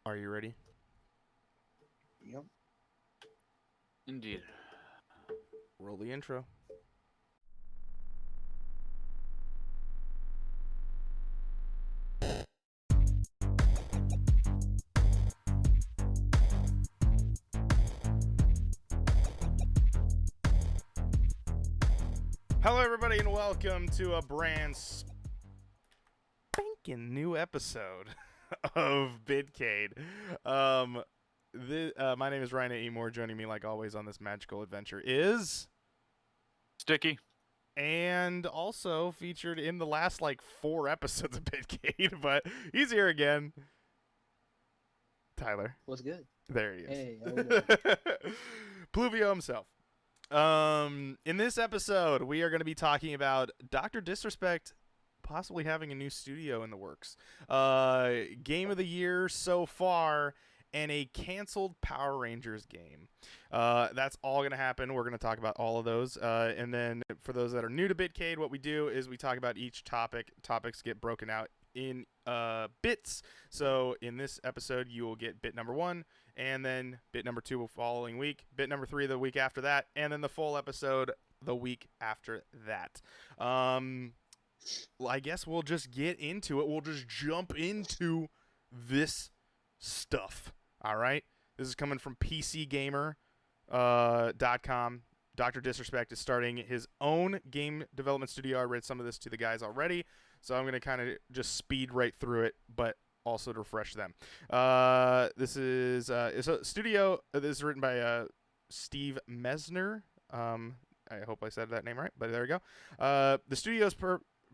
Are you ready? Yep. Indeed. Roll the intro. Hello, everybody, and welcome to a brand spanking new episode of Bitcade. My name is Ryan Emore. Joining me, like always, on this magical adventure is... Sticky. And also featured in the last, 4 episodes of Bitcade, but he's here again. Tyler. What's good? There he is. Hey, how you doing? Pluvio himself. In this episode, we are going to be talking about Dr. Disrespect possibly having a new studio in the works. Game of the year so far, and a canceled Power Rangers game. That's all going to happen. We're going to talk about all of those. And then for those that are new to Bitcade, what we do is we talk about each topic. Topics get broken out in bits. So in this episode, you will get bit number 1, and then bit number 2 the following week, bit number 3 the week after that, and then the full episode the week after that. I guess we'll just get into it. We'll just jump into this stuff. All right. This is coming from PCGamer.com. Dr. Disrespect is starting his own game development studio. I read some of this to the guys already, so I'm going to kind of just speed right through it, but also to refresh them. This is a studio. This is written by Steve Mesner. I hope I said that name right, but there we go. The studio's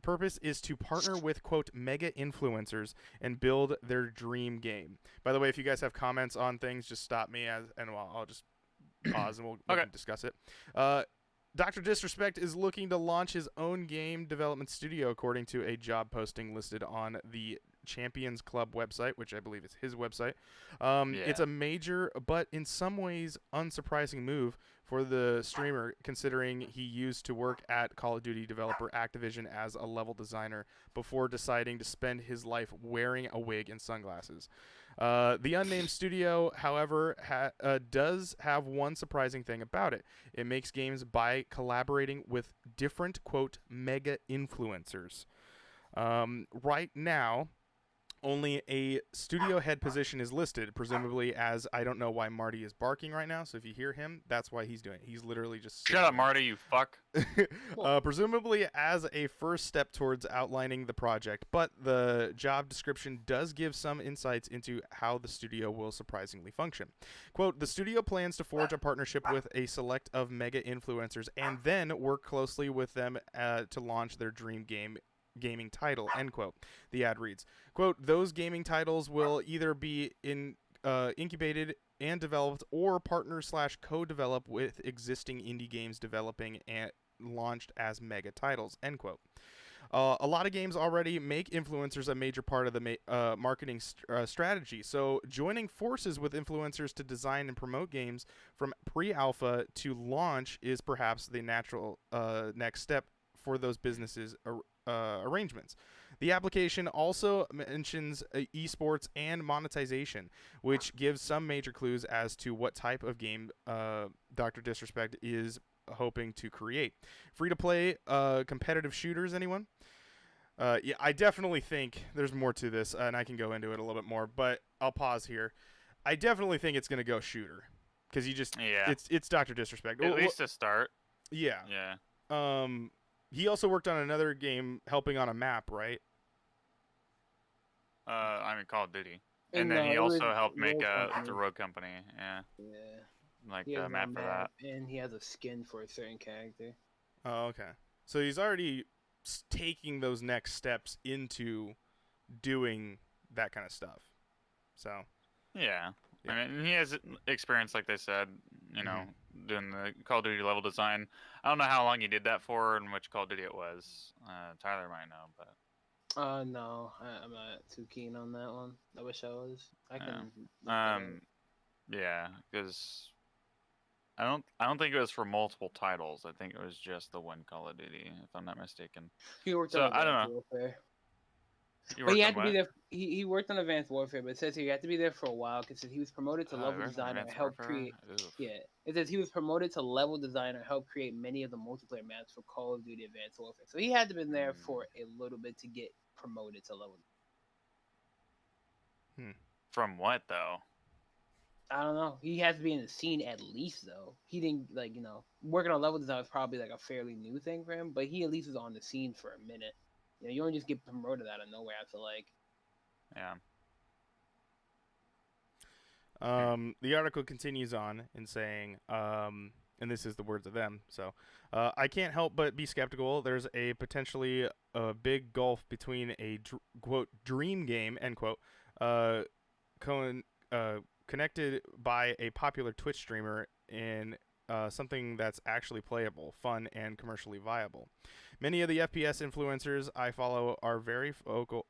purpose is to partner with, quote, mega influencers and build their dream game. By the way, if you guys have comments on things, just stop me, and I'll just pause and we can discuss it. Dr. Disrespect is looking to launch his own game development studio, according to a job posting listed on the Champions Club website, which I believe is his website. It's a major, but in some ways unsurprising move for the streamer, considering he used to work at Call of Duty developer Activision as a level designer before deciding to spend his life wearing a wig and sunglasses. The unnamed studio, however, does have one surprising thing about it. It makes games by collaborating with different, quote, mega influencers. Right now, only a studio head position is listed, presumably as, I don't know why Marty is barking right now, so if you hear him, that's why he's doing it. He's literally just... Shut up, Marty, you fuck. Presumably as a first step towards outlining the project, but the job description does give some insights into how the studio will surprisingly function. Quote, the studio plans to forge a partnership with a select of mega influencers and then work closely with them to launch their dream gaming title, end quote. The ad reads, quote, those gaming titles will either be incubated and developed or partner/co-develop with existing indie games developing and launched as mega titles, end quote. A lot of games already make influencers a major part of the marketing strategy, so joining forces with influencers to design and promote games from pre-alpha to launch is perhaps the natural next step for those businesses arrangements. The application also mentions esports and monetization, which gives some major clues as to what type of game Dr. Disrespect is hoping to create. Free-to-play competitive shooters, anyone? Yeah, I definitely think there's more to this, and I can go into it a little bit more, but I'll pause here. I definitely think it's going to go shooter, because it's Dr. Disrespect. At least to start. Yeah. Yeah. He also worked on another game helping on a map, right? Call of Duty. And then he also helped make the Rogue Company. Yeah. Yeah. Like the map for that. And he has a skin for a certain character. Oh, okay. So he's already taking those next steps into doing that kind of stuff. So. Yeah. I mean, he has experience, like they said, doing the Call of Duty level design. I don't know how long he did that for and which Call of Duty it was. Tyler might know, but... No, I'm not too keen on that one. I wish I was. I can. Yeah, because I don't think it was for multiple titles. I think it was just the one Call of Duty, if I'm not mistaken. He worked so on I don't know. Warfare. You But he worked had on to be what? there. He worked on Advanced Warfare, but it says he had to be there for a while because he was promoted to Oh, he level worked on designer and Advanced helped Warfare. create. Oof. Yeah, it says he was promoted to level designer, helped create many of the multiplayer maps for Call of Duty Advanced Warfare. So he had to been there for a little bit to get promoted to level. From what though? I don't know. He has to be in the scene at least though. He didn't working on level design was probably like a fairly new thing for him, but he at least was on the scene for a minute. You don't just get promoted out of nowhere. I feel like. Yeah. The article continues on in saying, and this is the words of them. So, I can't help but be skeptical. There's a potentially big gulf between a quote dream game end quote, connected by a popular Twitch streamer in something that's actually playable, fun, and commercially viable. Many of the FPS influencers I follow are very vocal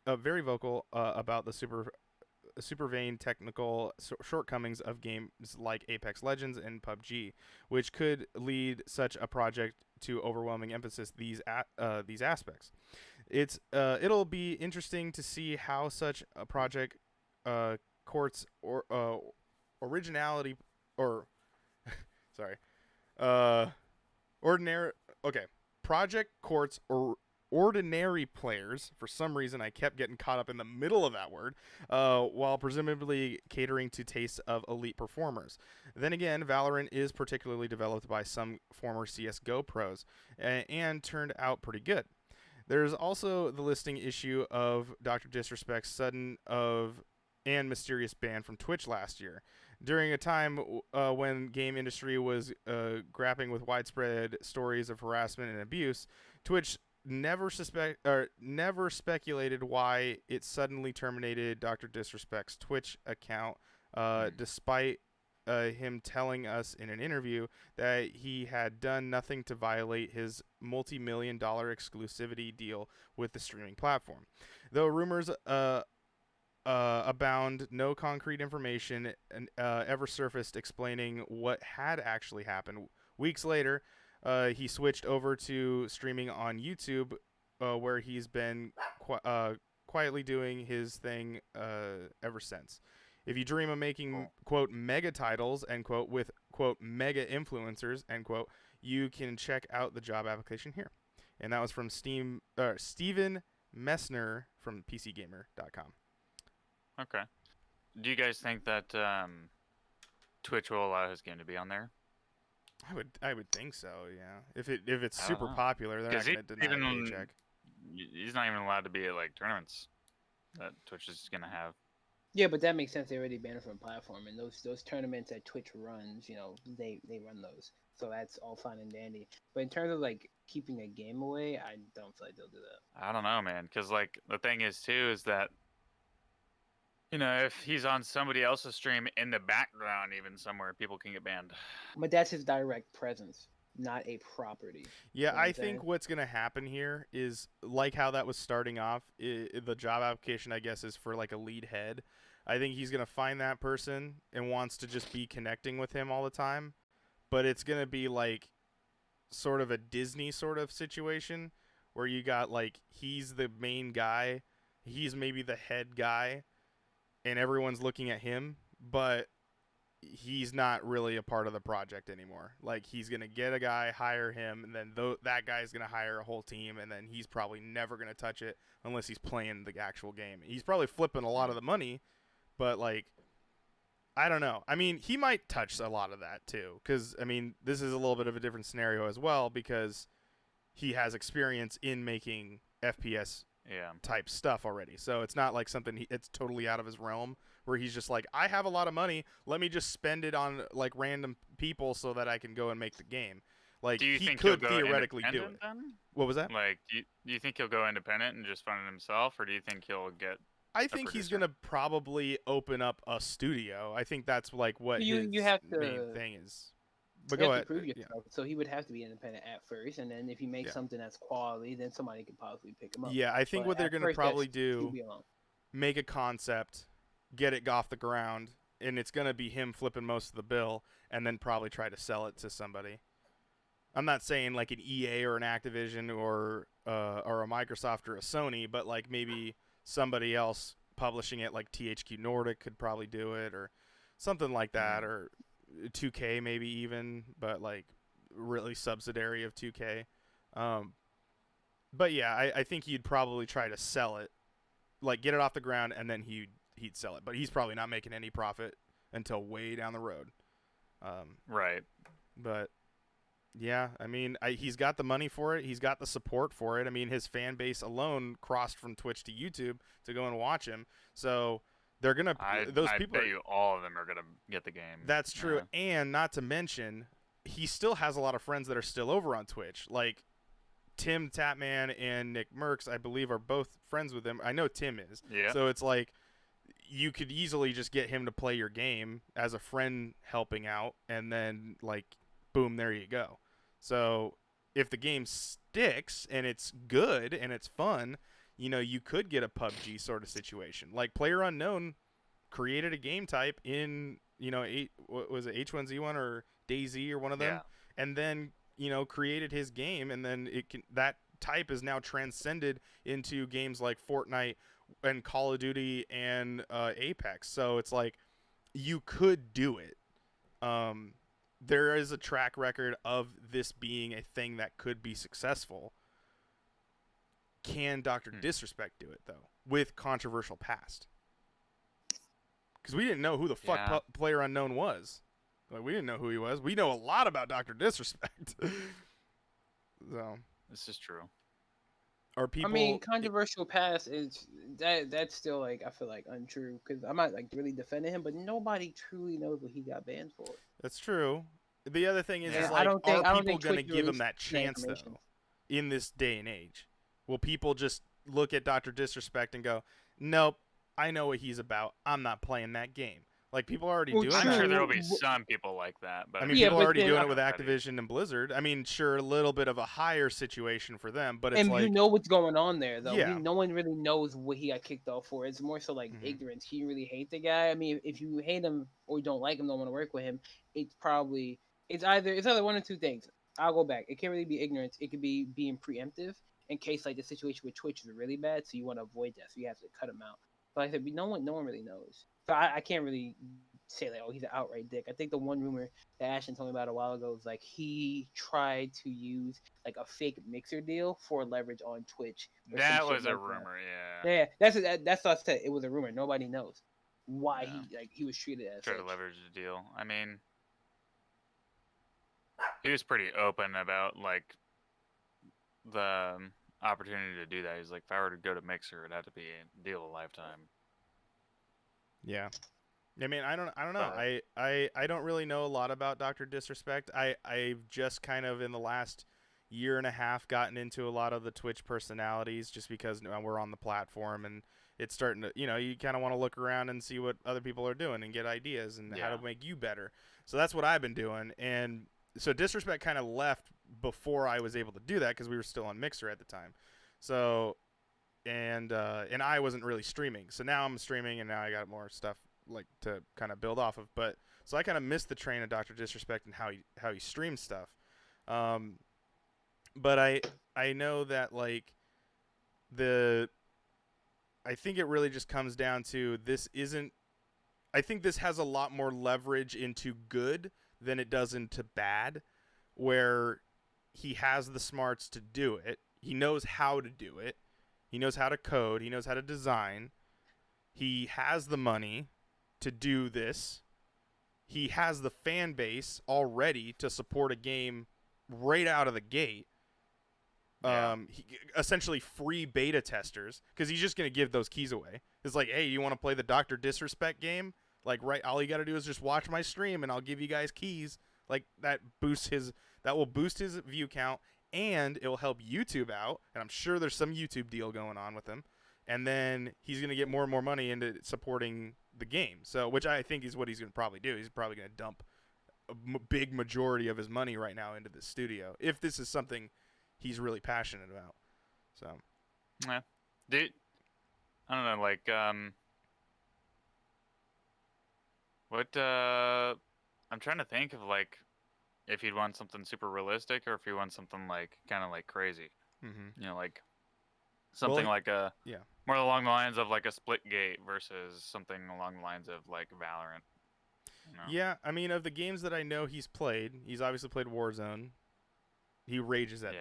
about the super vain technical shortcomings of games like Apex Legends and PUBG, which could lead such a project to overwhelming emphasis these aspects. It'll be interesting to see how such a project courts or originality or sorry ordinary okay project courts or ordinary players. For some reason I kept getting caught up in the middle of that word, while presumably catering to tastes of elite performers. Then again, Valorant is particularly developed by some former CSGO pros and turned out pretty good. There's also the listing issue of Dr. Disrespect's sudden of and mysterious ban from Twitch last year. During a time when game industry was grappling with widespread stories of harassment and abuse, Twitch never speculated why it suddenly terminated Dr. Disrespect's Twitch account, despite him telling us in an interview that he had done nothing to violate his multi-million-dollar exclusivity deal with the streaming platform. Though rumors abound, no concrete information ever surfaced explaining what had actually happened. Weeks later, he switched over to streaming on YouTube, where he's been quietly doing his thing ever since. If you dream of making, quote, mega titles, end quote, with, quote, mega influencers, end quote, you can check out the job application here. And that was from Steven Messner from PCGamer.com. Okay. Do you guys think that Twitch will allow his game to be on there? I would think so, yeah. If it's super popular, they're not going to deny a paycheck. He's not even allowed to be at like tournaments that Twitch is going to have. Yeah, but that makes sense. They already banned it from the platform, and those tournaments that Twitch runs, they run those, so that's all fine and dandy. But in terms of like keeping a game away, I don't feel like they'll do that. I don't know, man, because like the thing is too is that if he's on somebody else's stream in the background, even somewhere, people can get banned. But that's his direct presence, not a property. Yeah, I think what's going to happen here is like how that was starting off. The job application, I guess, is for like a lead head. I think he's going to find that person and wants to just be connecting with him all the time. But it's going to be like sort of a Disney sort of situation where you got like he's the main guy. He's maybe the head guy and everyone's looking at him, but he's not really a part of the project anymore. Like he's going to get a guy, hire him, and then that guy's going to hire a whole team, and then he's probably never going to touch it unless he's playing the actual game. He's probably flipping a lot of the money, but like I don't know. I mean, he might touch a lot of that too cuz I mean, this is a little bit of a different scenario as well because he has experience in making FPS type stuff already. So it's not like something it's totally out of his realm where he's just like, I have a lot of money, let me just spend it on like random people so that I can go and make the game. Like he could theoretically do it. Then? What was that? Like do you think he'll go independent and just fund it himself, or do you think he'll get I think he's going to probably open up a studio. I think that's like what you have to, main thing is. But you go have ahead. to prove yourself. So he would have to be independent at first, and then if he makes something that's quality, then somebody could possibly pick him up. Yeah, I think what they're going to probably do, make a concept, get it off the ground, and it's going to be him flipping most of the bill, and then probably try to sell it to somebody. I'm not saying like an EA or an Activision or a Microsoft or a Sony, but like maybe somebody else publishing it, like THQ Nordic could probably do it, or something like that, or 2K maybe even, but like really subsidiary of 2K. But yeah, I think he'd probably try to sell it, like get it off the ground, and then he'd sell it. But he's probably not making any profit until way down the road. Right. But yeah, I mean, he's got the money for it. He's got the support for it. I mean, his fan base alone crossed from Twitch to YouTube to go and watch him. So they're gonna those I people. bet you all of them are gonna get the game. That's true, and not to mention, he still has a lot of friends that are still over on Twitch, like Tim Tapman and Nick Merckx, I believe, are both friends with him. I know Tim is. Yeah. So it's like you could easily just get him to play your game as a friend helping out, and then like boom, there you go. So if the game sticks and it's good and it's fun, you could get a PUBG sort of situation. Like PlayerUnknown created a game type in, what was it, H1Z1 or DayZ or one of them, and then created his game, and then that type is now transcended into games like Fortnite and Call of Duty and Apex. So it's like you could do it. There is a track record of this being a thing that could be successful. Can Dr. Disrespect do it though, with controversial past? Because we didn't know who the fuck PlayerUnknown was. Like, we didn't know who he was. We know a lot about Dr. Disrespect. So this is true. Are people? I mean, controversial past is that's still like, I feel like untrue, because I'm not like really defending him, but nobody truly knows what he got banned for. That's true. The other thing is, Yeah, like, are people going to give him that chance though? In this day and age, will people just look at Dr. Disrespect and go, "Nope, I know what he's about. I'm not playing that game." Like, people are already doing that. I'm sure there will be some people like that, but I mean, people are already doing it with Activision and Blizzard. I mean, sure, a little bit of a higher situation for them, but it's like, you know what's going on there, though. Yeah. No one really knows what he got kicked off for. It's more so like ignorance. He really hate the guy. I mean, if you hate him or you don't like him, don't want to work with him, it's either one of two things. I'll go back. It can't really be ignorance. It could be being preemptive in case like the situation with Twitch is really bad, so you want to avoid that, so you have to cut him out. But like I said, no one really knows. So I can't really say like, oh, he's an outright dick. I think the one rumor that Ashton told me about a while ago was like he tried to use like a fake mixer deal for leverage on Twitch. That was a rumor, yeah. That's what I said. It was a rumor. Nobody knows why he was treated as tried to leverage the deal. I mean, he was pretty open about like the opportunity to do that. He's like, if I were to go to Mixer, it'd have to be a deal of a lifetime. Yeah. I mean, I don't know. I don't really know a lot about Dr. Disrespect. I've just kind of in the last year and a half gotten into a lot of the Twitch personalities just because we're on the platform and it's starting to, you kind of want to look around and see what other people are doing and get ideas and how to make you better. So that's what I've been doing. And so Disrespect kind of left before I was able to do that because we were still on Mixer at the time. So, and I wasn't really streaming. So now I'm streaming and now I got more stuff like to kind of build off of, but so I kind of missed the train of Dr. Disrespect and how he streams stuff. But I know that like I think it really just comes down to I think this has a lot more leverage into good than it does into bad, where he has the smarts to do it. He knows how to do it. He knows how to code. He knows how to design. He has the money to do this. He has the fan base already to support a game right out of the gate. Essentially free beta testers, because he's just going to give those keys away. It's like, hey, you want to play the Dr. Disrespect game? Like, right, all you got to do is just watch my stream and I'll give you guys keys. Like, that will boost his view count, and it will help YouTube out. And I'm sure there's some YouTube deal going on with him. And then he's going to get more and more money into supporting the game. So, which I think is what he's going to probably do. He's probably going to dump a big majority of his money right now into the studio, if this is something he's really passionate about. So, yeah, dude, I don't know, like, I'm trying to think of like if he'd want something super realistic or if he wants something like kind of like crazy. mm-hmm. Like Something like a yeah. more along the lines of like a split gate versus something along the lines of like Valorant. You know? Yeah, I mean, of the games that I know he's played, he's obviously played Warzone. He rages at Yeah.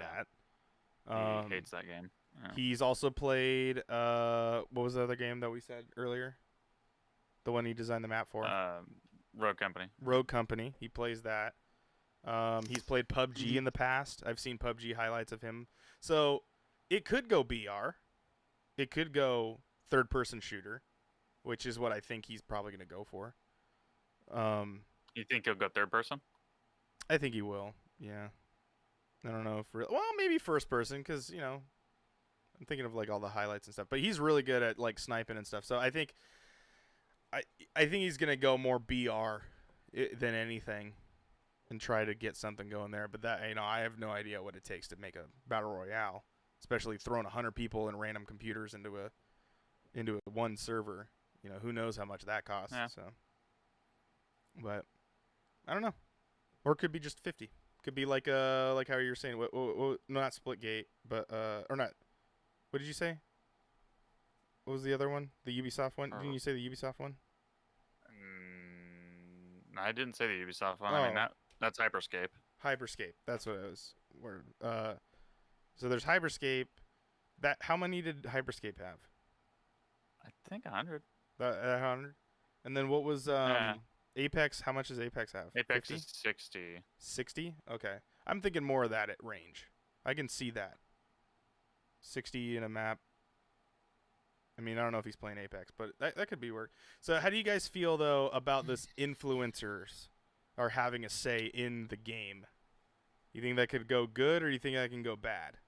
that. He hates that game. Yeah. He's also played what was the other game that we said earlier? The one he designed the map for. Road Company. Rogue Company. He plays that. He's played PUBG in the past. I've seen PUBG highlights of him. So it could go BR. It could go third-person shooter, which is what I think he's probably going to go for. You think he'll go third person? I think he will. Yeah. I don't know if well, maybe first person because I'm thinking of like all the highlights and stuff. But he's really good at like sniping and stuff. So I think he's gonna go more BR than anything, and try to get something going there. But that I have no idea what it takes to make a battle royale, especially throwing 100 people and random computers into a one server. Who knows how much that costs. Yeah. So, but I don't know, or it could be just 50. Could be like how you were saying. What, not Splitgate, but or not. What did you say? What was the other one? The Ubisoft one? Didn't you say the Ubisoft one? I didn't say the Ubisoft one. Oh. I mean that's Hyperscape. Hyperscape. That's what it was. So there's Hyperscape. How many did Hyperscape have? I think 100. 100. And then what was Apex? How much does Apex have? Apex 50? is 60. 60? Okay. I'm thinking more of that at range. I can see that. 60 in a map. I mean, I don't know if he's playing Apex, but that could be work. So how do you guys feel, though, about this influencers are having a say in the game? You think that could go good, or do you think that can go bad?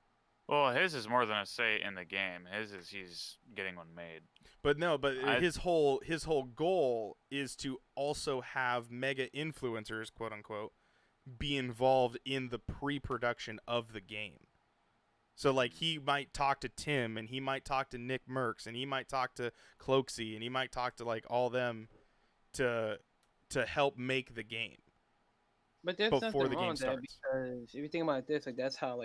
Well, his is more than a say in the game. His is he's getting one made. But no, his whole goal is to also have mega influencers, quote unquote, be involved in the pre-production of the game. So like he might talk to Tim, and he might talk to Nick Merckx, and he might talk to Cloaksy, and he might talk to like all them to help make the game. But there's before nothing the wrong game with that starts. because if you think about this, like that's how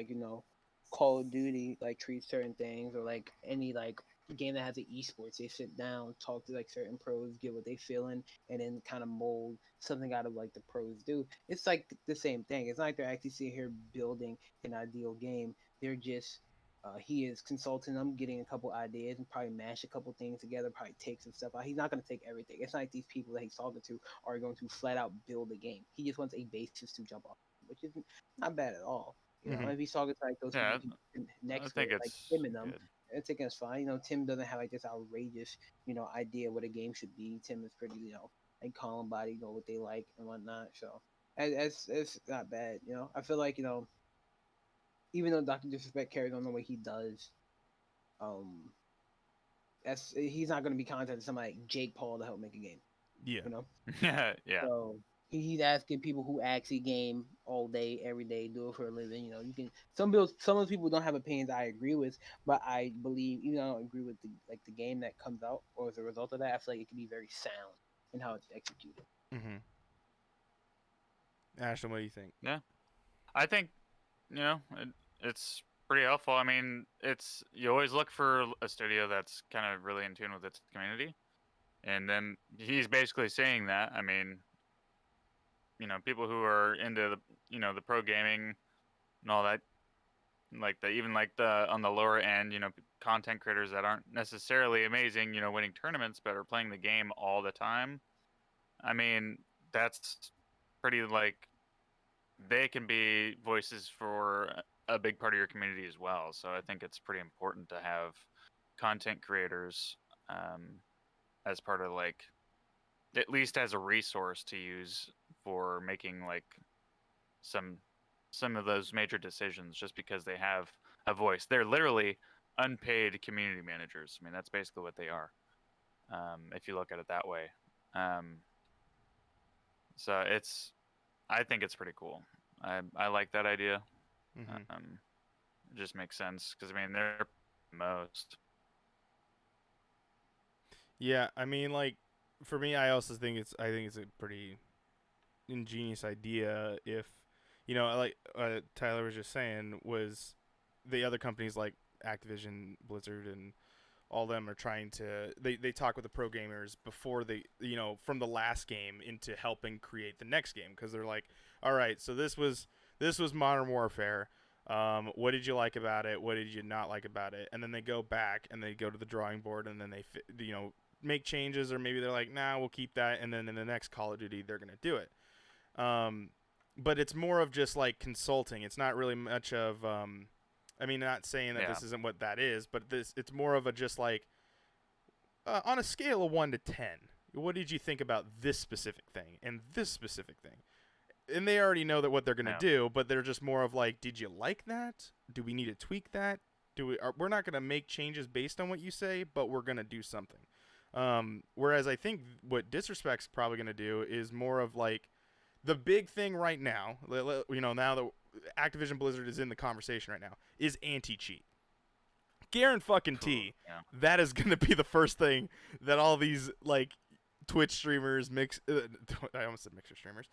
Call of Duty like treats certain things, or like any like game that has an esports. They sit down, talk to like certain pros, get what they feeling, and then kind of mold something out of like the pros do. It's like the same thing. It's not like they're actually sitting here building an ideal game. They're just he is consulting them, getting a couple ideas, and probably mash a couple things together, probably take some stuff out. He's not going to take everything. It's not like these people that he's talking to are going to flat out build a game. He just wants a basis to jump off, which is not bad at all. If he's talking to like those people next to like Tim and them, I think that's fine. Tim doesn't have like this outrageous, idea what a game should be. Tim is pretty, like calm body, know what they like and whatnot. So it's not bad. I feel like even though Dr. Disrespect carries on the way he does, he's not going to be contacting somebody like Jake Paul to help make a game. Yeah. Yeah. So he's asking people who actually game all day, every day, do it for a living. You can some of those people don't have opinions I agree with, but I believe even though I don't agree with the game that comes out or as a result of that, I feel like it can be very sound in how it's executed. Mm-hmm. Ashton, what do you think? Yeah, I think it's pretty helpful. I mean, you always look for a studio that's kind of really in tune with its community, and then he's basically saying that. I mean, people who are into the pro gaming and all that, like on the lower end, content creators that aren't necessarily amazing, winning tournaments, but are playing the game all the time. I mean, that's pretty they can be voices for a big part of your community as well. So I think it's pretty important to have content creators as part of at least as a resource to use for making some of those major decisions, just because they have a voice. They're literally unpaid community managers. I mean, that's basically what they are, if you look at it that way. So I think it's pretty cool. I like that idea. Mm-hmm. It just makes sense because I mean they're most. Yeah, I mean, for me, I also think it's a pretty ingenious idea. If Tyler was just saying, was the other companies like Activision, Blizzard, and all them are trying to they talk with the pro gamers before they from the last game into helping create the next game, because they're like, all right, so this was Modern Warfare. What did you like about it? What did you not like about it? And then they go back and they go to the drawing board and then they make changes, or maybe they're like, nah, we'll keep that, and then in the next Call of Duty they're gonna do it. But it's more of just like consulting. It's not really much of not saying that this isn't what that is, but it's more of a just like on a scale of 1 to 10, what did you think about this specific thing and this specific thing? And they already know that what they're going to do, but they're just more of like, did you like that? Do we need to tweak that? We're not going to make changes based on what you say, but we're going to do something. Whereas I think what Disrespect's probably going to do is more of like the big thing right now, now that Activision Blizzard is in the conversation right now, is anti-cheat. Guarantee that is going to be the first thing that all these like Twitch streamers I almost said mixer streamers.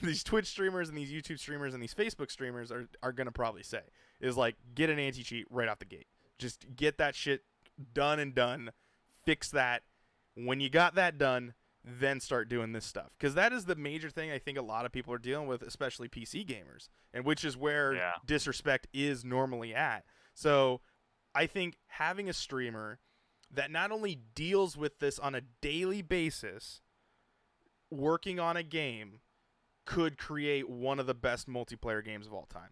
These Twitch streamers and these YouTube streamers and these Facebook streamers are going to probably say is like, get an anti-cheat right out the gate. Just get that shit done. Fix that. When you got that done, then start doing this stuff, because that is the major thing I think a lot of people are dealing with, especially PC gamers, and which is where Disrespect is normally at. So I think having a streamer that not only deals with this on a daily basis, working on a game, could create one of the best multiplayer games of all time,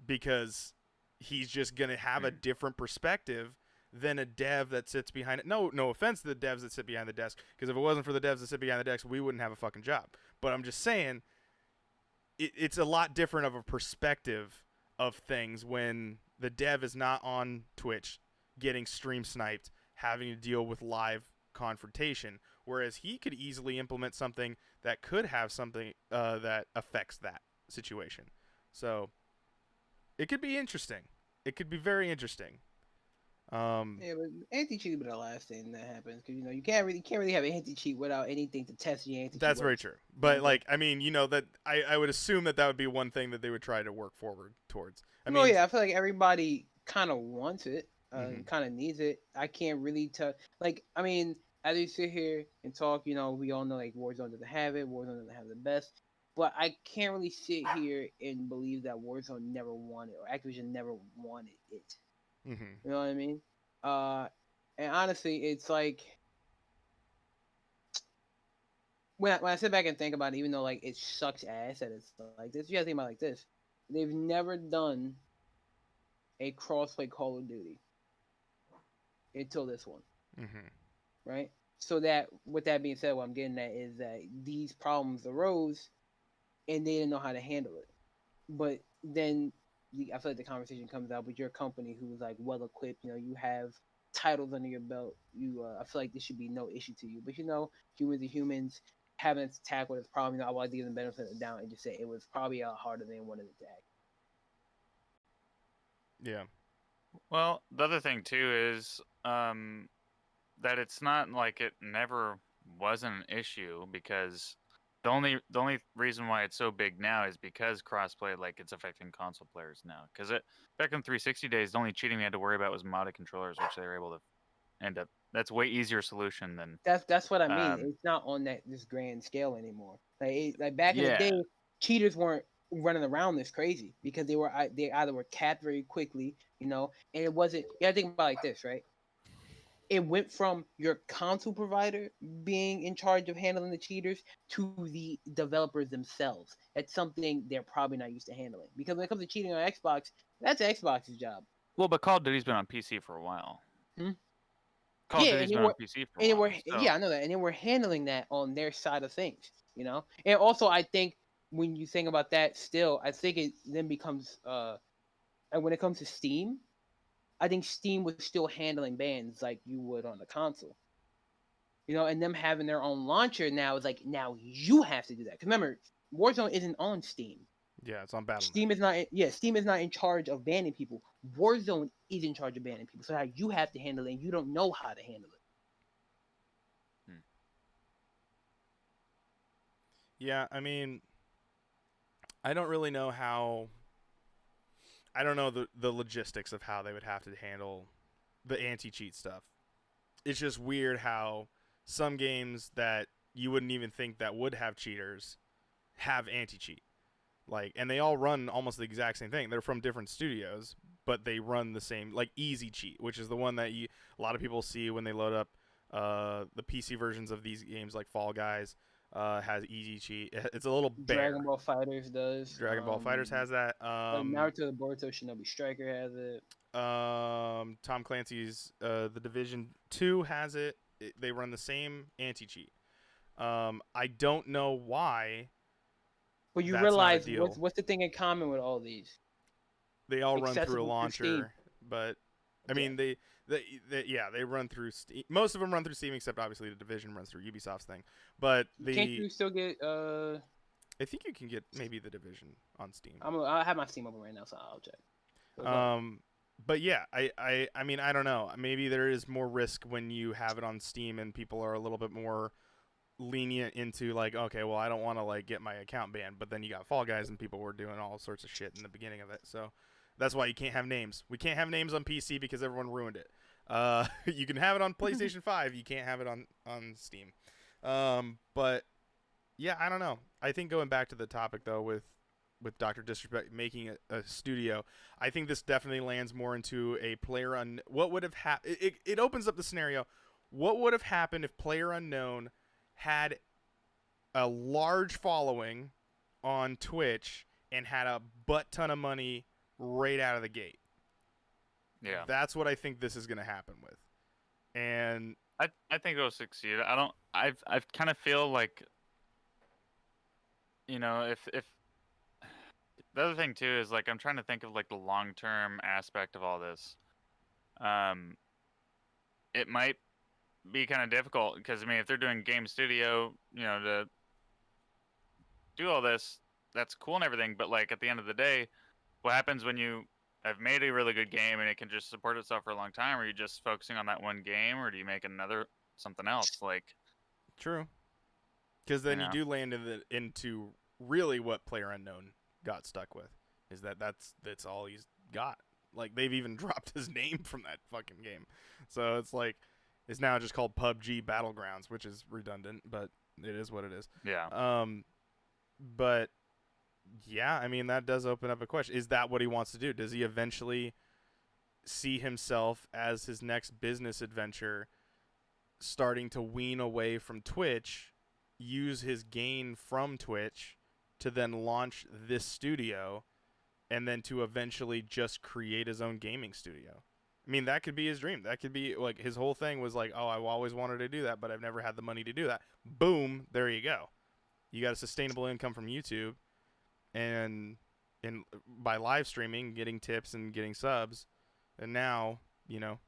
because he's just going to have a different perspective than a dev that sits behind it. No offense to the devs that sit behind the desk, because if it wasn't for the devs that sit behind the desk, we wouldn't have a fucking job. But I'm just saying, it's a lot different of a perspective of things when the dev is not on Twitch getting stream sniped, having to deal with live confrontation, whereas he could easily implement something that could have something that affects that situation. So it could be interesting. It could be very interesting. Yeah, but anti-cheat would be the last thing that happens, because you can't really have an anti-cheat without anything to test the anti-cheat. That's very true. But like, I mean, that I would assume that would be one thing that they would try to work forward towards. I feel like everybody kind of wants it, kind of needs it. I can't really tell. Like, I mean, as we sit here and talk, we all know like Warzone doesn't have it. Warzone doesn't have the best. But I can't really sit here and believe that Warzone never wanted, or Activision never wanted it. Mm-hmm. You know what I mean? And honestly, it's like when I sit back and think about it, even though like it sucks ass that it's like this, you gotta think about it like this: they've never done a crossplay Call of Duty until this one, right? So that, with that being said, what I'm getting at is that these problems arose, and they didn't know how to handle it. But then I feel like the conversation comes out with your company, who's like well equipped. You have titles under your belt. I feel like this should be no issue to you. But humans are humans. Having to tackle this problem, I want to give them benefit of the doubt and just say it was probably a lot harder than wanted it to act. Yeah. Well, the other thing too is that it's not like it never wasn't an issue, because the only reason why it's so big now is because crossplay, like, it's affecting console players now. Because back in 360 days, the only cheating we had to worry about was modded controllers, which they were able to end up. That's way easier solution than. That's what I mean. It's not on this grand scale anymore. Like back in the day, cheaters weren't running around this crazy, because they either were capped very quickly, and it wasn't. You gotta think about it like this, right? It went from your console provider being in charge of handling the cheaters to the developers themselves. That's something they're probably not used to handling, because when it comes to cheating on Xbox, that's Xbox's job. Well, but Call of Duty's been on PC for a while. Call of Duty's been on PC for a while. Yeah, I know that, and then we're handling that on their side of things, And also, I think when you think about that, still, I think it then becomes and when it comes to Steam, I think Steam was still handling bans like you would on the console. And them having their own launcher now is like, now you have to do that. Because remember, Warzone isn't on Steam. Yeah, it's on Battle.net. Steam is not in charge of banning people. Warzone is in charge of banning people. So now you have to handle it, and you don't know how to handle it. Yeah, I mean, I don't really know how. I don't know the logistics of how they would have to handle the anti-cheat stuff. It's just weird how some games that you wouldn't even think that would have cheaters have anti-cheat. Like, and they all run almost the exact same thing. They're from different studios, but they run the same, like Easy Cheat, which is the one that a lot of people see when they load up the PC versions of these games, like Fall Guys. Has Easy Cheat. It's a little bear. Dragon Ball Fighters does. Dragon Ball Fighters has that. Naruto, Boruto, Shinobi Striker has it. Tom Clancy's The Division 2 has it. They run the same anti-cheat. I don't know why. But you that's realize not a deal. what's the thing in common with all these? They all run through a Accessible through launcher, Steam. but I mean they run through Steam. Most of them run through Steam, except obviously The Division runs through Ubisoft's thing. But Can't you still get I think you can get maybe The Division on Steam. I have my Steam open right now, so I'll check. So But yeah, I mean, I don't know. Maybe there is more risk when you have it on Steam and people are a little bit more lenient into like, okay, well, I don't want to like get my account banned. But then you got Fall Guys and people were doing all sorts of shit in the beginning of it. So that's why you can't have names. We can't have names on PC because everyone ruined it. You can have it on PlayStation 5. You can't have it on Steam. But yeah, I don't know. I think going back to the topic though with Dr. Disrespect making a studio, I think this definitely lands more into a player what would have happened. It opens up the scenario. What would have happened if Player Unknown had a large following on Twitch and had a butt ton of money right out of the gate? Yeah. That's what I think this is going to happen with. And I think it'll succeed. I kind of feel like, you know, if the other thing too is like I'm trying to think of like the long-term aspect of all this. It might be kind of difficult because I mean if they're doing game studio, you know, to do all this, that's cool and everything, but like at the end of the day, what happens when you have made a really good game and it can just support itself for a long time? Are you just focusing on that one game, or do you make another something else? Like, true, because then You you know? do land into really what Player Unknown got stuck with, is that's all he's got. Like they've even dropped his name from that fucking game, so it's like it's now just called PUBG Battlegrounds, which is redundant, but it is what it is. yeah. But yeah, I mean that does open up a question. Is that what he wants to do? Does he eventually see himself as his next business adventure starting to wean away from Twitch, use his gain from Twitch to then launch this studio, and then to eventually just create his own gaming studio? I mean, that could be his dream. That could be like his whole thing was like, oh, I've always wanted to do that, but I've never had the money to do that. Boom, there you go. You got a sustainable income from YouTube, and by live streaming, getting tips and getting subs, and now you know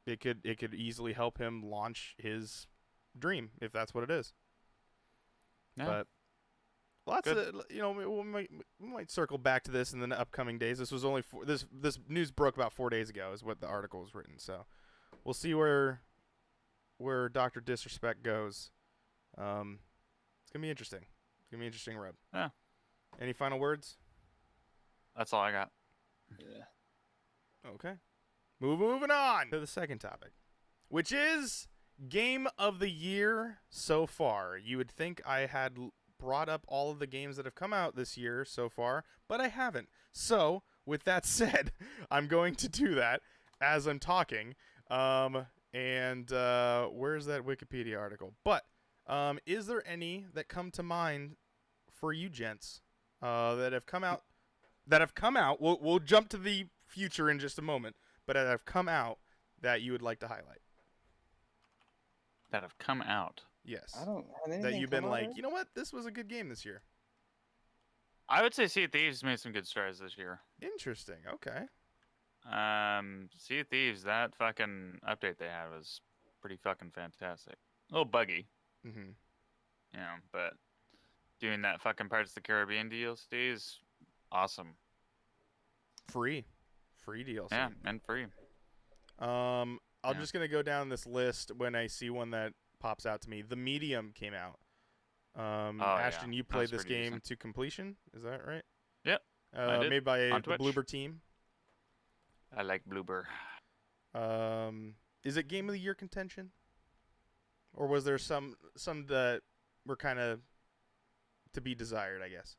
it could easily help him launch his dream if that's what it is. Yeah. But lots Good. of we might circle back to this in the upcoming days. This was only this news broke about 4 days ago is what the article was written. So we'll see where Dr. Disrespect goes. It's gonna be interesting. It's gonna be an interesting road. Yeah. Any final words? That's all I got. yeah. Okay. Moving on to the second topic, which is game of the year so far. You would think I had brought up all of the games that have come out this year so far, but I haven't. So, with that said, I'm going to do that as I'm talking. Where's that Wikipedia article? But is there any that come to mind for you gents that have come out? We'll jump to the future in just a moment, but that have come out that you would like to highlight? That have come out. Yes. I don't have anything That you've been come out like, yet. you know what? This was a good game this year. I would say Sea of Thieves made some good strides this year. Interesting. Okay. Sea of Thieves, that fucking update they had was pretty fucking fantastic. A little buggy, Mm-hmm. you know, but doing that fucking Pirates of the Caribbean DLC is awesome. Free DLC. Yeah, and free. I'm Yeah. just gonna go down this list when I see one that pops out to me. The Medium came out. yeah. Ashton, you That played was this pretty game decent. to completion. Is that right? Yep. I did. Made by On the Twitch. Bloober team. I like Bloober. Is it Game of the Year contention, or was there some that were kind of to be desired? I guess.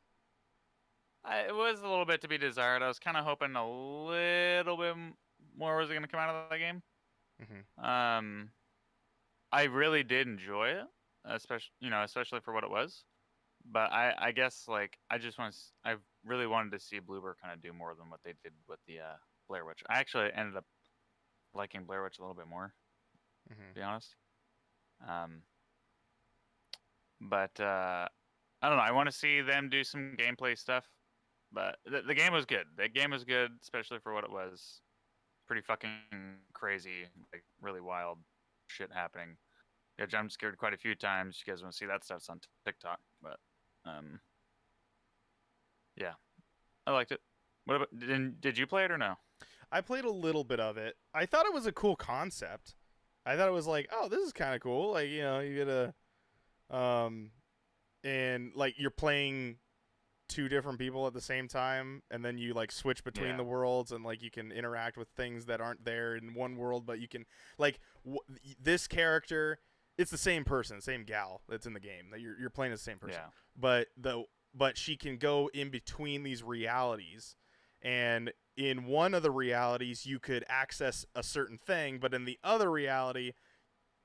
It was a little bit to be desired. I was kind of hoping a little bit more was going to come out of that game. Mm-hmm. I really did enjoy it, especially for what it was. But I guess like I really wanted to see Bloober kind of do more than what they did with the Blair Witch. I actually ended up liking Blair Witch a little bit more, Mm-hmm. to be honest. But I don't know. I want to see them do some gameplay stuff. But the game was good. The game was good, especially for what it was. Pretty fucking crazy, like really wild shit happening. Got jump scared quite a few times. You guys want to see that stuff's on TikTok, but yeah, I liked it. What about did you play it or no? I played a little bit of it. I thought it was a cool concept. I thought it was like, oh, this is kind of cool. Like, you get and like you're playing two different people at the same time, and then you like switch between the worlds, and like you can interact with things that aren't there in one world, but you can like this character. It's the same person, same gal that's in the game. That you're playing as the same person, but she can go in between these realities, and in one of the realities you could access a certain thing, but in the other reality,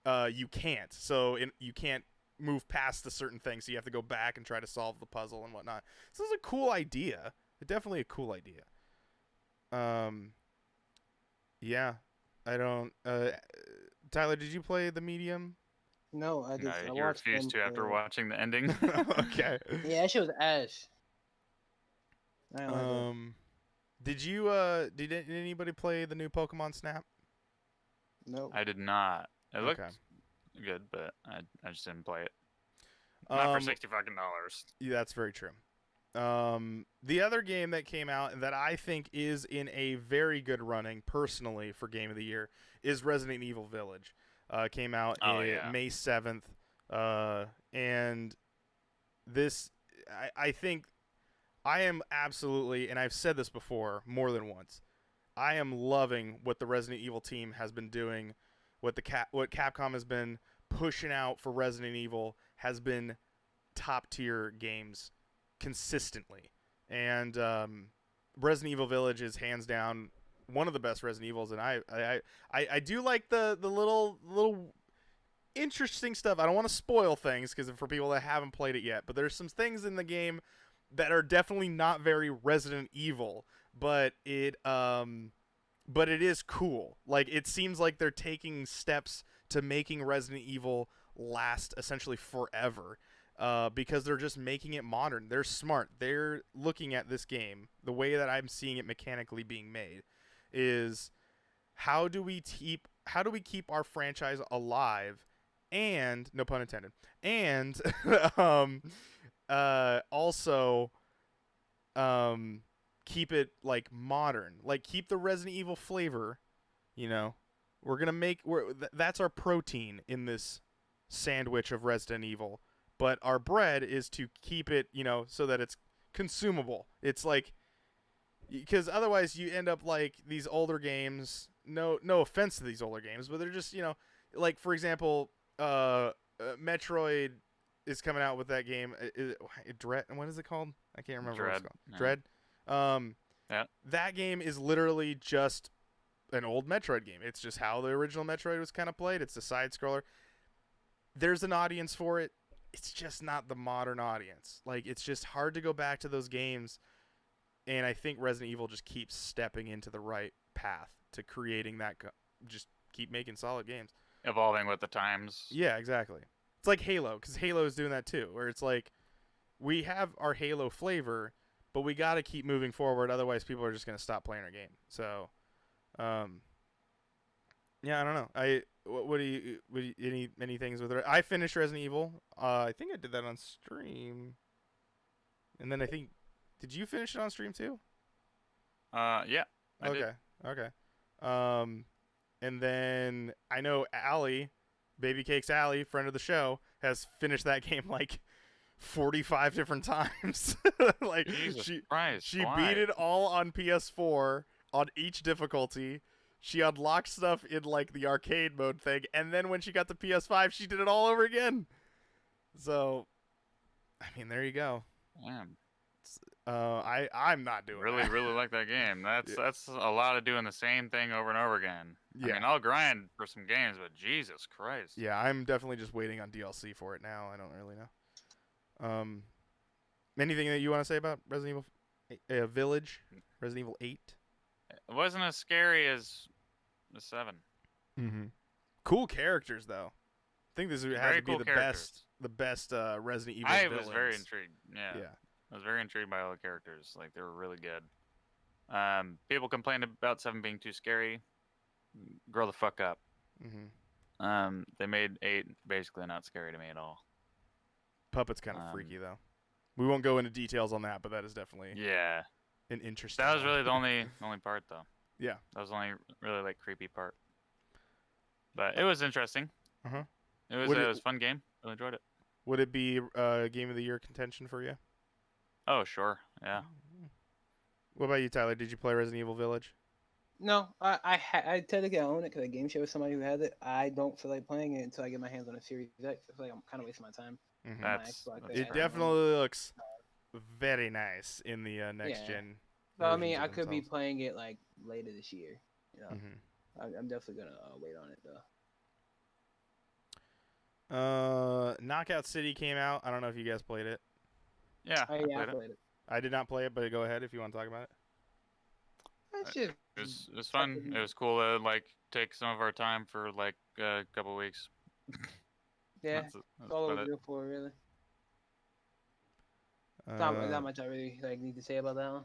you can't. So you can't move past a certain thing, so you have to go back and try to solve the puzzle and whatnot. So it's a cool idea. Definitely a cool idea. Yeah. I don't. Tyler, did you play the Medium? No, I No, just I you watched refused to after watching the ending. Okay. Yeah, that shit was ash. I didn't like it. Did anybody play the new Pokemon Snap? No. I did not. It looked Okay. good, but I just didn't play it. Not for $60 fucking dollars. Yeah, that's very true. The other game that came out that I think is in a very good running, personally, for Game of the Year is Resident Evil Village. Came out May 7th. And this, I think, I am absolutely, and I've said this before more than once, I am loving what the Resident Evil team has been doing. What Capcom has been pushing out for Resident Evil has been top tier games consistently, and Resident Evil Village is hands down one of the best Resident Evils, and I do like the little interesting stuff. I don't want to spoil things because for people that haven't played it yet, but there's some things in the game that are definitely not very Resident Evil, but it is cool. Like, it seems like they're taking steps to making Resident Evil last essentially forever, because they're just making it modern. They're smart. They're looking at this game, the way that I'm seeing it mechanically being made is how do we keep our franchise alive, and no pun intended, and also keep it like modern, like keep the Resident Evil flavor. We're gonna that's our protein in this sandwich of Resident Evil, but our bread is to keep it, so that it's consumable. It's like, because otherwise you end up like these older games. No offense to these older games, but they're just, like, for example, Metroid is coming out with that game. Dread. What is it called? I can't remember what it's called. Dread. Yeah. That game is literally just an old Metroid game. It's just how the original Metroid was kind of played. It's a side scroller. There's an audience for it. It's just not the modern audience. Like, it's just hard to go back to those games. And I think Resident Evil just keeps stepping into the right path to creating that. Just keep making solid games. Evolving with the times. Yeah, exactly. It's like Halo, because Halo is doing that too, where it's like, we have our Halo flavor, but we got to keep moving forward. Otherwise, people are just going to stop playing our game. So, yeah, I don't know. What do you any things with it? I finished Resident Evil. I think I did that on stream, and then I think, did you finish it on stream too? Yeah. I did. Okay. And then I know Allie, Baby Cakes Allie, friend of the show, has finished that game like 45 different times. Like Jesus Christ, she why? beat it all on PS4 on each difficulty. She unlocked stuff in like the arcade mode thing, and then when she got to PS5, she did it all over again. So, I mean, there you go. Damn. I'm not doing Really, that. really like that game. Yeah. That's a lot of doing the same thing over and over again. I Yeah. mean, I'll grind for some games, but Jesus Christ. Yeah, I'm definitely just waiting on DLC for it now. I don't really know. Anything that you want to say about Resident Evil Village, Resident Evil 8? It wasn't as scary as the 7. Mm-hmm. Cool characters though. I think this has Very to be cool characters. the best Resident Evil. I villains. was very intrigued. Yeah. Yeah. I was very intrigued by all the characters. Like, they were really good. People complained about 7 being too scary. Grow the fuck up. Mm-hmm. They made 8 basically not scary to me at all. Puppet's kind of freaky though. We won't go into details on that, but that is definitely Yeah. an interesting. That was one. really the only part though. Yeah. That was the only really like creepy part. But it was interesting. Uh-huh. It was a fun game. Really enjoyed it. Would it be game of the year contention for you? Oh sure, yeah. What about you, Tyler? Did you play Resident Evil Village? No, I technically own it because I game share with somebody who has it. I don't feel like playing it until I get my hands on a Series X. I feel like I'm kind of wasting my time. Mm-hmm. on my That's Xbox. that's It fair. definitely looks very nice in the next Yeah. gen. So I versions mean, of I could be themselves. playing it like later this year. You know, Mhm. I'm definitely gonna wait on it though. Knockout City came out. I don't know if you guys played it. Yeah, Oh I yeah, I played it. played it. I did not play it, but go ahead if you want to talk about it. It's just It was fun. It was cool to like take some of our time for like a couple weeks. yeah, That's that's all it about was it. good for really. Not much I really like need to say about that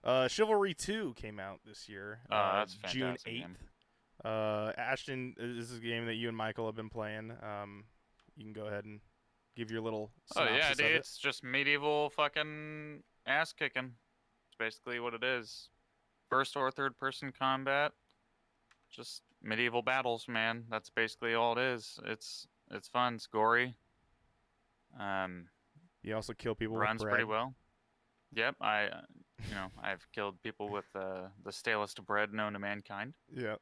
one. Chivalry 2 came out this year. That's a June fantastic 8th. game. Ashton, this is a game that you and Michael have been playing. You can go ahead and give your little Oh synopsis yeah, of dude, it. it's just medieval fucking ass kicking. It's basically what it is. First or third person combat. Just medieval battles, man. That's basically all it is. It's fun. It's gory. You also kill people Runs with pretty bread. well. Yep, I've killed people with the stalest bread known to mankind. Yeah.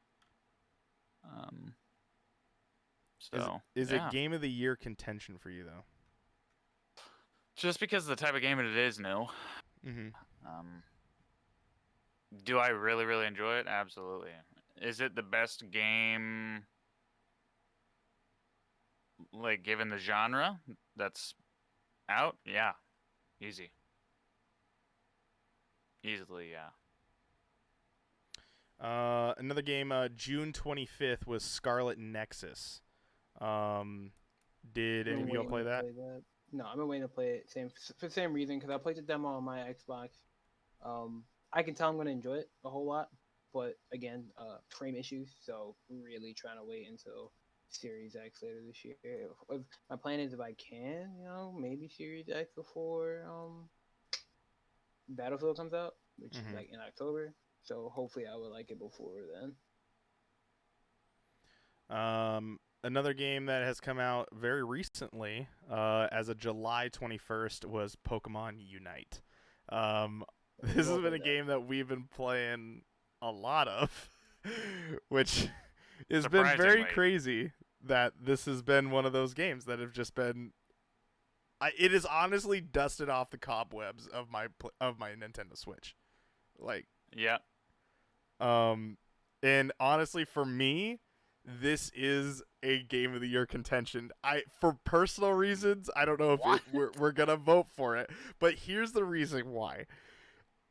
So Is yeah. it game of the year contention for you though? Just because of the type of game it is, no. Mm-hmm. Do I really, really enjoy it? Absolutely. Is it the best game, like, given the genre that's out? Yeah. Easy. Easily, yeah. Another game, June 25th was Scarlet Nexus. Did any of you all play that? No, I've been waiting to play it for the same reason because I played the demo on my Xbox. I can tell I'm gonna enjoy it a whole lot, but again, frame issues. So really trying to wait until Series X later this year. My plan is if I can, maybe Series X before Battlefield comes out, which is like in October. So hopefully I would like it before then. Another game that has come out very recently, as of July 21st, was Pokemon Unite. This has been a game that we've been playing a lot of, which has been very crazy that this has been one of those games that have just been. It is honestly dusted off the cobwebs of my Nintendo Switch, like. Yeah. And honestly, for me, this is a game of the year contention. For personal reasons, I don't know if we're gonna vote for it, but here's the reason why.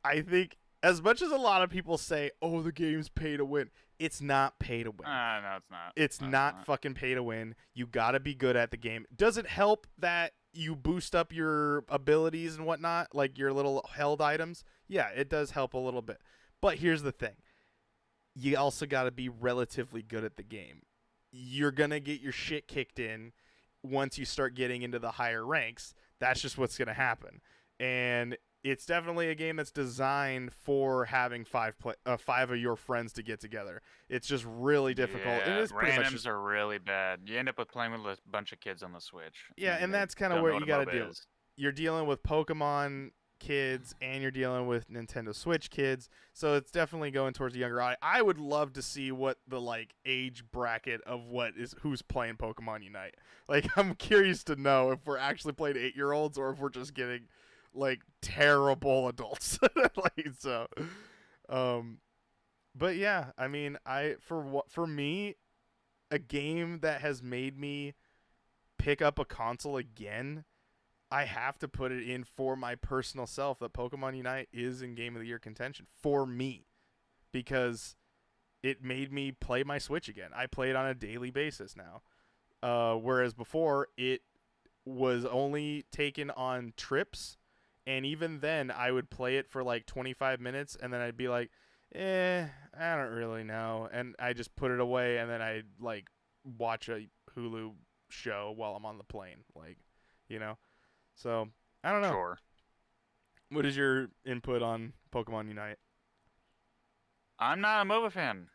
I think as much as a lot of people say, "Oh, the game's pay to win," it's not pay to win. No, it's not. It's not fucking pay to win. You gotta be good at the game. Does it help that you boost up your abilities and whatnot, like your little held items? Yeah, it does help a little bit. But here's the thing. You also got to be relatively good at the game. You're going to get your shit kicked in once you start getting into the higher ranks. That's just what's going to happen. And it's definitely a game that's designed for having five of your friends to get together. It's just really difficult. It Yeah, is pretty much randoms just, are really bad. You end up with playing with a bunch of kids on the Switch, yeah, and and they that's kind of don't know what what you a got to MOBA do. is. You're dealing with Pokemon kids and you're dealing with Nintendo Switch kids, so it's definitely going towards the younger eye. I would love to see what the like age bracket of who's playing Pokemon Unite. Like, I'm curious to know if we're actually playing 8-year-olds or if we're just getting like terrible adults. Like, so um but yeah, I mean, for me, a game that has made me pick up a console again, I have to put it in for my personal self that Pokemon Unite is in Game of the Year contention for me, because it made me play my Switch again. I play it on a daily basis now. Whereas before, it was only taken on trips, and even then, I would play it for like 25 minutes, and then I'd be like, I don't really know. And I just put it away, and then I'd like watch a Hulu show while I'm on the plane. Like, you know? So, I don't know. Sure. What is your input on Pokemon Unite? I'm not a MOBA fan.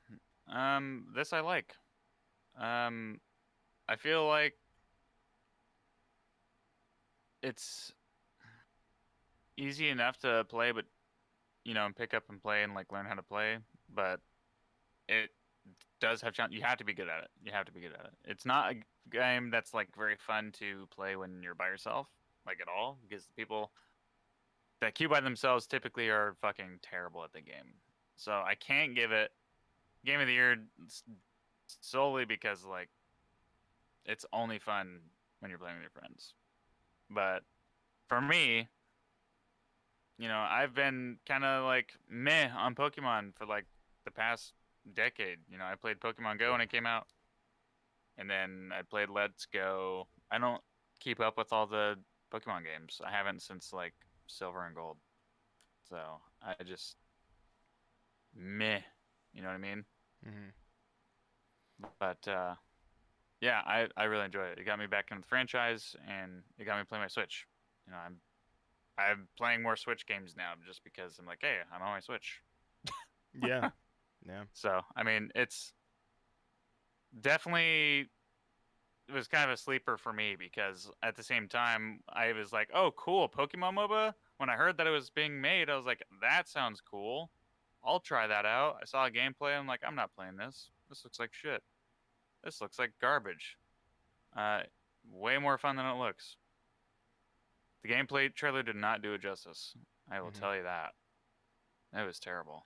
This I like. I feel like it's easy enough to play, but pick up and play and like learn how to play. But it does have challenge. You have to be good at it. You have to be good at it. It's not a game that's like very fun to play when you're by yourself, like at all, because the people that queue by themselves typically are fucking terrible at the game. So I can't give it Game of the Year solely because like it's only fun when you're playing with your friends. But for me, I've been kind of like meh on Pokemon for like the past decade. I played Pokemon Go when it came out, and then I played Let's Go. I don't keep up with all the Pokemon games. I haven't since like Silver and Gold. So I just meh. You know what I mean? Mm-hmm. But yeah, I really enjoy it. It got me back into the franchise, and it got me playing my Switch. I'm playing more Switch games now just because I'm like, hey, I'm on my Switch. Yeah. Yeah. So I mean, it's definitely it was kind of a sleeper for me because at the same time I was like, oh, cool, Pokemon MOBA. When I heard that it was being made, I was like, that sounds cool. I'll try that out. I saw a gameplay. I'm like, I'm not playing this. This looks like shit. This looks like garbage. Uh, Way more fun than it looks. The gameplay trailer did not do it justice. I will Mm-hmm. tell you that. It was terrible.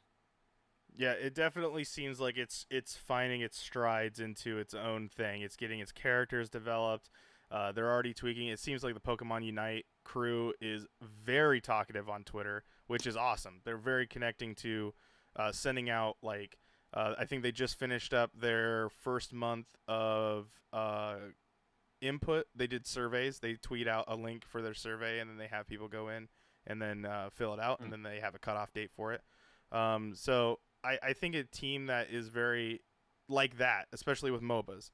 Yeah, it definitely seems like it's finding its strides into its own thing. It's getting its characters developed. They're already tweaking. It seems like the Pokemon Unite crew is very talkative on Twitter, which is awesome. They're very connecting to sending out like I think they just finished up their first month of input. They did surveys. They tweet out a link for their survey, and then they have people go in and then fill it out, and then they have a cutoff date for it. So I think a team that is very like that, especially with MOBAs,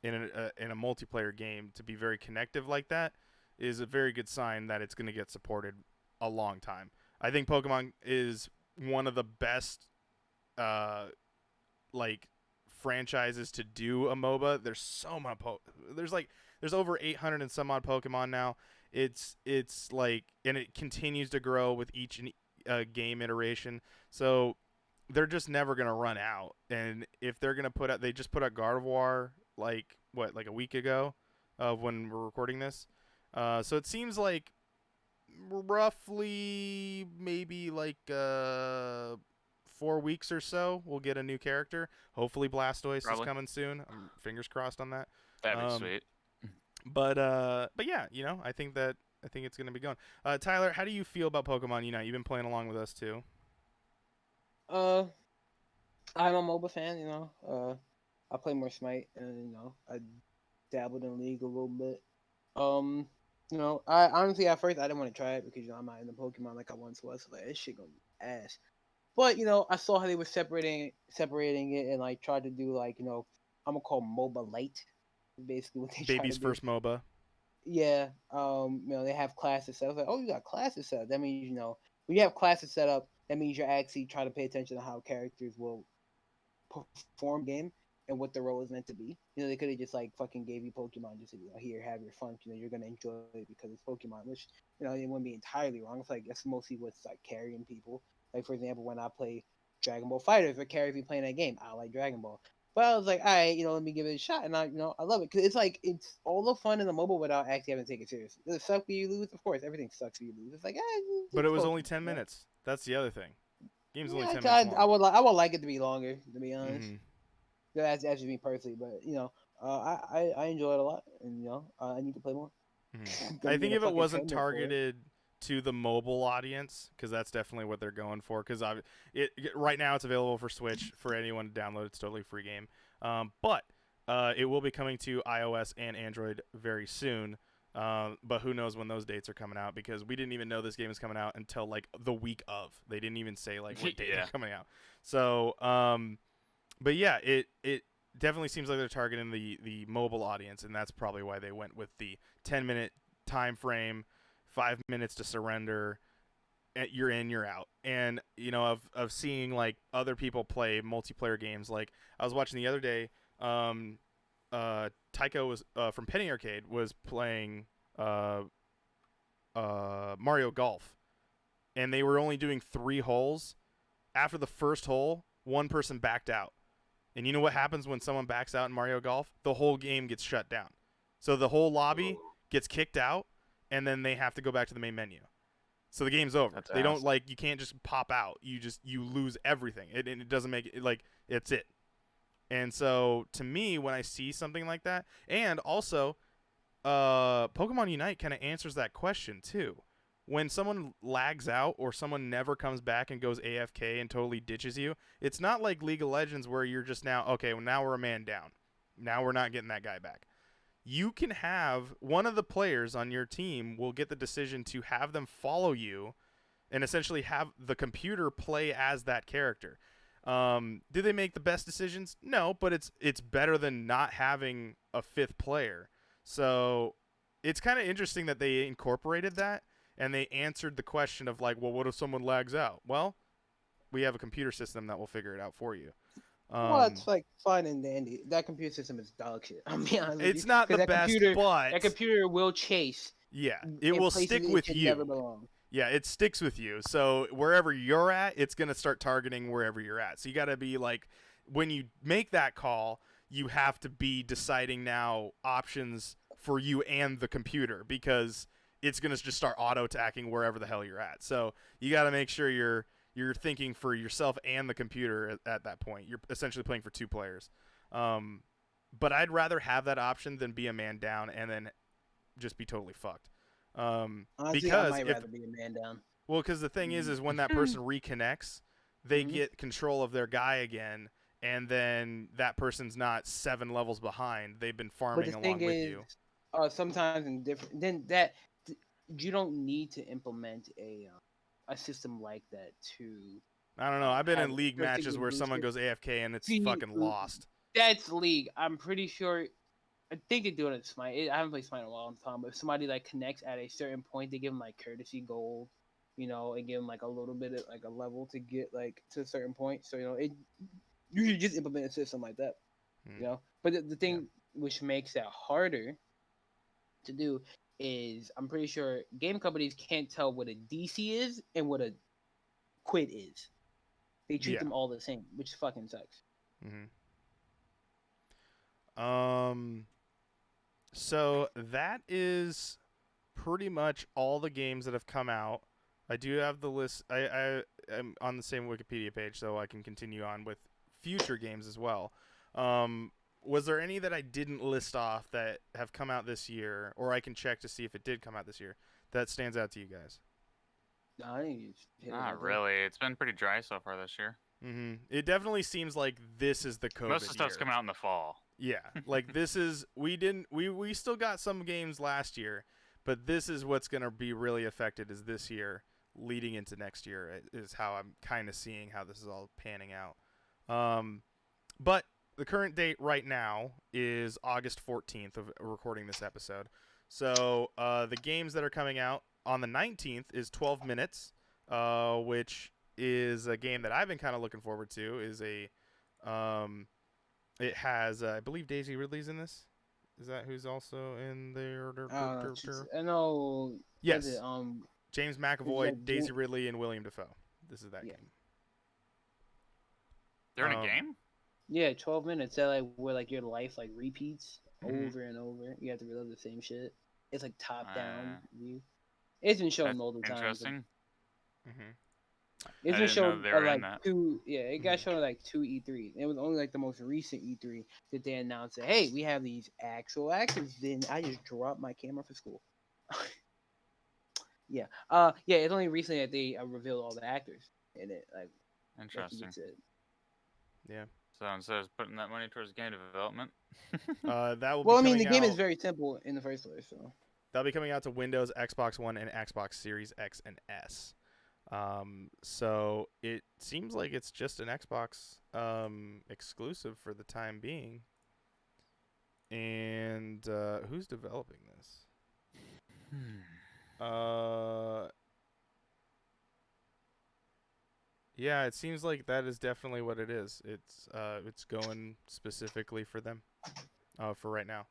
in a multiplayer game, to be very connective like that is a very good sign that it's going to get supported a long time. I think Pokemon is one of the best like franchises to do a MOBA. There's so much there's over 800 and some odd Pokemon now. It's like, and it continues to grow with each game iteration. So they're just never gonna run out. And if they're gonna put out, they just put out Gardevoir like a week ago, of when we're recording this. So it seems like roughly maybe like 4 weeks or so we'll get a new character. Hopefully Blastoise is Probably. coming soon. I'm fingers crossed on that. That'd be sweet. But yeah, I think it's gonna be going. Tyler, how do you feel about Pokemon Unite? You've been playing along with us too. I'm a MOBA fan. I play more Smite, and I dabbled in League a little bit. I honestly at first I didn't want to try it because I'm not in the Pokemon like I once was. So, like, this shit gonna be ass. But I saw how they were separating it, and like tried to do like I'm gonna call MOBA light, basically what they try Baby's to do. first MOBA. yeah, they have classes set up. Like, oh, you got classes set up. That means when you have classes set up, that means you're actually trying to pay attention to how characters will perform game and what the role is meant to be. They could have just like fucking gave you Pokemon just to here, have your fun. You're gonna enjoy it because it's Pokemon, which it wouldn't be entirely wrong. It's like that's mostly what's like carrying people. Like for example, when I play Dragon Ball Fighters, what carries me playing that game? I like Dragon Ball. But I was like, all right, let me give it a shot, and I love it because it's like it's all the fun in the mobile without actually having to take it seriously. Does it suck when you lose? Of course, everything sucks when you lose. It's like, But it it's was Pokemon, only 10 minutes. That's the other thing. Game's only Yeah, 10 minutes I long. would I would like it to be longer, to be honest. Mm-hmm. That's just me personally, but I enjoy it a lot, and I need to play more. Mm-hmm. Gonna I be in think a if it fucking wasn't treadmill for it. targeted to the mobile audience, because that's definitely what they're going for. Because right now it's available for Switch for anyone to download. It's totally a free game. But it will be coming to iOS and Android very soon. But who knows when those dates are coming out? Because we didn't even know this game is coming out until like the week of. They didn't even say like what date Yeah. they're coming out. So, but yeah, it definitely seems like they're targeting the mobile audience, and that's probably why they went with the 10-minute time frame, 5 minutes to surrender. You're in, you're out. And of seeing like other people play multiplayer games. Like I was watching the other day, Tycho was from Penny Arcade was playing Mario Golf, and they were only doing 3 holes. After the first hole, one person backed out. And you know what happens when someone backs out in Mario Golf? The whole game gets shut down. So the whole lobby gets kicked out, and then they have to go back to the main menu. So the game's over. That's They don't ass. you can't just pop out. You lose everything. It doesn't make it like it's it. And so to me, when I see something like that, and also Pokemon Unite kind of answers that question too. When someone lags out or someone never comes back and goes AFK and totally ditches you, it's not like League of Legends where you're just okay, well, now we're a man down. Now we're not getting that guy back. You can have one of the players on your team will get the decision to have them follow you and essentially have the computer play as that character. Do they make the best decisions? No, but it's better than not having a 5th player. So it's kind of interesting that they incorporated that and they answered the question of like, well, what if someone lags out? Well, we have a computer system that will figure it out for you. Well, it's like fine and dandy. That computer system is dog shit. I'll be honest with you. It's not the Because best, but that computer will chase yeah, it in will places stick it with should you. never belong. Yeah, it sticks with you. So wherever you're at, it's going to start targeting wherever you're at. So you got to be like, when you make that call, you have to be deciding now options for you and the computer because it's going to just start auto attacking wherever the hell you're at. So you got to make sure you're thinking for yourself and the computer at that point. You're essentially playing for 2 players. But I'd rather have that option than be a man down and then just be totally fucked. Honestly, Because I might rather be a man down. well, because the thing is when that person reconnects, they get control of their guy again, and then that person's not 7 levels behind. They've been But farming the along thing with is, you. sometimes in different you don't need to implement a system like that to I don't know. I've been have in league certain matches where someone goes AFK and it's See, fucking lost. That's League. I'm pretty sure. I think they do it at Smite. I haven't played Smite in a long time, but if somebody like connects at a certain point, they give them like courtesy gold, and give them like a little bit of like a level to get like to a certain point. So it you should just implement a system like that, But the thing which makes that harder to do is I'm pretty sure game companies can't tell what a DC is and what a quit is. They treat Yeah. them all the same, which fucking sucks. So that is pretty much all the games that have come out. I do have the list. I am on the same Wikipedia page, so I can continue on with future games as well. Was there any that I didn't list off that have come out this year, or I can check to see if it did come out this year, that stands out to you guys? I think you hit it right Not there. really. It's been pretty dry so far this year. It definitely seems like this is the COVID Most of the stuff's year. coming out in the fall. Yeah, like this is we still got some games last year, but this is what's gonna be really affected is this year leading into next year is how I'm kind of seeing how this is all panning out. But the current date right now is August 14th of recording this episode. So the games that are coming out on the 19th is 12 Minutes, which is a game that I've been kind of looking forward to. It has I believe Daisy Ridley's in this. Is that who's also in there? I know. Was it Yes, James McAvoy, Daisy Ridley, and William Dafoe. This is that Yeah. game. They're in a game? Yeah, 12 minutes. That like where like your life like repeats Mhm. over and over. You have to relive the same shit. It's like top down Uh, view. It's been shown That's multiple times. interesting. Mhm. It's I been didn't know shown they were in like that. two. Yeah, it got Mhm. shown at like two E3s. It was only like the most recent E3 that they announced that hey, we have these actual actors. Then I just dropped my camera for school. Yeah. Yeah. It's only recently that they revealed all the actors in it. Like you Interesting. said. Yeah. So instead of putting that money towards game development, That will be Well, I mean, coming the game is out. very simple in the first place. So That'll be coming out to Windows, Xbox One, and Xbox Series X and S. So it seems like it's just an Xbox exclusive for the time being. And who's developing this? Yeah, it seems like that is definitely what it is. It's going specifically for them, for right now.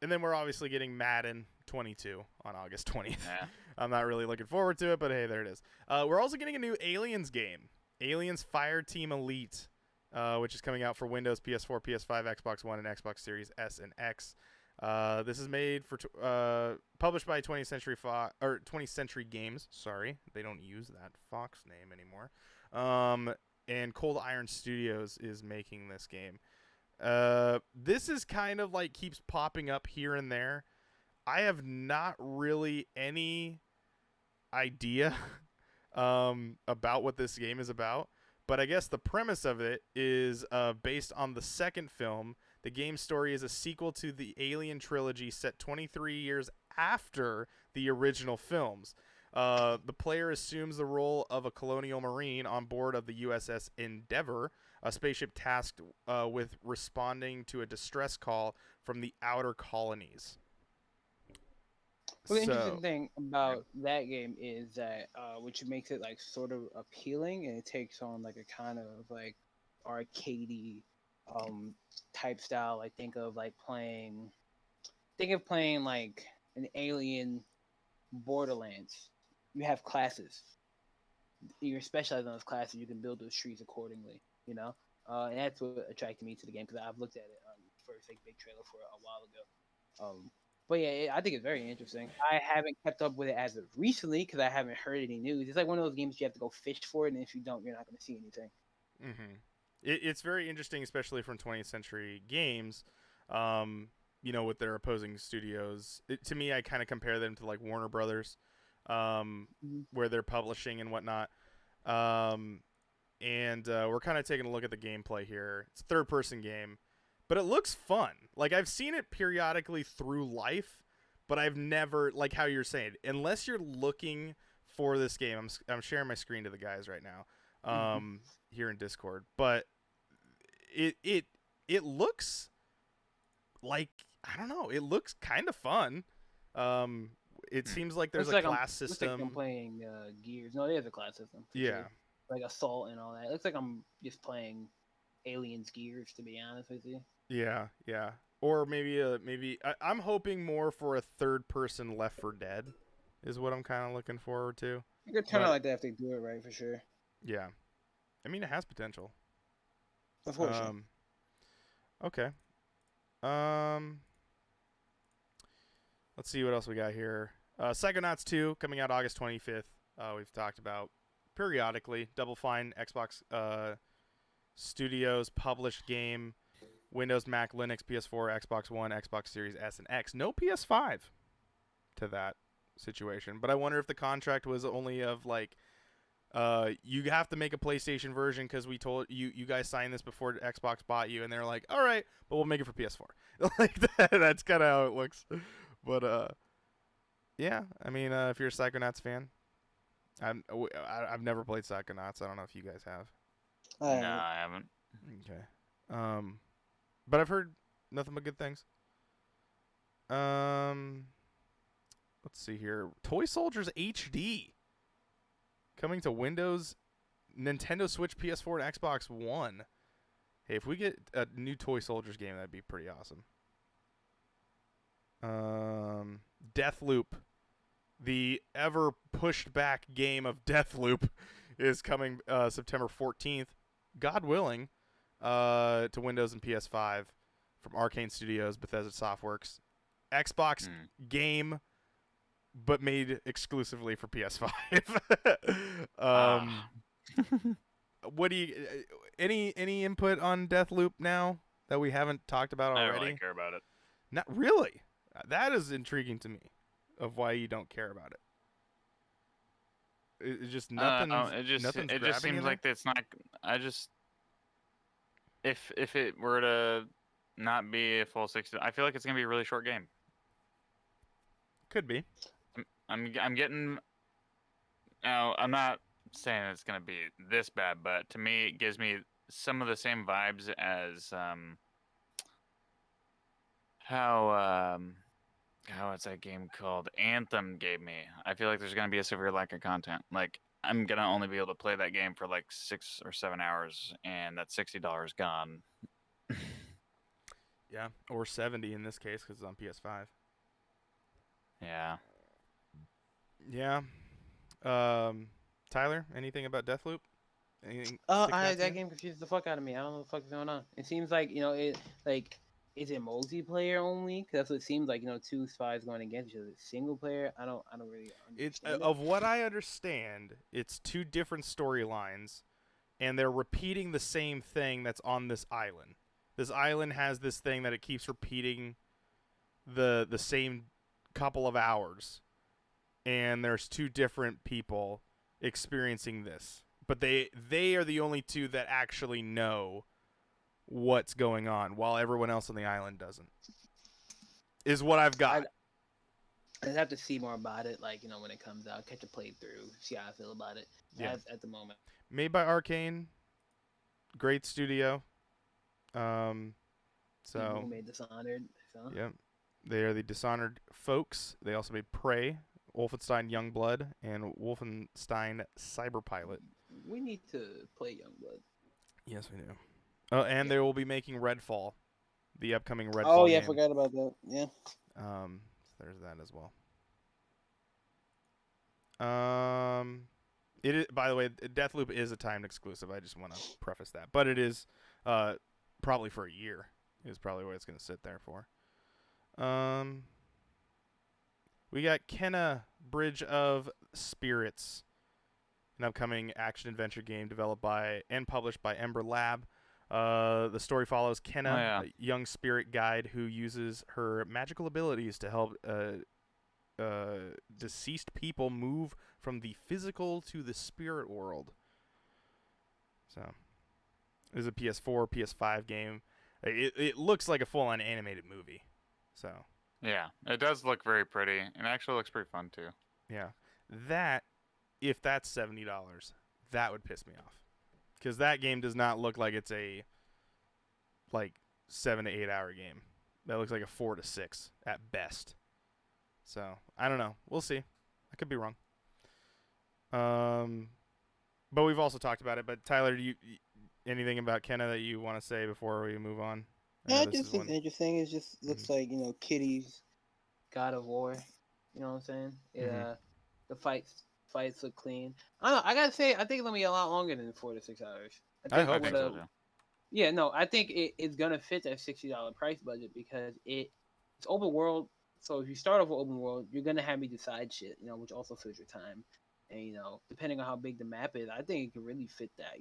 And then we're obviously getting Madden 22 on August 20th. yeah. I'm not really looking forward to it, but hey, there it is. We're also getting a new Aliens game, Aliens Fireteam Elite, which is coming out for Windows, PS4, PS5, Xbox One, and Xbox Series S and X. This is made for published by 20th Century Games. Sorry, they don't use that Fox name anymore. And Cold Iron Studios is making this game. This is kind of like keeps popping up here and there. I have not really any idea about what this game is about, but I guess the premise of it is based on the second film. The game's story is a sequel to the Alien trilogy set 23 years after the original films. The player assumes the role of a colonial marine on board of the USS Endeavour, a spaceship tasked with responding to a distress call from the outer colonies. well, the interesting thing about that game is that which makes it like sort of appealing, and it takes on like a kind of like arcadey type style. Like think of playing like an Alien Borderlands. You have classes. You're specialized on those classes. You can build those trees accordingly. You know, and that's what attracted me to the game because I've looked at it first like big trailer for it a while ago. But yeah, I think it's very interesting. I haven't kept up with it as of recently because I haven't heard any news. It's like one of those games you have to go fish for it, and if you don't, you're not going to see anything. Mm-hmm. It's very interesting, especially from 20th Century Games. With their opposing studios. To me, I kind of compare them to like Warner Brothers, where they're publishing and whatnot. And we're kind of taking a look at the gameplay here. It's a third-person game, but it looks fun. Like I've seen it periodically through life, but I've never, like how you're saying, unless you're looking for this game. I'm sharing my screen to the guys right now, here in Discord, but it looks like, I don't know. It looks kind of fun. It seems like there's a class system. Looks like I'm playing Gears. No, there's a class system. Yeah. Sure. Like Assault and all that. It looks like I'm just playing Aliens Gears, to be honest with you. Yeah. Or maybe I'm hoping more for a third-person Left 4 Dead, is what I'm kind of looking forward to. It could turn out like that if they do it right, for sure. Yeah. I mean, it has potential. Of course. Okay. Let's see what else we got here. Psychonauts 2 coming out August 25th. We've talked about periodically. Double Fine Xbox Studios published game. Windows, Mac, Linux, PS4, Xbox One, Xbox Series S and X. No PS5 to that situation. But I wonder if the contract was only of like, you have to make a PlayStation version because we told you guys signed this before Xbox bought you, and they're like, all right, but we'll make it for PS4. Like that's kind of how it looks. But yeah, I mean, if you're a Psychonauts fan, I've never played Psychonauts. I don't know if you guys have. No, I haven't. Okay. But I've heard nothing but good things. Let's see here. Toy Soldiers HD coming to Windows, Nintendo Switch, PS4, and Xbox One. Hey, if we get a new Toy Soldiers game, that'd be pretty awesome. Deathloop, the ever pushed back game of Deathloop, is coming September 14th, God willing, to Windows and PS5 from Arcane Studios, Bethesda Softworks. Xbox game, but made exclusively for PS5. What do you any input on Deathloop now that we haven't talked about I already? don't really care about it. Not really. That is intriguing to me, of why you don't care about it. It's just nothing. It just seems like it's not. If it were to not be a full 60, I feel like it's gonna be a really short game. Could be. I'm getting. Now I'm not saying it's gonna be this bad, but to me it gives me some of the same vibes as what's that game called? Anthem gave me. I feel like there's gonna be a severe lack of content. Like I'm gonna only be able to play that game for like 6 or 7 hours, and that $60 gone. Yeah, or 70 in this case because it's on PS5. Yeah. Yeah. Tyler, anything about Deathloop? Anything? That game confused the fuck out of me. I don't know what the fuck's going on. It seems like is it multiplayer only? Because that's what it seems like. Two spies going against each other. Single player? I don't really understand. Of what I understand, it's two different storylines, and they're repeating the same thing that's on this island. This island has this thing that it keeps repeating the same couple of hours, and there's two different people experiencing this, but they are the only two that actually know what's going on, while everyone else on the island doesn't. Is what I've got. I'd have to see more about it, when it comes out, catch a playthrough, see how I feel about it. Yeah. At the moment. Made by Arcane, great studio. So People who made Dishonored. So. Yep, they are the Dishonored folks. They also made Prey, Wolfenstein Youngblood, and Wolfenstein Cyberpilot. We need to play Youngblood. Yes, we do. And they will be making Redfall, the upcoming Redfall. Oh yeah, game. I forgot about that. Yeah. So there's that as well. It is, by the way, Deathloop is a timed exclusive. I just want to preface that, but it is probably for a year. Is probably what it's going to sit there for. We got Kenna Bridge of Spirits, an upcoming action-adventure game developed by and published by Ember Lab. The story follows Kenna, a young spirit guide who uses her magical abilities to help deceased people move from the physical to the spirit world. So, this is a PS4, PS5 game. It looks like a full-on animated movie. So. Yeah, it does look very pretty, and actually looks pretty fun too. Yeah, if that's $70, that would piss me off, because that game does not look like it's a 7 to 8 hour game. That looks like a 4 to 6 at best. So I don't know. We'll see. I could be wrong. But we've also talked about it. But Tyler, do you anything about Kenna that you want to say before we move on? Yeah, I just think it's interesting. It just looks like Kitty's God of War. You know what I'm saying? The fights look clean. I don't know. I gotta say, I think it's gonna be a lot longer than 4 to 6 hours. I hope so too. Yeah, no, I think it's gonna fit that $60 price budget because it's open world. So if you start off with open world, you're gonna have me decide shit, which also fills your time. And depending on how big the map is, I think it can really fit that,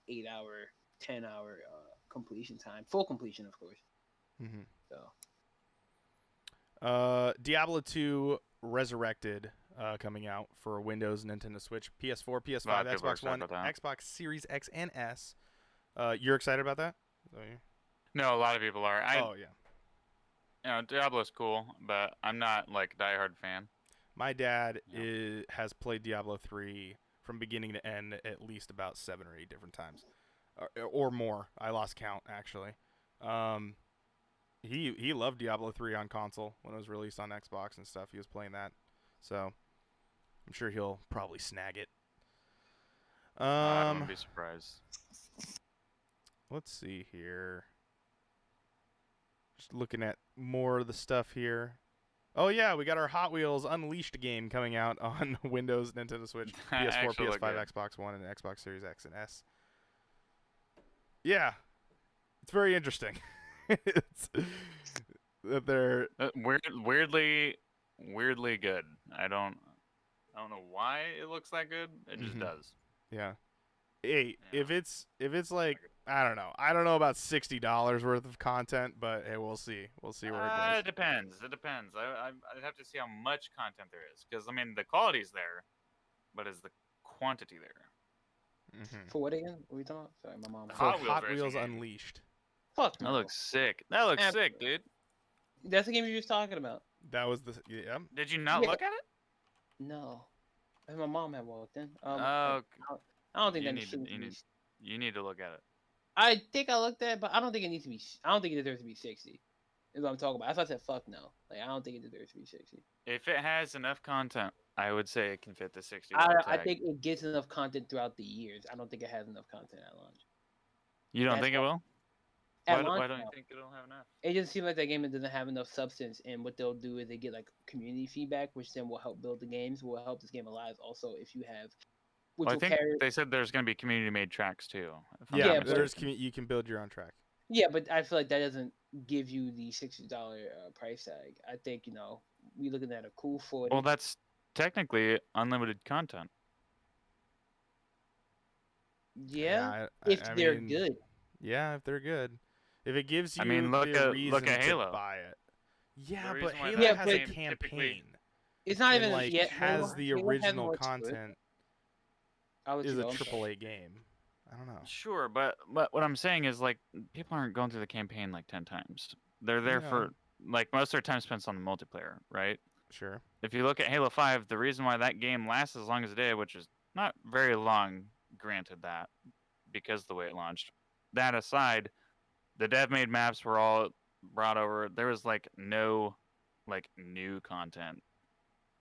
8 hour, 10 hour completion time, full completion, of course. Mm-hmm. So. Diablo 2 Resurrected coming out for Windows, Nintendo Switch, PS4, PS5, Xbox One, Xbox Series X and S. You're excited about that? No, a lot of people are. Oh yeah. Diablo's cool, but I'm not a diehard fan. My dad has played Diablo 3 from beginning to end at least about 7 or 8 different times, or more. I lost count actually. he loved Diablo 3 on console when it was released on Xbox and stuff. He was playing that, so I'm sure he'll probably snag it. I wouldn't be surprised. Let's see here. Just looking at more of the stuff here. Oh yeah, we got our Hot Wheels Unleashed game coming out on Windows, Nintendo Switch, PS4, Actually look PS5, good. Xbox One, and Xbox Series X and S. Yeah, it's very interesting. It's that they're Weirdly good. I don't know why it looks that good. It just does. yeah. Hey, Yeah. if it's like I don't know about $60 worth of content, but hey, we'll see where it goes. It depends. It depends. I'd have to see how much content there is, because I mean the quality's there, but is the quantity there? For what again? What are we talking about? Sorry, my mom. For Hot Wheels Hot racing Wheels game. Unleashed. Fuck That no. looks sick. That looks sick, dude. That's the game you were just talking about. That was the yeah. Did you not Yeah. look at it? No. And my mom had walked in. Oh, I don't think you that need to, should you be. need, you need to look at it. I think I looked at it, but I don't think it needs to be. I don't think it deserves to be 60. Is what I'm talking about. That's why I said fuck no. Like I don't think it deserves to be 60. If it has enough content, I would say it can fit the 60. I think it gets enough content throughout the years. I don't think it has enough content at launch. You don't That's think it will? At Why launch, don't you no. think it'll have enough? It just seems like that game doesn't have enough substance, and what they'll do is they get like community feedback, which then will help build the games, will help this game alive. Also, if you have, which Well, I will think carry. they said there's going to be community-made tracks too. If I'm Yeah, not but- there's mistaken. you can build your own track. Yeah, but I feel like that doesn't give you the $60 price tag. I think we looking at a cool 40. Well, that's technically unlimited content. yeah, I if they're mean, good. Yeah, if they're good. If it gives you I mean, look the at reason Halo. to buy it. Yeah, The but reason why Halo that has a game campaign. typically- It's not and, even like yet. has the Halo has original more to it. content I'll let is you a go, I'm sorry. AAA game. I don't know. Sure, but what I'm saying is like people aren't going through the campaign like 10 times. They're there Yeah. for like most of their time spent on the multiplayer, right? Sure. If you look at Halo 5, the reason why that game lasts as long as it did, which is not very long, granted that, because of the way it launched. That aside, the dev-made maps were all brought over. There was like no like new content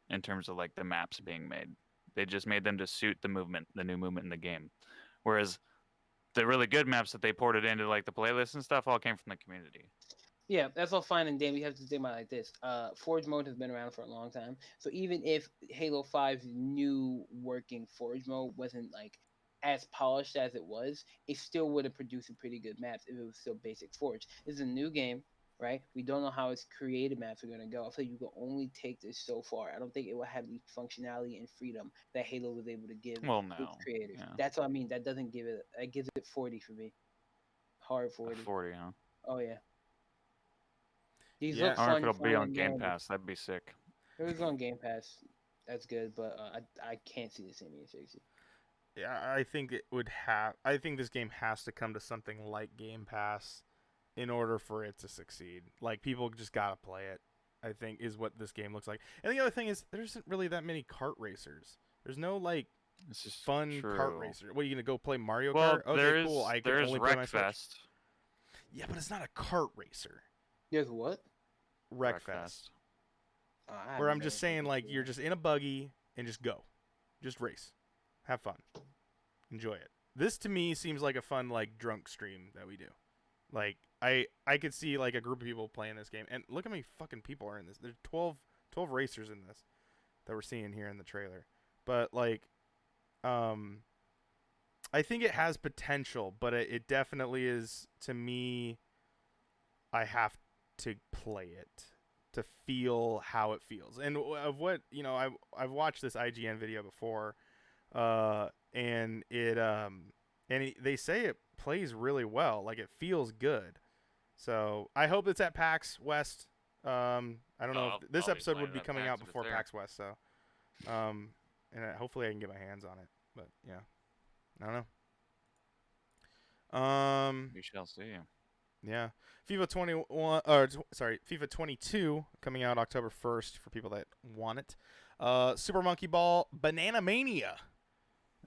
in terms of like the maps being made. They just made them to suit the movement, the new movement in the game. Whereas the really good maps that they ported into like the playlists and stuff all came from the community. Yeah, that's all fine and dandy. We have to think about it like this. Forge mode has been around for a long time. So even if Halo 5's new working Forge mode wasn't like as polished as it was, it still would have produced a pretty good maps if it was still basic Forge. This is a new game, right? We don't know how its creative maps are going to go. I feel like you can only take this so far. I don't think it will have the functionality and freedom that Halo was able to give Well, its no. creators. Yeah. That's what I mean. That doesn't give it. It gives it 40 for me. Hard 40. 40, huh? Oh yeah. These Yeah. look I fun. wonder if it'll be fun on and Game normal. Pass. That'd be sick. If it was on Game Pass, that's good, but I can't see this being 60. Yeah, I think it would have. I think this game has to come to something like Game Pass in order for it to succeed. Like people just gotta play it. I think is what this game looks like. And the other thing is, there isn't really that many kart racers. There's no like This is fun true. kart racer. What are you gonna go play Mario Well, Kart? Okay, there's cool. I can there's only play my Switch. Wreckfest. Yeah, but it's not a kart racer. There's what? Wreckfest. I Where haven't I'm been just able saying, to like, do you're that. just in a buggy and just go. Just race. Have fun. Enjoy it. This, to me, seems like a fun, like, drunk stream that we do. Like, I could see, like, a group of people playing this game. And look how many fucking people are in this. There's 12 racers in this that we're seeing here in the trailer. But, like, I think it has potential, but it definitely is, to me, I have to play it to feel how it feels. And of what, I've watched this IGN video before, and they say it plays really well. Like, it feels good. So I hope it's at PAX West. I don't know if this I'll be episode playing would be at coming PAX out if it's before there. PAX West. So, and hopefully I can get my hands on it. But yeah, I don't know. We shall see. Yeah. FIFA 22 coming out October 1st for people that want it. Super Monkey Ball Banana Mania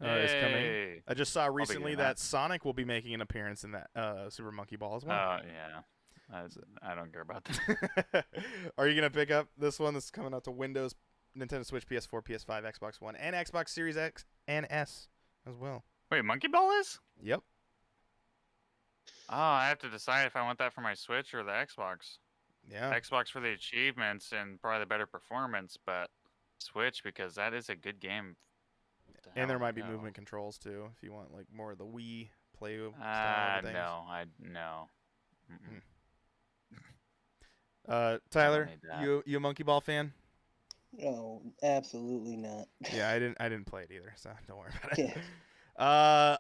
is coming. Yay. I just saw recently getting that that. Sonic will be making an appearance in that Super Monkey Ball as well. Yeah. I don't care about that. Are you gonna pick up this one that's coming out to Windows, Nintendo Switch, PS4, PS5, Xbox One, and Xbox Series X and S as well? Wait, Monkey Ball is? Yep. Oh, I have to decide if I want that for my Switch or the Xbox. Yeah. Xbox for the achievements and probably the better performance, but Switch because that is a good game. What the And there hell? might be No. movement controls too, if you want like more of the Wii play style of things. No. Mm-mm. Tyler, need that. you a Monkey Ball fan? No, absolutely not. Yeah, I didn't play it either, so don't worry about Yeah. it.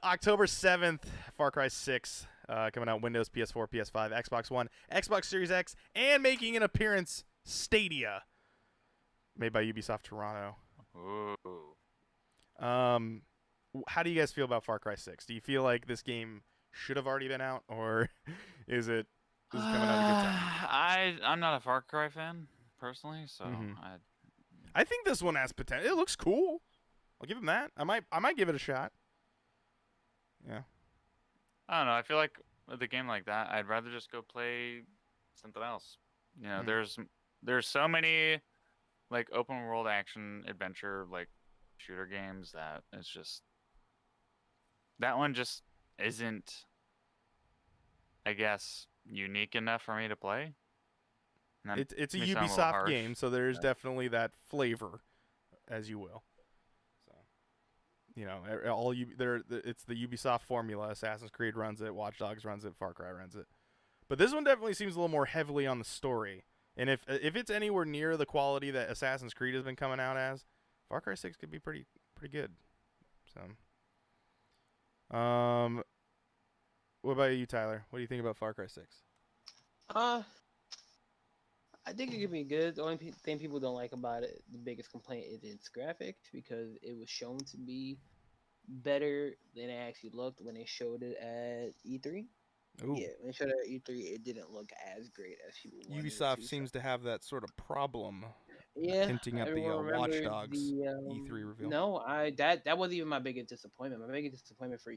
October 7th, Far Cry 6 coming out Windows, PS4, PS5, Xbox One, Xbox Series X, and making an appearance Stadia, made by Ubisoft Toronto. Ooh. How do you guys feel about Far Cry 6? Do you feel like this game should have already been out, or is it coming out at a good time? I'm not a Far Cry fan personally, so Mhm. I think this one has potential. It looks cool. I'll give him that. I might give it a shot. Yeah. I don't know. I feel like with a game like that, I'd rather just go play something else. You know, there's so many like open world action adventure like shooter games that it's just that one just isn't, I guess, unique enough for me to play. And that It's a may sound little Ubisoft harsh. game, so there's Yeah. definitely that flavor, as you will. So, you know, it's the Ubisoft formula. Assassin's Creed runs it, Watch Dogs runs it, Far Cry runs it. But this one definitely seems a little more heavily on the story. And if it's anywhere near the quality that Assassin's Creed has been coming out as, Far Cry 6 could be pretty good. So, what about you, Tyler? What do you think about Far Cry 6? I think it could be good. The only thing people don't like about it, the biggest complaint, is its graphics because it was shown to be better than it actually looked when they showed it at E3. Ooh. Yeah, when they showed it at E3, it didn't look as great as people wanted it Ubisoft to, seems to have that sort of problem. Yeah, hinting at the everyone Watch remembers Dogs the E3 reveal. No, that wasn't even my biggest disappointment. My biggest disappointment for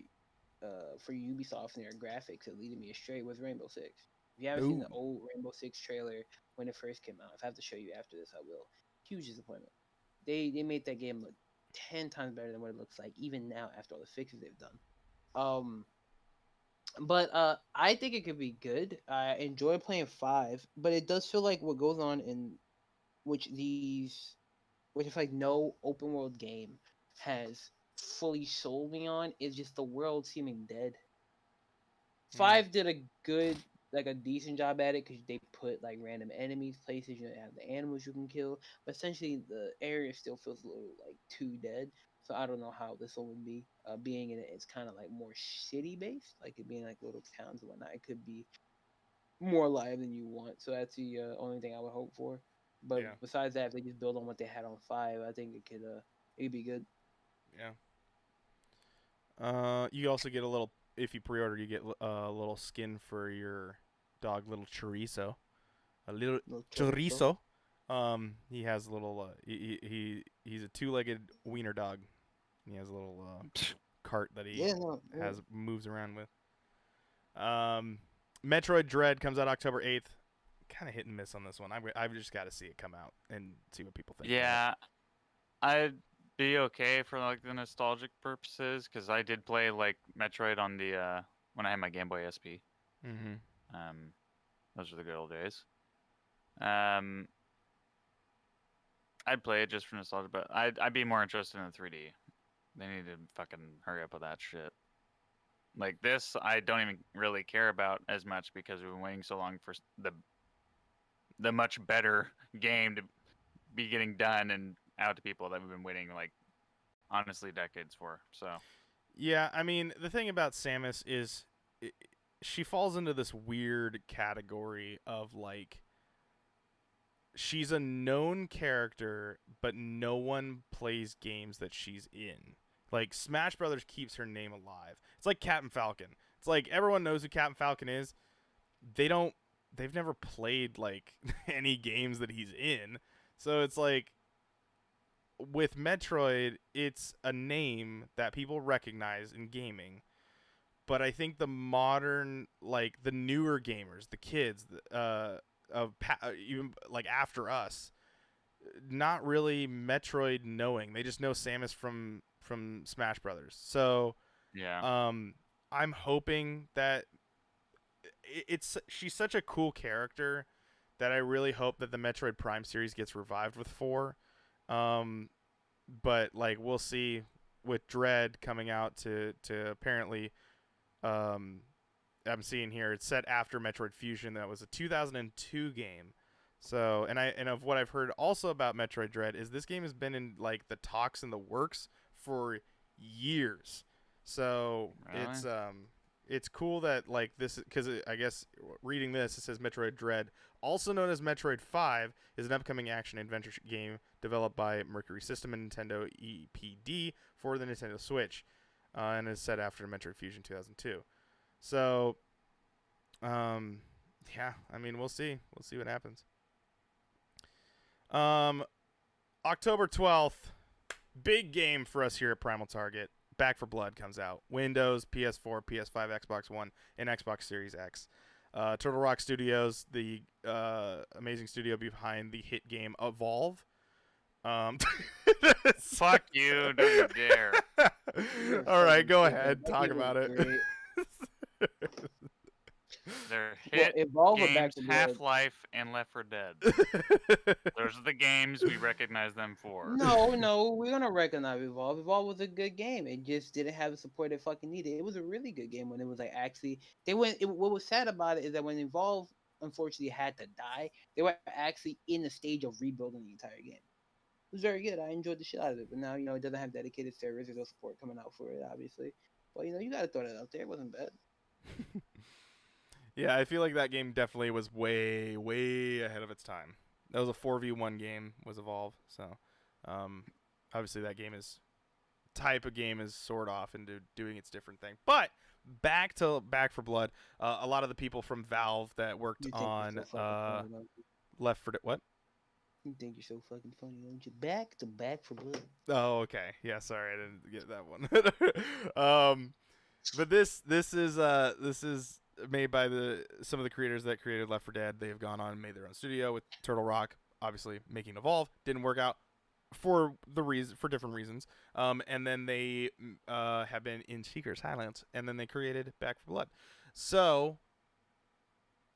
Ubisoft and their graphics that leading me astray was Rainbow Six. If you haven't seen the Ooh. old Rainbow Six trailer when it first came out, if I have to show you after this, I will. Huge disappointment. They made that game look 10 times better than what it looks like even now after all the fixes they've done. But I think it could be good. I enjoy playing 5, but it does feel like what goes on in which it's like no open world game has fully sold me on is just the world seeming dead. 5 did a decent job at it because they put like random enemies, places, you know, have the animals you can kill, but essentially the area still feels a little like too dead. So I don't know how this one would be. Being in it, it's kind of like more city based, like it being like little towns and whatnot. It could be more alive than you want. So that's the only thing I would hope for. But Yeah. besides that, if they just build on what they had on 5, I think it'd be good. Yeah. You also get a little, if you pre-order, you get a little skin for your dog, little chorizo. A little chorizo. He has a little. He's a 2-legged wiener dog. He has a little cart that he moves around with. Metroid Dread comes out October 8th. Kind of hit and miss on this one. I've just got to see it come out and see what people think. Yeah, I'd be okay for like the nostalgic purposes because I did play like Metroid on the when I had my Game Boy SP. Mm-hmm. Those were the good old days. I'd play it just for nostalgia, but I'd be more interested in the 3D. They need to fucking hurry up with that shit. Like this, I don't even really care about as much because we've been waiting so long for the much better game to be getting done and out to people that we've been waiting like honestly decades for. So yeah, I mean the thing about Samus is she falls into this weird category of like she's a known character, but no one plays games that she's in. Like Smash Brothers keeps her name alive. It's like Captain Falcon. It's like everyone knows who Captain Falcon is. They've never played like any games that he's in. So it's like with Metroid, it's a name that people recognize in gaming, but I think the modern, like the newer gamers, the kids, even like after us, not really Metroid knowing. They just know Samus from Smash Brothers. So Yeah. I'm hoping that she's such a cool character that I really hope that the Metroid Prime series gets revived with 4. But like we'll see with Dread coming out to apparently I'm seeing here it's set after Metroid Fusion. That was a 2002 game. So and of what I've heard also about Metroid Dread is this game has been in like the talks in the works for years. So Really? it's cool that like this because I guess reading this it says Metroid Dread, also known as Metroid 5, is an upcoming action adventure game developed by Mercury System and Nintendo EPD for the Nintendo Switch, and is set after Metroid Fusion 2002. So, yeah, I mean we'll see what happens. October 12th, big game for us here at Primal Target. Back for Blood comes out. Windows, PS4, PS5, Xbox One, and Xbox Series X. Turtle Rock Studios, the amazing studio behind the hit game Evolve. Fuck you! Don't you dare. All right, go ahead. Talk about it. They're Well, hit Evolve or Back games, to Blood? Half-Life and Left 4 Dead. Those are the games we recognize them for. No, we're gonna recognize Evolve. Evolve was a good game. It just didn't have the support it fucking needed. It was a really good game when it was like actually what was sad about it is that when Evolve unfortunately had to die, they were actually in the stage of rebuilding the entire game. It was very good. I enjoyed the shit out of it. But now it doesn't have dedicated servers. There's no support coming out for it, obviously. But you gotta throw that out there. It wasn't bad. Yeah, I feel like that game definitely was way, way ahead of its time. That was a 4v1 game, was Evolve. So, obviously that type of game is sort off into doing its different thing. But Back for Blood, a lot of the people from Valve that worked You think on you're so fucking funny, don't you? Left 4 Dead. What? You think you're so fucking funny, don't you? Back for Blood. Oh, okay. Yeah, sorry, I didn't get that one. But this is made by some of the creators that created Left 4 Dead. They have gone on and made their own studio with Turtle Rock, obviously making Evolve. Didn't work out for different reasons. And then they have been in Seeker's Highlands, and then they created Back 4 Blood. So,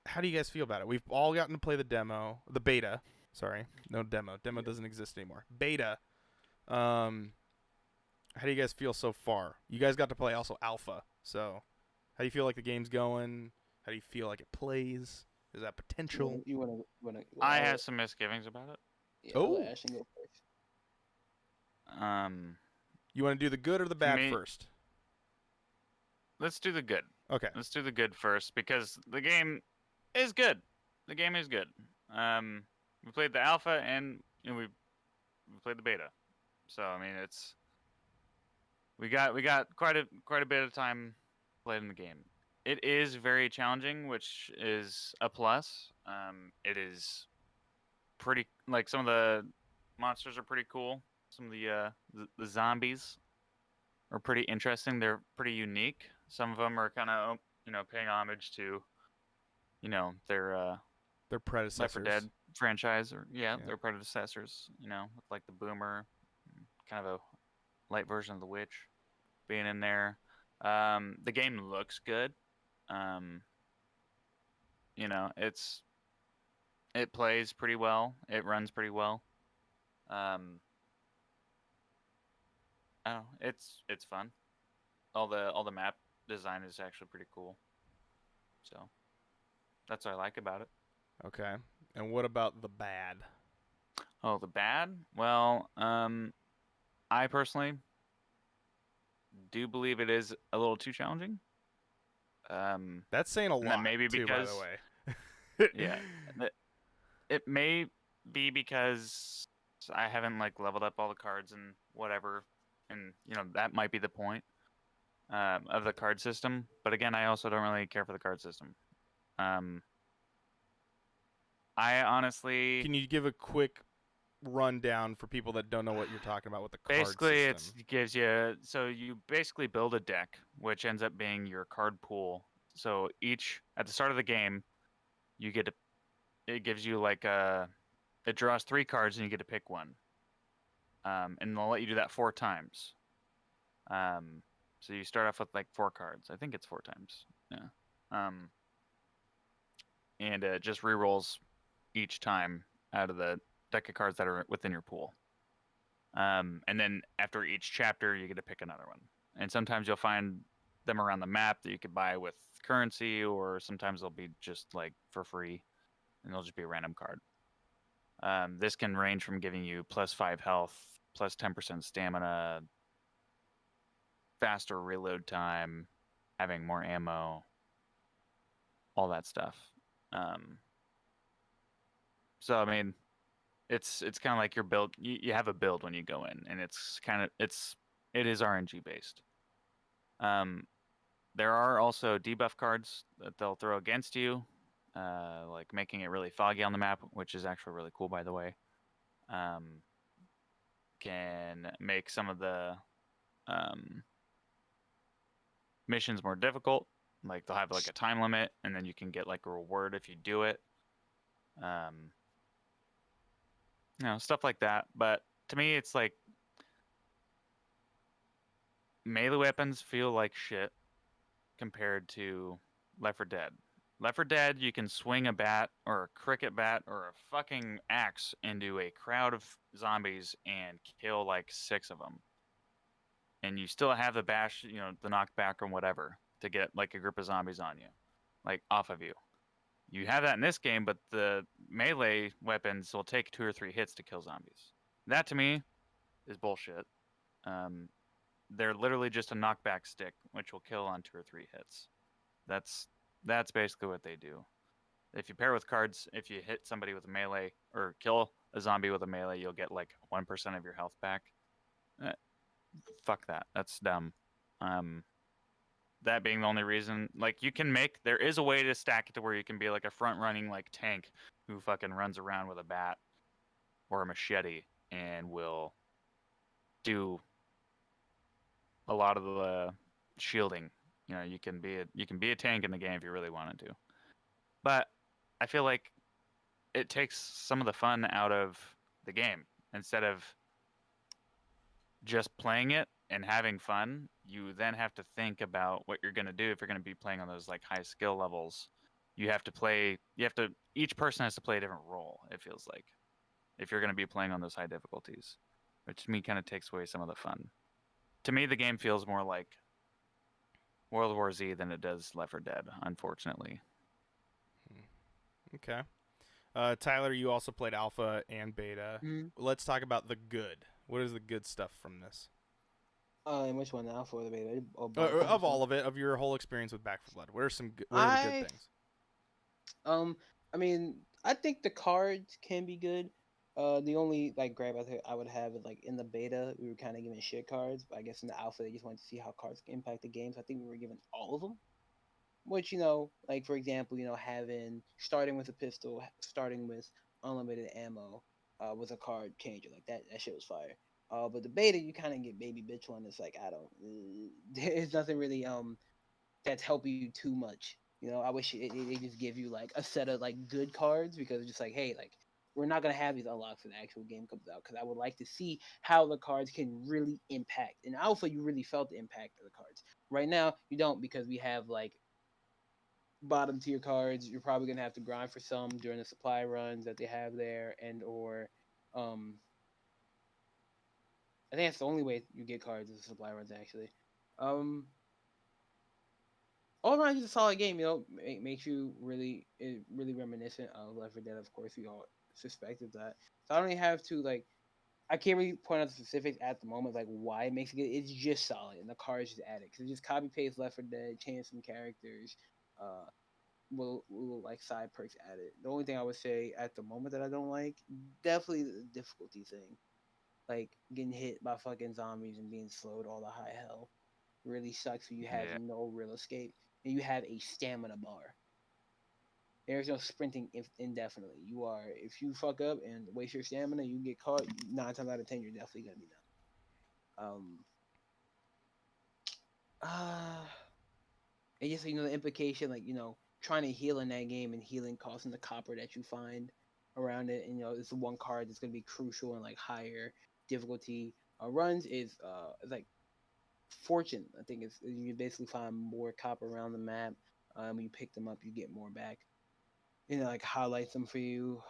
how do you guys feel about it? We've all gotten to play the beta. Sorry, no demo. Demo doesn't exist anymore. Beta. How do you guys feel so far? You guys got to play also alpha. So, how do you feel like the game's going? How do you feel like it plays? Is that potential? You wanna? I have some misgivings about it. Yeah, Oh. I'll let Ashton go first. You want to do the good or the bad me- first? Let's do the good. Okay. Let's do the good first because the game is good. The game is good. We played the alpha and we played the beta. So I mean, we got quite a bit of time playing the game. It is very challenging, which is a plus. It is pretty like some of the monsters are pretty cool. Some of the zombies are pretty interesting. They're pretty unique. Some of them are kind of paying homage to their Their predecessors. Left 4 Dead franchise, or Yeah. their predecessors. With like the Boomer, kind of a light version of the Witch being in there. The game looks good. It plays pretty well. It runs pretty well. I don't know. It's fun. All the map design is actually pretty cool. So that's what I like about it. Okay. And what about the bad? Oh, the bad? Well, I personally do believe it is a little too challenging. That's saying a and that lot, may be too, by the because- way. Yeah, it may be because I haven't like leveled up all the cards and whatever, and that might be the point of the card system. But again, I also don't really care for the card system. I honestly Can you give a quick rundown for people that don't know what you're talking about with the card Basically, system. it gives you, so you basically build a deck, which ends up being your card pool. So at the start of the game, you get to, it gives you like it draws 3 cards and you get to pick one. And they'll let you do that 4 times. So you start off with like 4 cards. I think it's 4 times. Yeah. And it just re-rolls each time out of the deck of cards that are within your pool. And then after each chapter, you get to pick another one. And sometimes you'll find them around the map that you could buy with currency, or sometimes they'll be just like for free, and they'll just be a random card. This can range from giving you +5 health, +10% stamina, faster reload time, having more ammo, all that stuff. So I mean, it's kind of like your build. You have a build when you go in, and it is RNG based. There are also debuff cards that they'll throw against you, like making it really foggy on the map, which is actually really cool, by the way. Can make some of the missions more difficult. Like they'll have like a time limit, and then you can get like a reward if you do it. Stuff like that. But to me, it's like melee weapons feel like shit compared to Left 4 Dead. Left 4 Dead, you can swing a bat or a cricket bat or a fucking axe into a crowd of zombies and kill like 6 of them. And you still have the bash, the knockback or whatever to get like a group of zombies on you, like off of you. You have that in this game, but the melee weapons will take 2 or 3 hits to kill zombies. That to me is bullshit. They're literally just a knockback stick, which will kill on 2 or 3 hits. That's basically what they do. If you pair with cards, if you hit somebody with a melee or kill a zombie with a melee, you'll get like 1% of your health back. Fuck that. That's dumb. That being the only reason, like there is a way to stack it to where you can be like a front running like tank who fucking runs around with a bat or a machete and will do a lot of the shielding. You can be a tank in the game if you really wanted to. But I feel like it takes some of the fun out of the game. Instead of just playing it and having fun, you then have to think about what you're going to do if you're going to be playing on those like high skill levels. Each person has to play a different role, it feels like, if you're going to be playing on those high difficulties, which to me kind of takes away some of the fun. To me, the game feels more like World War Z than it does Left 4 Dead, unfortunately. Okay. Tyler, you also played alpha and beta. Let's talk about the good. What is the good stuff from this? And which one, the alpha or the beta? Of all of it, of your whole experience with Back 4 Blood. What are the good things? I mean, I think the cards can be good. The only like gripe I would have is like in the beta we were kind of given shit cards, but I guess in the alpha they just wanted to see how cards impact the game. So I think we were given all of them. Which like for example, starting with a pistol, starting with unlimited ammo, was a card changer. Like that shit was fire. But the beta you kind of get baby bitch one. It's like there's nothing really that's helping you too much. I wish they just give you like a set of like good cards, because it's just like, hey, like we're not gonna have these unlocks when the actual game comes out, because I would like to see how the cards can really impact. In alpha, you really felt the impact of the cards. Right now, you don't, because we have like bottom tier cards. You're probably gonna have to grind for some during the supply runs that they have there, and or I think that's the only way you get cards is the supply runs actually. All around, just a solid game. It makes you really reminiscent of Left 4 Dead. Of course, we all suspected that. So I don't really have to like. I can't really point out the specifics at the moment, like why it makes it good. It's just solid, and the cards just added because it just copy paste Left 4 Dead, change some characters, will like side perks added. The only thing I would say at the moment that I don't like, definitely the difficulty thing, like getting hit by fucking zombies and being slowed all the high hell really sucks when you have no real escape and you have a stamina bar. There's no sprinting indefinitely. You are, if you fuck up and waste your stamina, you get caught. 9 times out of 10, you're definitely gonna be done. Uh, and just the implication, like trying to heal in that game and healing costing the copper that you find around it. And it's the one card that's gonna be crucial in like higher difficulty runs is like fortune. I think it's you basically find more copper around the map. When you pick them up, you get more back. Like highlights them for you.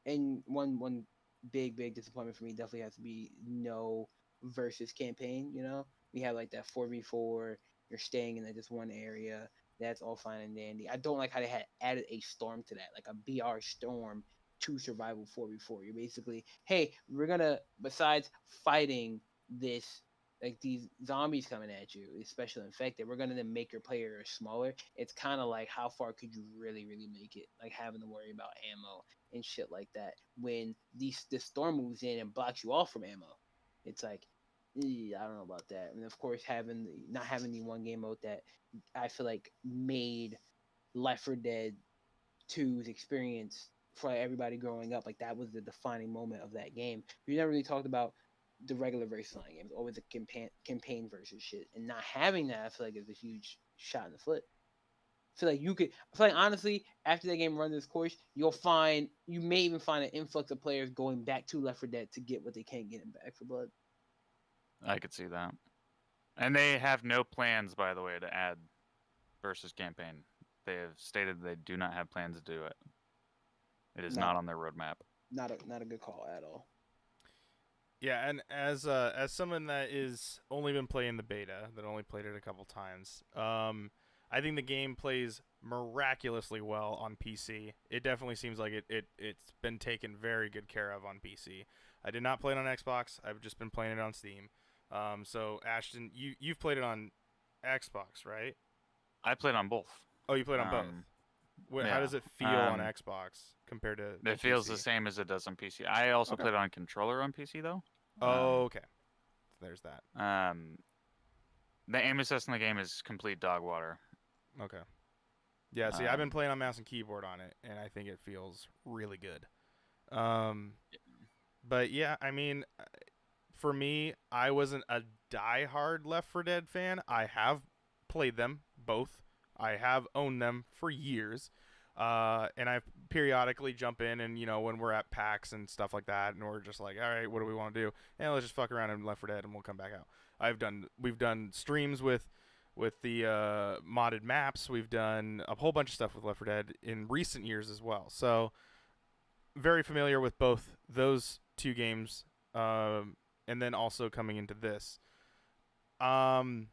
And one big disappointment for me definitely has to be no versus campaign. We have like that 4v4. You're staying in just one area. That's all fine and dandy. I don't like how they had added a storm to that, like a BR storm to survival 4v4. You're basically, hey, we're gonna, besides fighting this, like these zombies coming at you, especially infected, we're gonna then make your player smaller. It's kind of like, how far could you really make it, like having to worry about ammo and shit like that when this storm moves in and blocks you off from ammo. It's like, I don't know about that. And of course, not having the one game mode that I feel like made Left 4 Dead 2's experience for everybody growing up. Like that was the defining moment of that game. We never really talked about the regular versus online games, always a campaign versus shit. And not having that, I feel like is a huge shot in the foot. I feel like honestly, after that game runs its course, you may even find an influx of players going back to Left 4 Dead to get what they can't get in Back 4 Blood. I could see that. And they have no plans, by the way, to add versus campaign. They have stated they do not have plans to do it. It is not on their roadmap. Not a good call at all. Yeah, and as someone that is only been playing the beta, that only played it a couple times, I think the game plays miraculously well on PC. It definitely seems like it's been taken very good care of on PC. I did not play it on Xbox. I've just been playing it on Steam. So Ashton, you've played it on Xbox, right? I played on both. Oh, you played on both. How does it feel on Xbox compared to? It feels the same as it does on PC. I also played on controller on PC though. Oh, okay. There's that. The aim assist in the game is complete dog water. Okay. Yeah, see, I've been playing on mouse and keyboard on it, and I think it feels really good. But yeah, I mean, for me, I wasn't a die-hard Left 4 Dead fan. I have played them both. I have owned them for years. And I periodically jump in and, when we're at PAX and stuff like that, and we're just like, all right, what do we want to do? And let's just fuck around in Left 4 Dead and we'll come back out. We've done streams with the modded maps. We've done a whole bunch of stuff with Left 4 Dead in recent years as well. So very familiar with both those two games, and then also coming into this. I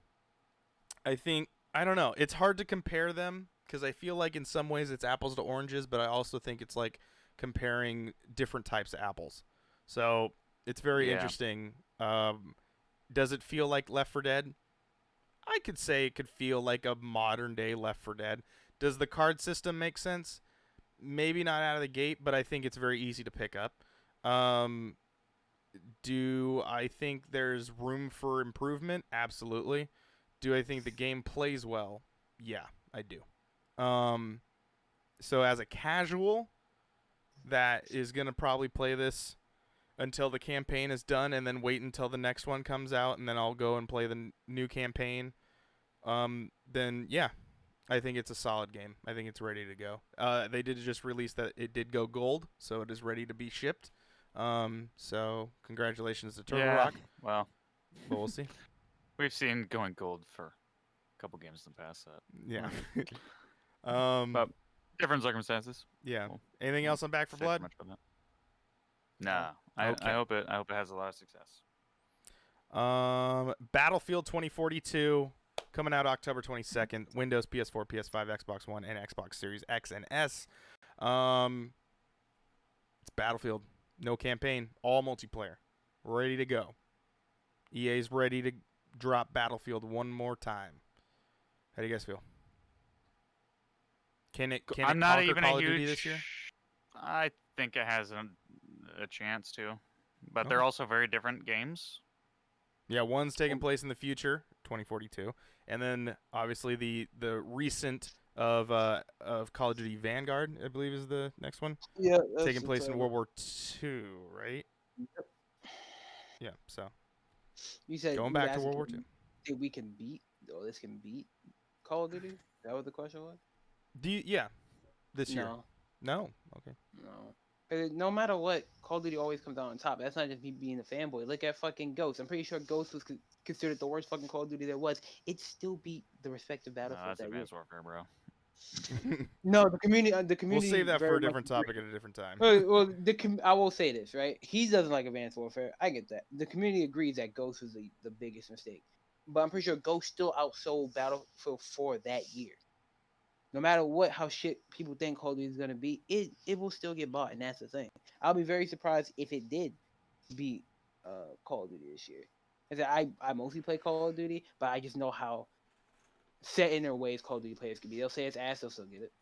think, I don't know. It's hard to compare them because I feel like in some ways it's apples to oranges, but I also think it's like comparing different types of apples. So it's very interesting. Does it feel like Left 4 Dead? I could say it could feel like a modern day Left 4 Dead. Does the card system make sense? Maybe not out of the gate, but I think it's very easy to pick up. Do I think there's room for improvement? Absolutely. Do I think the game plays well? Yeah, I do. So as a casual that is going to probably play this until the campaign is done and then wait until the next one comes out and then I'll go and play the new campaign, then yeah, I think it's a solid game. I think it's ready to go. They did just release that it did go gold, so it is ready to be shipped. So congratulations to Turtle Rock. Well, but we'll see. We've seen going gold for a couple games in the past. Yeah. But different circumstances. Yeah. Anything else on Back 4 Blood? Nah. Okay. I hope it has a lot of success. Battlefield 2042 coming out October 22nd. Windows, PS4, PS5, Xbox One, and Xbox Series X and S. It's Battlefield. No campaign. All multiplayer. Ready to go. EA's ready to drop Battlefield one more time. How do you guys feel? Can it I'm not conquer even Call a of Duty huge. this year? I think it has a chance to, but they're also very different games. Yeah, one's taking place in the future, 2042, and then obviously the recent of Call of Duty Vanguard, I believe is the next one, Yeah, taking place in World War II, right? Yep. Yeah, so You said going you back to asked World War II. if we can beat, or this can beat Call of Duty. Is that what the question was? Yeah, this year. No, No, okay. no. 'Cause no matter what, Call of Duty always comes out on top. That's not just me being a fanboy. Look at fucking Ghost. I'm pretty sure Ghost was considered the worst fucking Call of Duty there was. It still beat the respective No, Battlefield that's that year. Advanced Warfare, bro. No, the community. The We'll community. save that for very a different much topic agrees. at a different time. Well, I will say this, right? He doesn't like Advanced Warfare. I get that. The community agrees that Ghost was the biggest mistake. But I'm pretty sure Ghost still outsold Battlefield 4 that year. No matter what, how shit people think Call of Duty is going to be, it will still get bought, and that's the thing. I'll be very surprised if it did beat Call of Duty this year. I mostly play Call of Duty, but I just know how set in their ways Call of Duty players can be. They'll say it's ass, they'll still get it.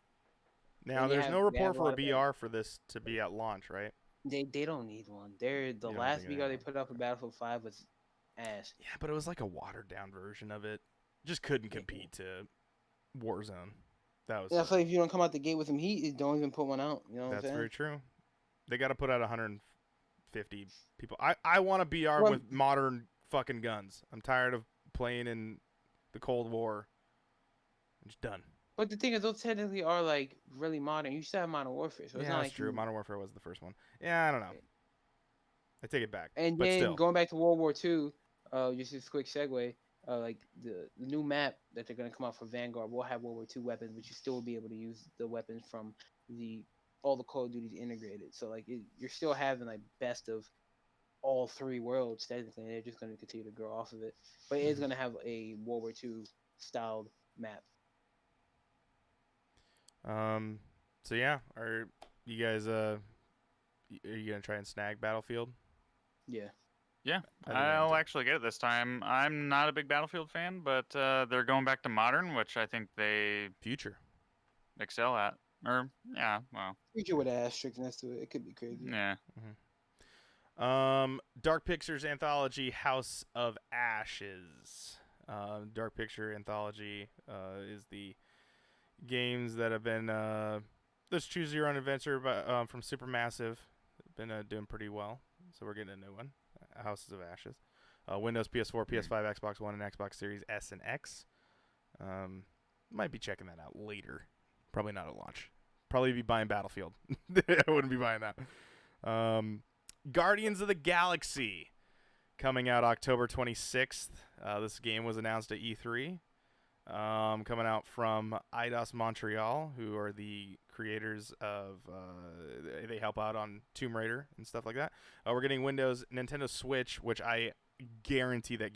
Now, And there's no they report have a for lot a of fans. BR for this to be at launch, right? They don't need one. They're the You don't last think they BR they need one? put out for Battlefield 5 was ass. Yeah, but it was like a watered down version of it. Just couldn't compete to Warzone. That was. Yeah, I feel like if you don't come out the gate with some heat, don't even put one out. You know what I'm That's saying? very true. They got to put out 150 people. I want a BR Well- with modern fucking guns. I'm tired of playing in the Cold War. I'm just done. But the thing is, those technically are like really modern. You still have Modern Warfare, so it's Yeah, not that's like true. Modern Warfare was the first one. Yeah, I don't know. I take it back. And but then still. going back to World War II, just this quick segue, like the new map that they're gonna come out for Vanguard will have World War II weapons, but you still will be able to use the weapons from all the Call of Duties integrated. So like you're still having like best of all three worlds technically, and they're just gonna continue to grow off of it. But it is gonna have a World War II styled map. So yeah, are you guys are you gonna try and snag Battlefield? Yeah. Yeah, I think I am I'll too. actually get it this time. I'm not a big Battlefield fan, but they're going back to modern, which I think they Future. excel at. Or yeah, well, Future with an asterisk next to it. It could be crazy. yeah. Dark Pictures anthology House of Ashes. Dark Picture anthology is the games that have been this choose your own adventure from Supermassive. Been doing pretty well, so we're getting a new one. Houses of Ashes. Windows, PS4, PS5, Xbox One, and Xbox Series S and X. Might be checking that out later. Probably not at launch. Probably be buying Battlefield. I wouldn't be buying that. Guardians of the Galaxy coming out October 26th. This game was announced at E3. Coming out from Eidos Montreal, who are the creators of they help out on Tomb Raider and stuff like that. We're getting Windows, Nintendo Switch, which I guarantee that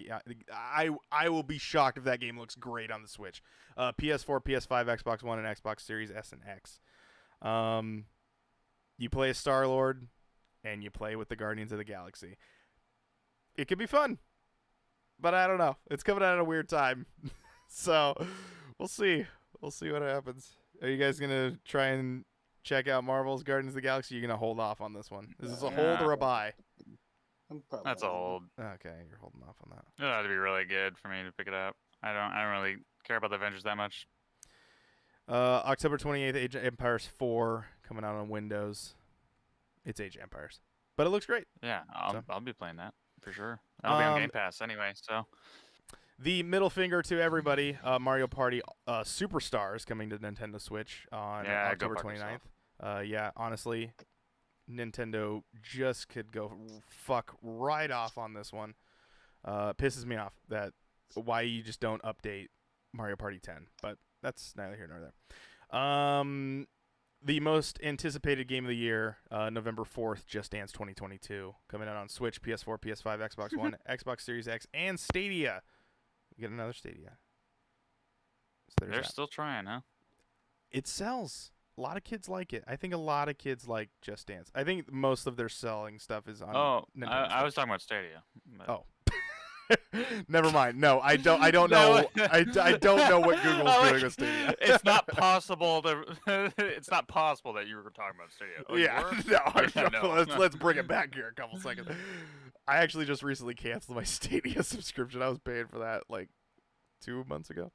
I will be shocked if that game looks great on the Switch. PS4, PS5, Xbox One, and Xbox Series S and X. You play as Star-Lord, and you play with the Guardians of the Galaxy. It could be fun, but I don't know. It's coming out at a weird time. So, we'll see. We'll see what happens. Are you guys going to try and check out Marvel's Guardians of the Galaxy? Or are you going to hold off on this one? Is this a hold or a buy? I'm probably That's old. Okay, you're holding off on that. It'll have to be really good for me to pick it up. I don't really care about the Avengers that much. October 28th, Age of Empires 4 coming out on Windows. It's Age of Empires. But it looks great. Yeah, So. I'll be playing that for sure. That'll be on Game Pass anyway, so. The middle finger to everybody, Mario Party Superstars coming to Nintendo Switch on October 29th. Yeah, honestly, Nintendo just could go fuck right off on this one. Pisses me off that why you just don't update Mario Party 10, but that's neither here nor there. The most anticipated game of the year, November 4th, Just Dance 2022, coming out on Switch, PS4, PS5, Xbox One, Xbox Series X, and Stadia. We get another Stadia. So They're still trying, huh? It sells. A lot of kids like it. I think a lot of kids like Just Dance. I think most of their selling stuff is on Nintendo I was talking about Stadia. But... Oh. Never mind. No, I don't know. I don't know what Google's doing with Stadia. It's not possible it's not possible that you were talking about Stadia. Oh, yeah. no. Let's bring it back here a couple seconds. I actually just recently canceled my Stadia subscription. I was paying for that like 2 months ago.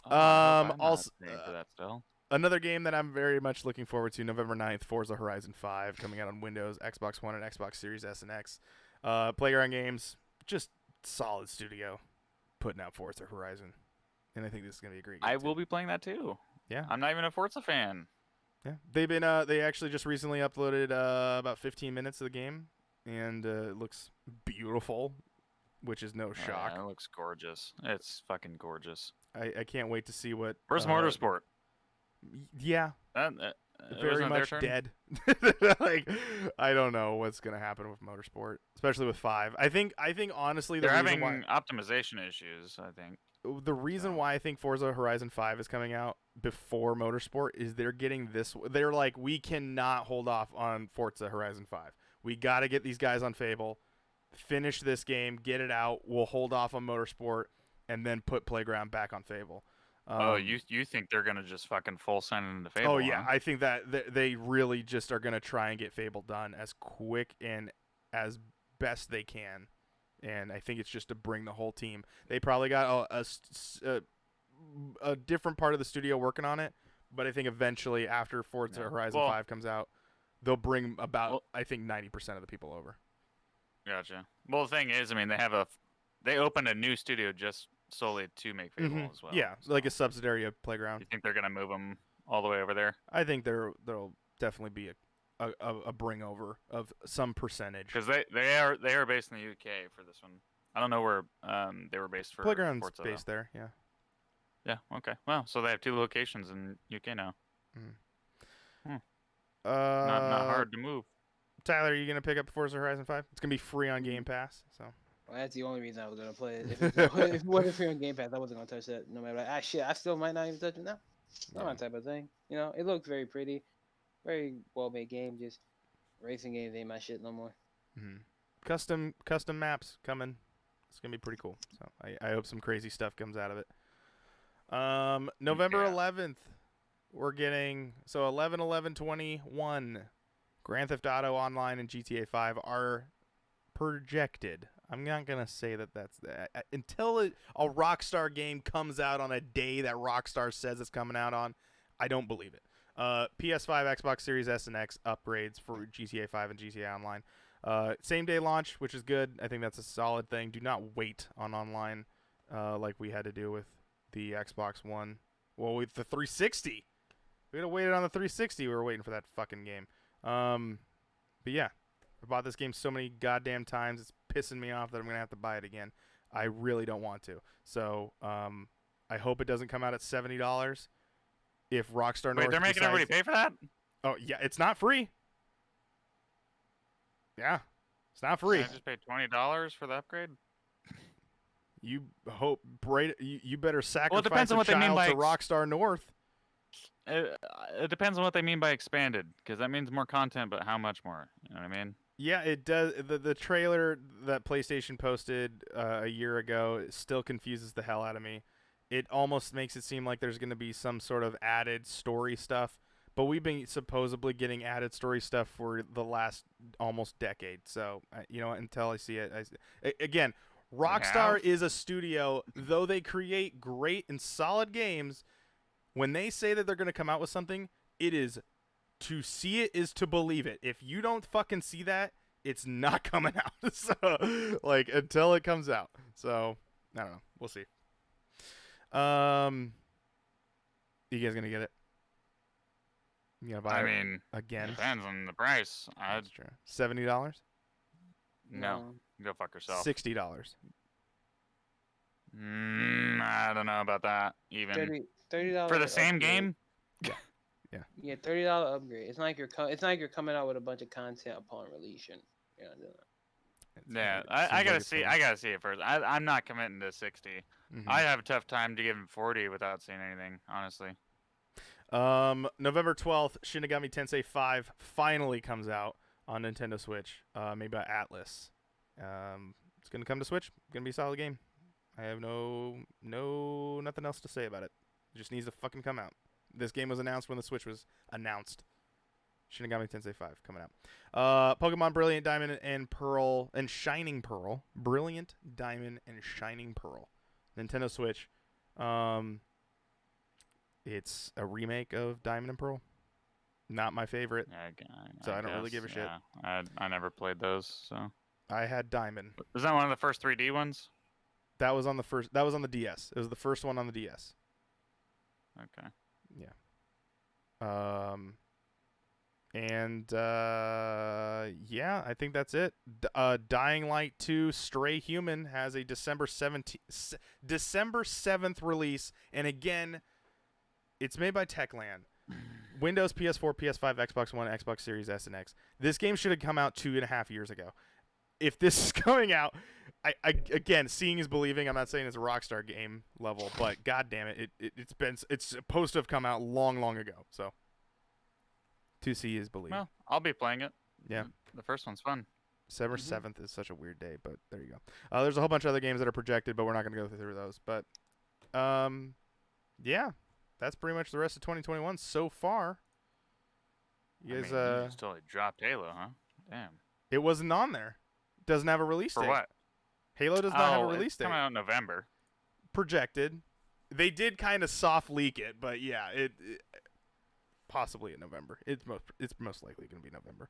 Oh, I hope I'm Also, not paying for that still. another game that I'm very much looking forward to, November 9th, Forza Horizon 5, coming out on Windows, Xbox One, and Xbox Series S and X. Playground Games, just solid studio, putting out Forza Horizon. And I think this is going to be a great game, I too. will be playing that too. Yeah. I'm not even a Forza fan. Yeah. They actually just recently uploaded about 15 minutes of the game, and it looks beautiful, which is no shock. Yeah, it looks gorgeous. It's fucking gorgeous. I can't wait to see what... Where's Motorsport? Yeah. Very much dead. Like, I don't know what's gonna happen with Motorsport, especially with 5. I think honestly They're having optimization issues. I think the reason why I think Forza Horizon 5 is coming out before Motorsport is they're getting this. They're like, we cannot hold off on Forza Horizon 5. We got to get these guys on Fable, finish this game, get it out. We'll hold off on Motorsport and then put Playground back on Fable. You think they're gonna just fucking full send it into Fable? Oh yeah, huh? I think that they really just are gonna try and get Fable done as quick and as best they can, and I think it's just to bring the whole team. They probably got a different part of the studio working on it, but I think eventually after Forza Horizon 5 comes out, they'll bring about I think 90% of the people over. Gotcha. Well, the thing is, I mean, they opened a new studio just solely to make Fable as well. Yeah, so. Like a subsidiary of Playground. You think they're gonna move them all the way over there? I think there'll definitely be a bring over of some percentage. Because they are based in the UK for this one. I don't know where they were based for Playground's Forza, based though. there. Yeah. Yeah. Okay. Well, so they have 2 locations in UK now. Not hard to move. Tyler, are you gonna pick up Forza Horizon 5? It's gonna be free on Game Pass. So. Well, that's the only reason I was gonna play it. If it wasn't free on Game Pass, I wasn't gonna touch that. No matter what. I still might not even touch it now. Not my type of thing. You know, it looks very pretty, very well made game. Just racing games ain't my shit no more. Custom maps coming. It's gonna be pretty cool. So I hope some crazy stuff comes out of it. November 11th, we're getting 11/11/21. Grand Theft Auto Online and GTA 5 are projected. I'm not gonna say that's until a Rockstar game comes out on a day that Rockstar says it's coming out on. I don't believe it. PS5, Xbox Series S and X upgrades for GTA 5 and GTA Online. Same day launch, which is good. I think that's a solid thing. Do not wait on online like we had to do with the Xbox One. Well, with the 360, we had to wait on the 360. We were waiting for that fucking game. But yeah. I bought this game so many goddamn times. It's pissing me off that I'm going to have to buy it again. I really don't want to. So I hope it doesn't come out at $70. If Rockstar North they're making everybody pay for that? Oh, yeah. It's not free. Yeah. It's not free. I just paid $20 for the upgrade? You hope you better sacrifice it depends on what they mean by to Rockstar North. It depends on what they mean by expanded, because that means more content, but how much more? You know what I mean? Yeah, it does. The trailer that PlayStation posted a year ago still confuses the hell out of me. It almost makes it seem like there's going to be some sort of added story stuff, but we've been supposedly getting added story stuff for the last almost decade. So, until I see it, again, Rockstar is a studio, though they create great and solid games. When they say that they're going to come out with something, it is to see it is to believe it. If you don't fucking see that, it's not coming out. So, until it comes out. So, I don't know. We'll see. You guys going to get it? You going to buy it again? Depends on the price. That's true. $70? No. Go fuck yourself. $60. I don't know about that. Even $30 for the same game. Yeah, $30 upgrade. It's not like you're coming out with a bunch of content upon release. You're not doing that. Yeah, I gotta see. I gotta see it first. I'm not committing to 60. I have a tough time to give him 40 without seeing anything, honestly. November 12th, Shin Megami Tensei 5 finally comes out on Nintendo Switch, made by Atlas. It's gonna come to Switch. Gonna be a solid game. I have nothing else to say about it. It just needs to fucking come out. This game was announced when the Switch was announced. Shin Megami Tensei 5 coming out. Pokemon Brilliant Diamond and Pearl and Shining Pearl. Brilliant Diamond and Shining Pearl. Nintendo Switch. It's a remake of Diamond and Pearl. Not my favorite, so I don't really give a shit. Yeah, I never played those, so. I had Diamond. Was that one of the first 3D ones? That was on the DS. It was the first one on the DS. Okay. Yeah. Yeah, I think that's it. Dying Light 2 Stray Human has a December 7th release, and again, it's made by Techland. Windows, PS4, PS5, Xbox One, Xbox Series S and X. This game should have come out 2.5 years ago. If this is coming out, I again, seeing is believing. I'm not saying it's a Rockstar game level, but god damn it, it's supposed to have come out long ago. So to see is believe. Well, I'll be playing it. Yeah. The first one's fun. December 7th is such a weird day, but there you go. There's a whole bunch of other games that are projected, but we're not going to go through those. But yeah, that's pretty much the rest of 2021 so far. You guys, you just totally dropped Halo, huh? Damn. It wasn't on there. Doesn't have a release date. For what? Halo does not have a release it's date. coming out in November. Projected. They did kind of soft leak it, but yeah, it possibly in November. It's most likely going to be November.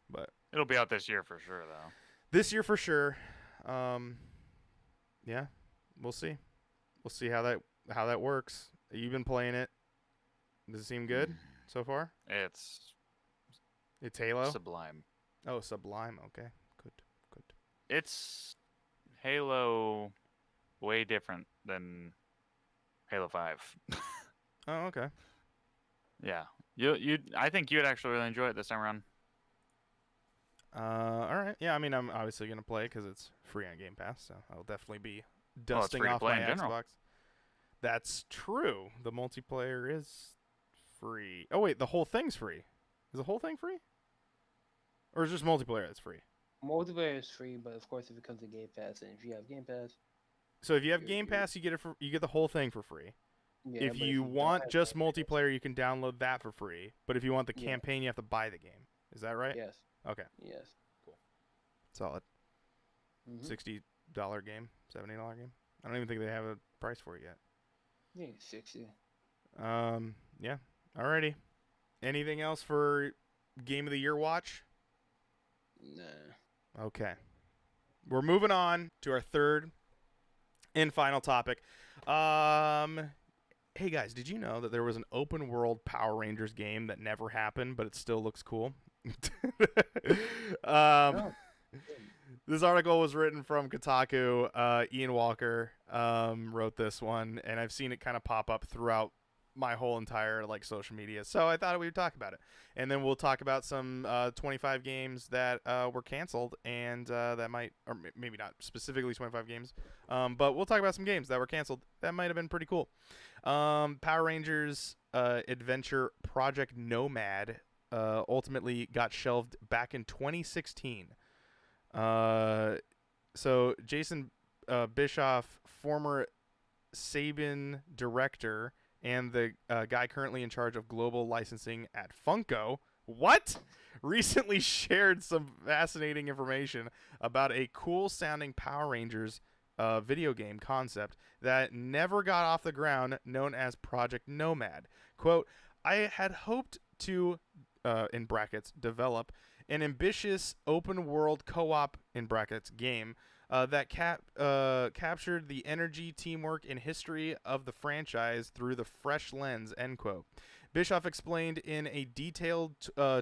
But It'll be out this year for sure, though. this year for sure. Yeah, we'll see. We'll see how that works. You've been playing it. Does it seem good so far? It's Halo. sublime. Oh, Sublime. Okay, good. It's Halo, way different than Halo 5. Oh, okay. Yeah, I think you'd actually really enjoy it this time around. All right. Yeah, I mean, I'm obviously gonna play because it's free on Game Pass, so I'll definitely be it's dusting free to off play my in general. Xbox. That's true. The multiplayer is free. Oh wait, the whole thing's free. Is the whole thing free? Or is just multiplayer that's free? Multiplayer is free, but of course, if it comes to Game Pass, and if you have Game Pass, So if you have Game Pass, you get the whole thing for free. yeah. If but you don't want have just Game Pass- multiplayer, you can download that for free. But if you want the Yeah. campaign, you have to buy the game. Is that right? yes, Okay. yes. Solid. Mhm. $60 game, $70 game. I don't even think they have a price for it yet. Yeah, 60. Yeah. Alrighty. Anything else for Game of the Year watch? Nah. Okay. We're moving on to our third and final topic. Hey guys, did you know that there was an open world Power Rangers game that never happened, but it still looks cool? No. This article was written from Kotaku. Ian Walker wrote this one, and I've seen it kind of pop up throughout my whole entire social media. So I thought we would talk about it, and then we'll talk about some 25 games that were canceled, and that might, or maybe not specifically 25 games, but we'll talk about some games that were canceled that might have been pretty cool. Power Rangers Adventure Project Nomad ultimately got shelved back in 2016. So Jason Bischoff, former Saban director and the guy currently in charge of global licensing at Funko, recently shared some fascinating information about a cool-sounding Power Rangers video game concept that never got off the ground, known as Project Nomad. Quote, I had hoped to, in brackets, develop an ambitious open-world co-op, in brackets, game that captured the energy, teamwork, and history of the franchise through the fresh lens, end quote. Bischoff explained in a detailed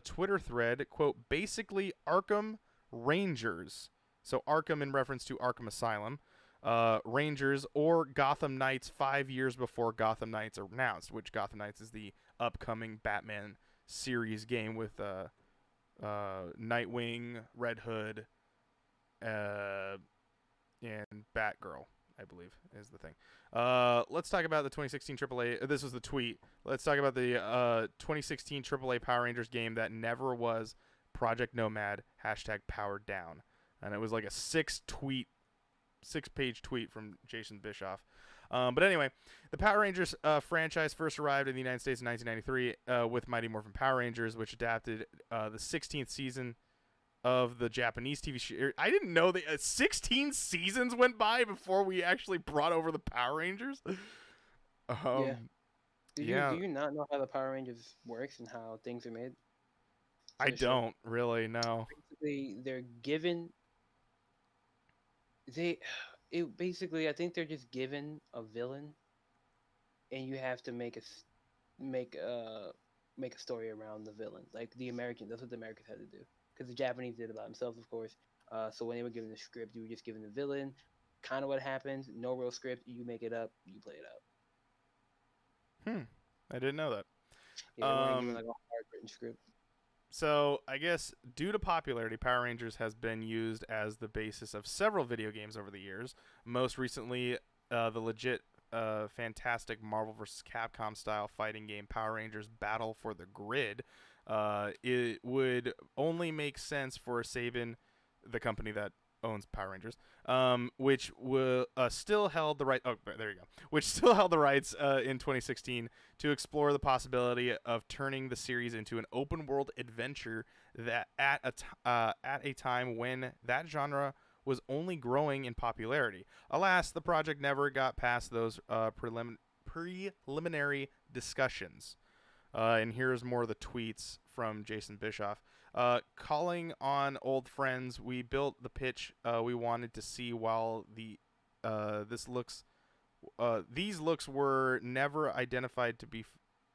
Twitter thread, quote, basically Arkham Rangers, so Arkham in reference to Arkham Asylum, Rangers, or Gotham Knights 5 years before Gotham Knights are announced, which Gotham Knights is the upcoming Batman series game with Nightwing, Red Hood, and Batgirl, I believe, is the thing. Let's talk about the 2016 AAA. This was the tweet. Let's talk about the 2016 AAA Power Rangers game that never was, Project Nomad, #powered down. And it was like a 6-page tweet from Jason Bischoff. But anyway, the Power Rangers franchise first arrived in the United States in 1993 with Mighty Morphin Power Rangers, which adapted the 16th season of the Japanese TV show. I didn't know that 16 seasons went by before we actually brought over the Power Rangers. Yeah. Do Yeah, you not know how the Power Rangers works and how things are made I for the show? don't really know. Basically, they're given they it basically I think they're just given a villain and you have to make make a story around the villain. Like the Americans, that's what the Americans had to do. Because the Japanese did it by themselves, of course. So when they were given the script, you were just given the villain. Kind of what happens. No real script. You make it up. You play it out. Hmm, I didn't know that. Yeah, they weren't given like a hard written script. So I guess due to popularity, Power Rangers has been used as the basis of several video games over the years. Most recently, the legit, fantastic Marvel vs. Capcom style fighting game Power Rangers Battle for the Grid. It would only make sense for Saban, the company that owns Power Rangers, which will still held the right. Oh, there you go. Which still held the rights in 2016 to explore the possibility of turning the series into an open world adventure that at a time when that genre was only growing in popularity. Alas, the project never got past those preliminary discussions. And here's more of the tweets from Jason Bischoff. Calling on old friends, we built the pitch we wanted to see. While these looks were never identified to be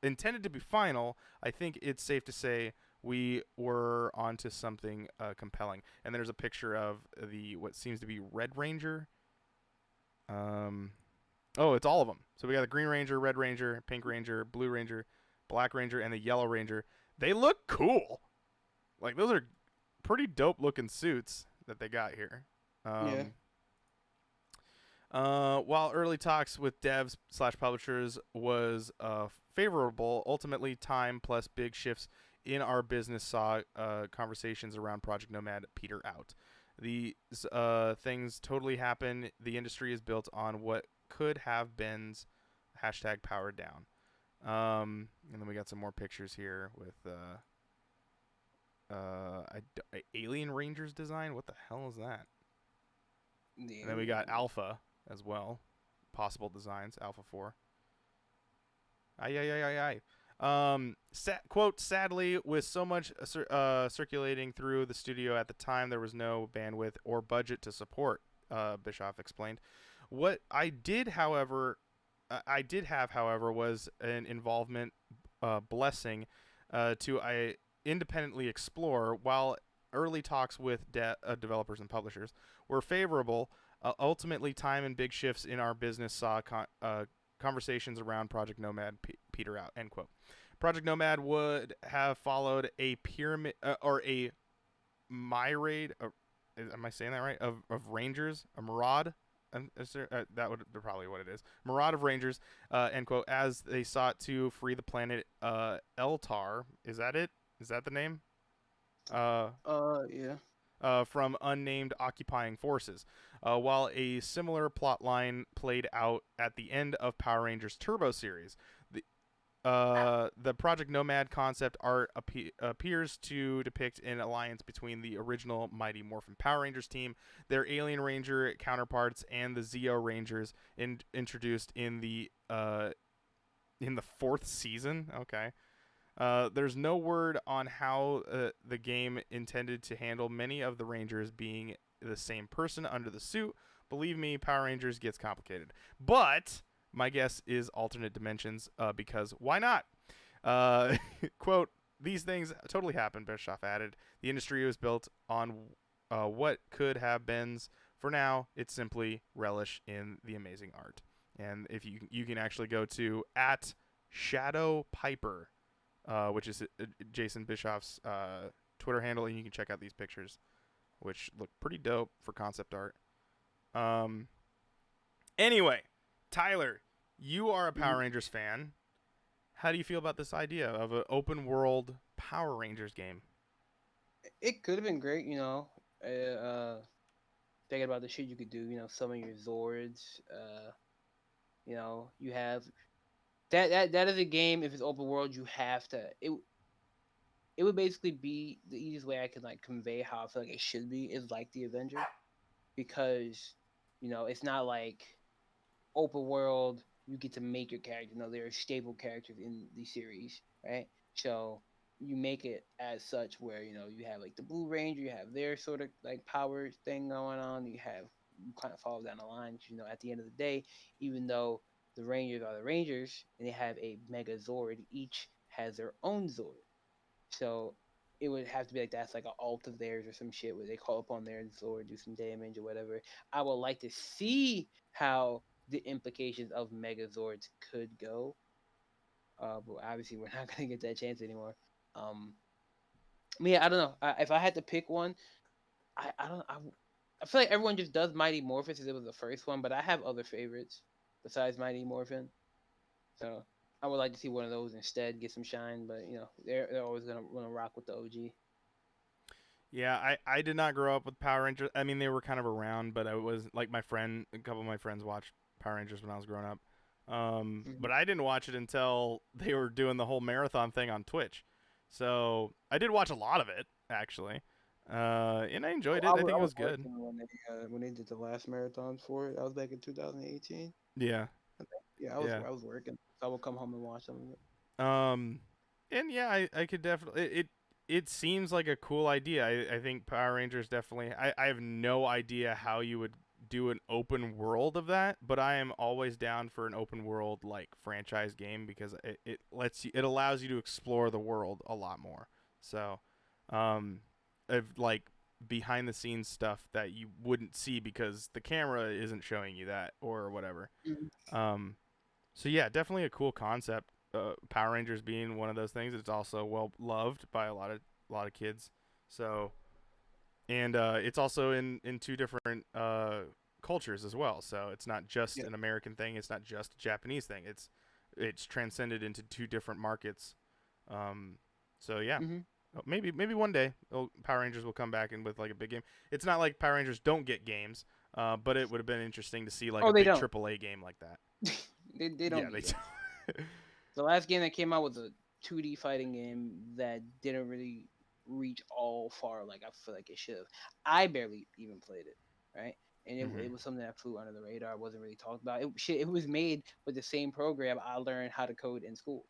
intended to be final, I think it's safe to say we were onto something compelling. And there's a picture of the what seems to be Red Ranger. Oh, it's all of them. So we got the Green Ranger, Red Ranger, Pink Ranger, Blue Ranger, Black Ranger, and the Yellow Ranger. They look cool. Like those are pretty dope looking suits that they got here. Yeah. While early talks with devs / publishers was favorable, ultimately time plus big shifts in our business saw conversations around Project Nomad peter out. These things totally happen. The industry is built on what could have been's hashtag powered down. And then we got some more pictures here with Alien Rangers design. What the hell is that? And then we got Alpha as well. Possible designs, Alpha 4. Ay, ay, ay, ay, ay. Quote, sadly, with so much circulating through the studio at the time, there was no bandwidth or budget to support, Bischoff explained. What I did, however, was an involvement blessing to independently explore. While early talks with developers and publishers were favorable, ultimately time and big shifts in our business saw conversations around Project Nomad peter out. End quote. Project Nomad would have followed a pyramid or a myriad. Am I saying that right? Of Rangers, a Maraud. That would be probably what it is. Maraud of Rangers, end quote, as they sought to free the planet Eltar. Is that it? Is that the name? Yeah. From unnamed occupying forces. While a similar plot line played out at the end of Power Rangers Turbo series. The Project Nomad concept art appears to depict an alliance between the original Mighty Morphin Power Rangers team, their Alien Ranger counterparts, and the Zeo Rangers introduced in the fourth season. Okay. There's no word on how the game intended to handle many of the Rangers being the same person under the suit. Believe me, Power Rangers gets complicated. But my guess is alternate dimensions because why not? Quote, these things totally happen, Bischoff added. The industry was built on what could have been's. For now, it's simply relish in the amazing art. And if you can actually go to at Shadow Piper, which is Jason Bischoff's Twitter handle, and you can check out these pictures, which look pretty dope for concept art. Anyway, Tyler, you are a Power Rangers fan. How do you feel about this idea of an open world Power Rangers game? It could have been great, you know. Thinking about the shit you could do, you know, summon your Zords. You know, you have that is a game. If it's open world, you have to. It would basically be the easiest way I can like convey how I feel like it should be is like the Avenger, because you know it's not like open world. you get to make your character. There are stable characters in the series, right? So you make it as such where you have like the Blue Ranger, you have their sort of like power thing going on. You kind of follow down the line. At the end of the day, even though the Rangers are the Rangers and they have a Mega Zord, each has their own Zord. So it would have to be like that's like an alt of theirs or some shit where they call upon their Zord, do some damage or whatever. I would like to see how the implications of Megazords could go. But obviously we're not gonna get that chance anymore. Um, yeah, I don't know. If I had to pick one, I don't. I feel like everyone just does Mighty Morphin since it was the first one, but I have other favorites besides Mighty Morphin. So I would like to see one of those instead get some shine. But they're always gonna rock with the OG. Yeah, I did not grow up with Power Rangers. I mean, they were kind of around, but I was like a couple of my friends watched Power Rangers when I was growing up. Mm-hmm. But I didn't watch it until they were doing the whole marathon thing on Twitch. So I did watch a lot of it actually, and I enjoyed it. I think it was good. working when they did the last marathon for it. I was back in 2018. Yeah, Yeah, yeah. I was working. So I would come home and watch some of it. Um, and yeah, I could definitely it seems like a cool idea. I think Power Rangers definitely. I have no idea how you would do an open world of that, but I am always down for an open world like franchise game because it allows you to explore the world a lot more. So, of like behind the scenes stuff that you wouldn't see because the camera isn't showing you that or whatever. Mm-hmm. Um, so yeah, definitely a cool concept. Power Rangers being one of those things. It's also well loved by a lot of kids. So and it's also in two different cultures as well. So it's not just Yeah. an American thing. It's not just a Japanese thing. It's transcended into two different markets. Um, so yeah, Mm-hmm. maybe one day Power Rangers will come back and with like a big game. It's not like Power Rangers don't get games, but it would have been interesting to see like Oh, a they big don't. AAA game like that. They Yeah, don't they get do. games. The last game that came out was a 2D fighting game that didn't really reach all far like I feel like it should have. I barely even played it, right? And Mhm. it was something that flew under the radar. Wasn't really talked about. It was made with the same program I learned how to code in school.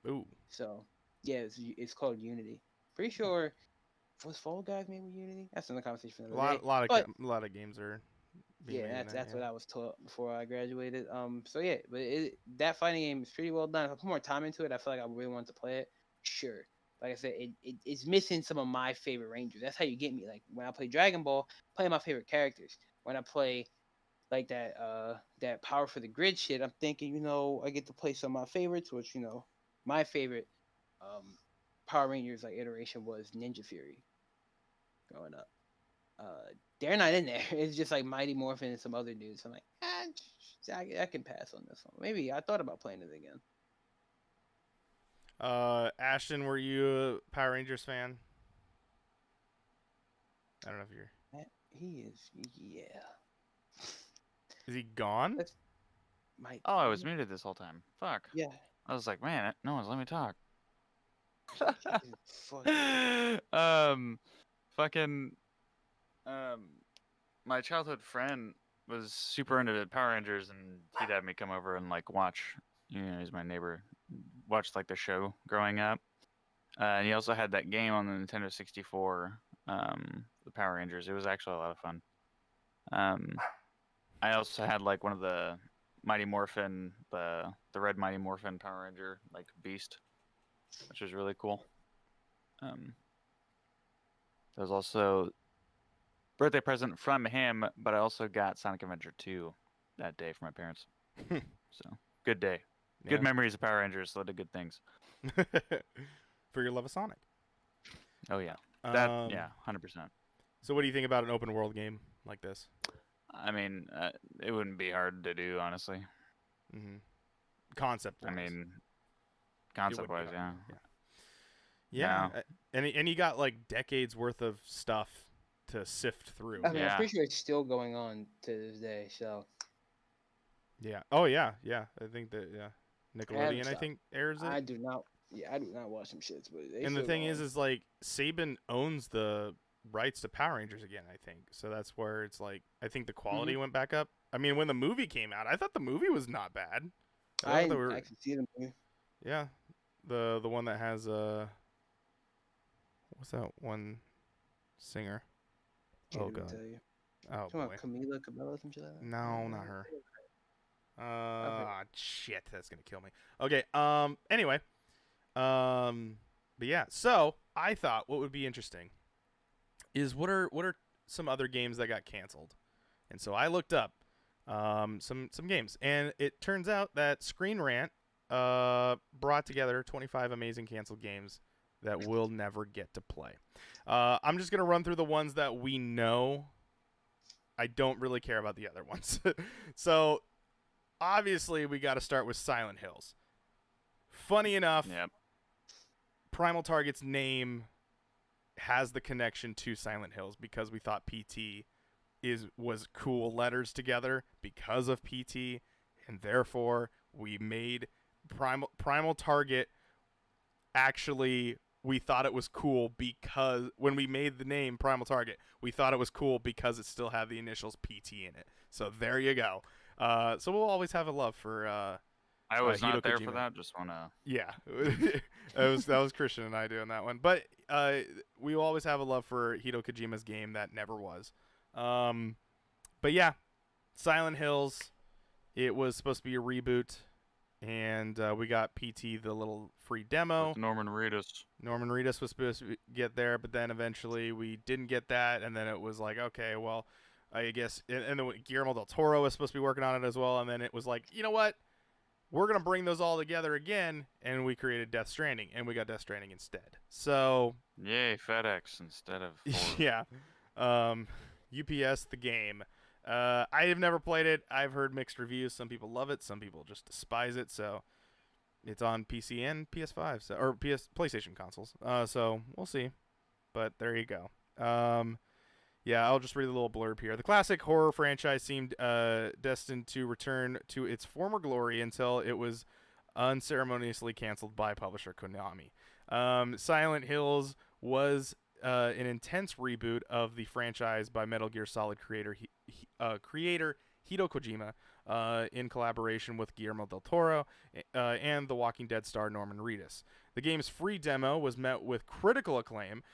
Ooh. So yeah, it's called Unity. Pretty sure was Fall Guys made with Unity. That's another conversation for A another lot, day. lot of But a lot of games are being yeah, made in that. that's Yeah. what I was taught before I graduated. So yeah, but that fighting game is pretty well done. If I put more time into it, I feel like I really want to play it. Sure. Like I said, it's missing some of my favorite Rangers. That's how you get me. Like when I play Dragon Ball, play my favorite characters. When I play like that Power for the Grid shit, I'm thinking, I get to play some of my favorites, which my favorite um Power Rangers like iteration was Ninja Fury growing up. They're not in there. It's just like Mighty Morphin and some other dudes. I'm like, I can pass on this one. Maybe I thought about playing it again. Ashton, were you a Power Rangers fan? I don't know if you're. He is, yeah. Is he gone? That's might. Oh, I was muted this whole time. Fuck. Yeah. I was like, man, no one's let me talk. Fuck. Fucking, um, my childhood friend was super into Power Rangers, and he'd have me come over and like watch. He's my neighbor. Watched like the show growing up. And he also had that game on the Nintendo 64, the Power Rangers. It was actually a lot of fun. I also had like one of the Mighty Morphin, the red Mighty Morphin Power Ranger, like Beast, which was really cool. There was also birthday present from him, but I also got Sonic Adventure 2 that day from my parents. So good day. Good Yeah. memories of Power Rangers. Led to good things. For your love of Sonic. Oh yeah, Um, yeah, 100%. So what do you think about an open world game like this? I mean, it wouldn't be hard to do, honestly. Mm-hmm. Concept wise. I mean, concept-wise, yeah. Yeah. No. And you got like decades worth of stuff to sift through. I mean, I'm Yeah. pretty sure it's still going on to this day. So Yeah. Oh yeah, yeah. I think that Nickelodeon I stopped. think airs it. I do not. Yeah, I do not watch some shits, but they And the still thing going. is like Saban owns the rights to Power Rangers again, I think. So that's where it's like I think the quality went back up. I mean, when the movie came out, I thought the movie was not bad. I thought they didn't actually see the movie. yeah, the one that has what's that one singer? Can't Oh even god. tell you. Oh Talking boy. about Camila Cabello or some shit like that? No, not her. Okay. Shit, that's gonna kill me. Okay. Anyway. But yeah. So I thought what would be interesting is what are some other games that got canceled, and so I looked up some games, and it turns out that Screen Rant brought together 25 amazing canceled games that we'll never get to play. I'm just gonna run through the ones that we know. I don't really care about the other ones. So obviously we got to start with Silent Hills. Funny enough, Yep. Primal Target's name has the connection to Silent Hills because we thought PT was cool letters together because of PT, and therefore we made Primal Target. Actually, we thought it was cool because when we made the name Primal Target, we thought it was cool because it still had the initials PT in it. So there you go. So we'll always have a love for I was Hideo not there Kojima. for that. Just wanna. Yeah. that was Christian and I doing that one. But we will always have a love for Hideo Kojima's game that never was. But yeah, Silent Hills. It was supposed to be a reboot, and we got PT the little free demo. With Norman Reedus. Norman Reedus was supposed to get there, but then eventually we didn't get that, and then it was like, okay, well, I guess, and then Guillermo del Toro was supposed to be working on it as well, and then it was like, you know what? We're going to bring those all together again, and we created Death Stranding, and we got Death Stranding instead. So, Yay, FedEx instead of. Ford. yeah. UPS, the game. I have never played it. I've heard mixed reviews. Some people love it. Some people just despise it. So, it's on PC and PS5, so, or PlayStation consoles. So, we'll see. But there you go. Yeah, I'll just read a little blurb here. The classic horror franchise seemed destined to return to its former glory until it was unceremoniously canceled by publisher Konami. Silent Hills was an intense reboot of the franchise by Metal Gear Solid creator Hideo Kojima in collaboration with Guillermo del Toro and The Walking Dead star Norman Reedus. The game's free demo was met with critical acclaim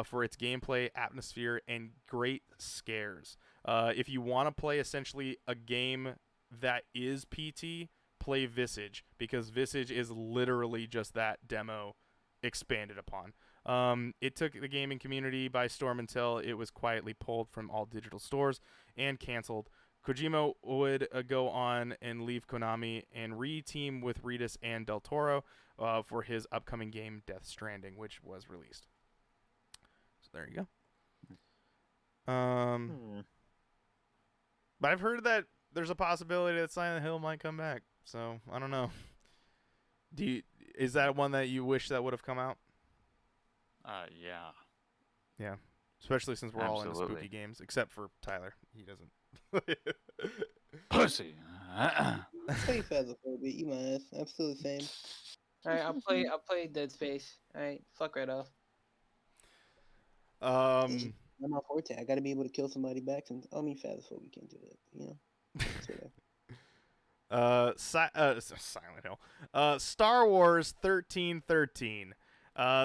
for its gameplay, atmosphere, and great scares. If you want to play essentially a game that is PT, play Visage, because Visage is literally just that demo expanded upon. It took the gaming community by storm until it was quietly pulled from all digital stores and canceled. Kojima would go on and leave Konami and re-team with Reedus and Del Toro for his upcoming game Death Stranding, which was released. So there you go. But I've heard that there's a possibility that Silent Hill might come back. So I don't know. Is that one that you wish that would have come out? Yeah. Yeah. Especially since we're all into Absolutely. spooky games, except for Tyler. He doesn't. Pussy. Play Phasmophobia, you my ass. I'm still the same. Alright, I'll play Dead Space. Alright, fuck right off. I'm not forte. I gotta be able to kill somebody back. And I mean, Phasmophobia can't do that. You know. It's whatever. Silent Hill. Star Wars 1313.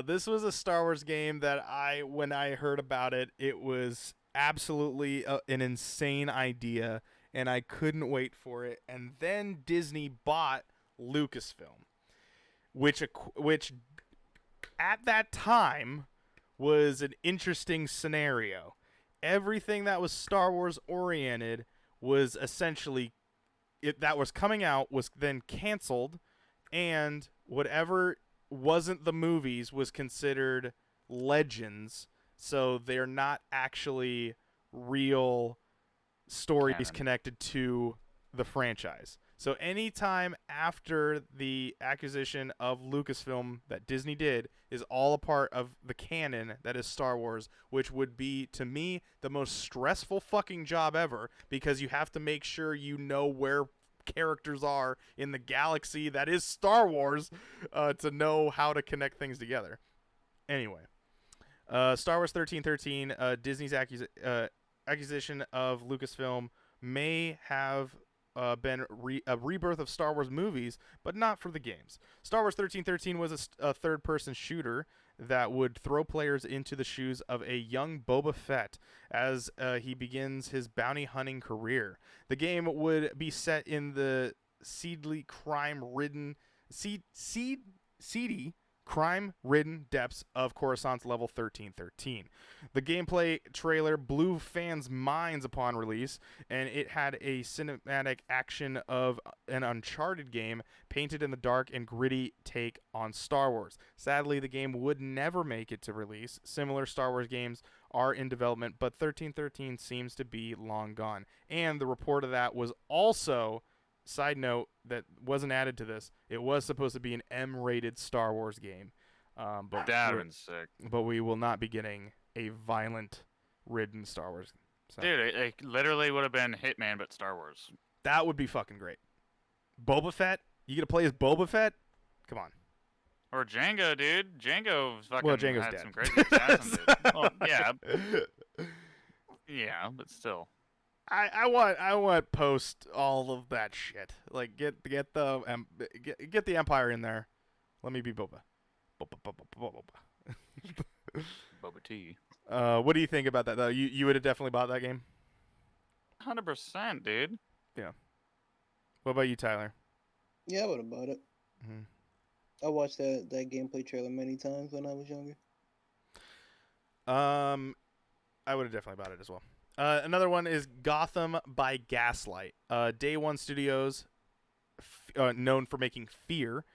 This was a Star Wars game that when I heard about it, it was absolutely an insane idea, and I couldn't wait for it. And then Disney bought Lucasfilm, which at that time was an interesting scenario. Everything that was Star Wars oriented was essentially that was coming out was then canceled, and whatever wasn't the movies was considered legends, so they're not actually real stories Canon. connected to the franchise. So anytime after the acquisition of Lucasfilm that Disney did is all a part of the canon that is Star Wars, which would be, to me, the most stressful fucking job ever, because you have to make sure you know where characters are in the galaxy that is Star Wars to know how to connect things together. Anyway, Star Wars 1313, Disney's acquisition of Lucasfilm may have been a rebirth of Star Wars movies, but not for the games. Star Wars 1313 was a third-person shooter that would throw players into the shoes of a young Boba Fett as he begins his bounty hunting career. The game would be set in the seedy, crime-ridden depths of Coruscant's level 1313. The gameplay trailer blew fans' minds upon release, and it had a cinematic action of an Uncharted game painted in the dark and gritty take on Star Wars. Sadly, the game would never make it to release. Similar Star Wars games are in development, but 1313 seems to be long gone. And the report of that was also, side note that wasn't added to this, it was supposed to be an M-rated Star Wars game. But That would been sick. But we will not be getting a violent-ridden Star Wars. So Dude, it literally would have been Hitman, but Star Wars. that would be fucking great. Boba Fett? You gonna play as Boba Fett? Come on. Or Django, dude. Django fucking Well, Django's had dead. some crazy assassins. Well, yeah. Yeah, but still. I want post all of that shit. Like get the Empire in there. Let me be Boba. Boba. Boba Tea. What do you think about that though? You would have definitely bought that game. 100%, dude. What about you, Tyler? Yeah, I would have bought it. Mhm. I watched that gameplay trailer many times when I was younger. I would have definitely bought it as well. Another one is Gotham by Gaslight. Day One Studios, known for making Fear,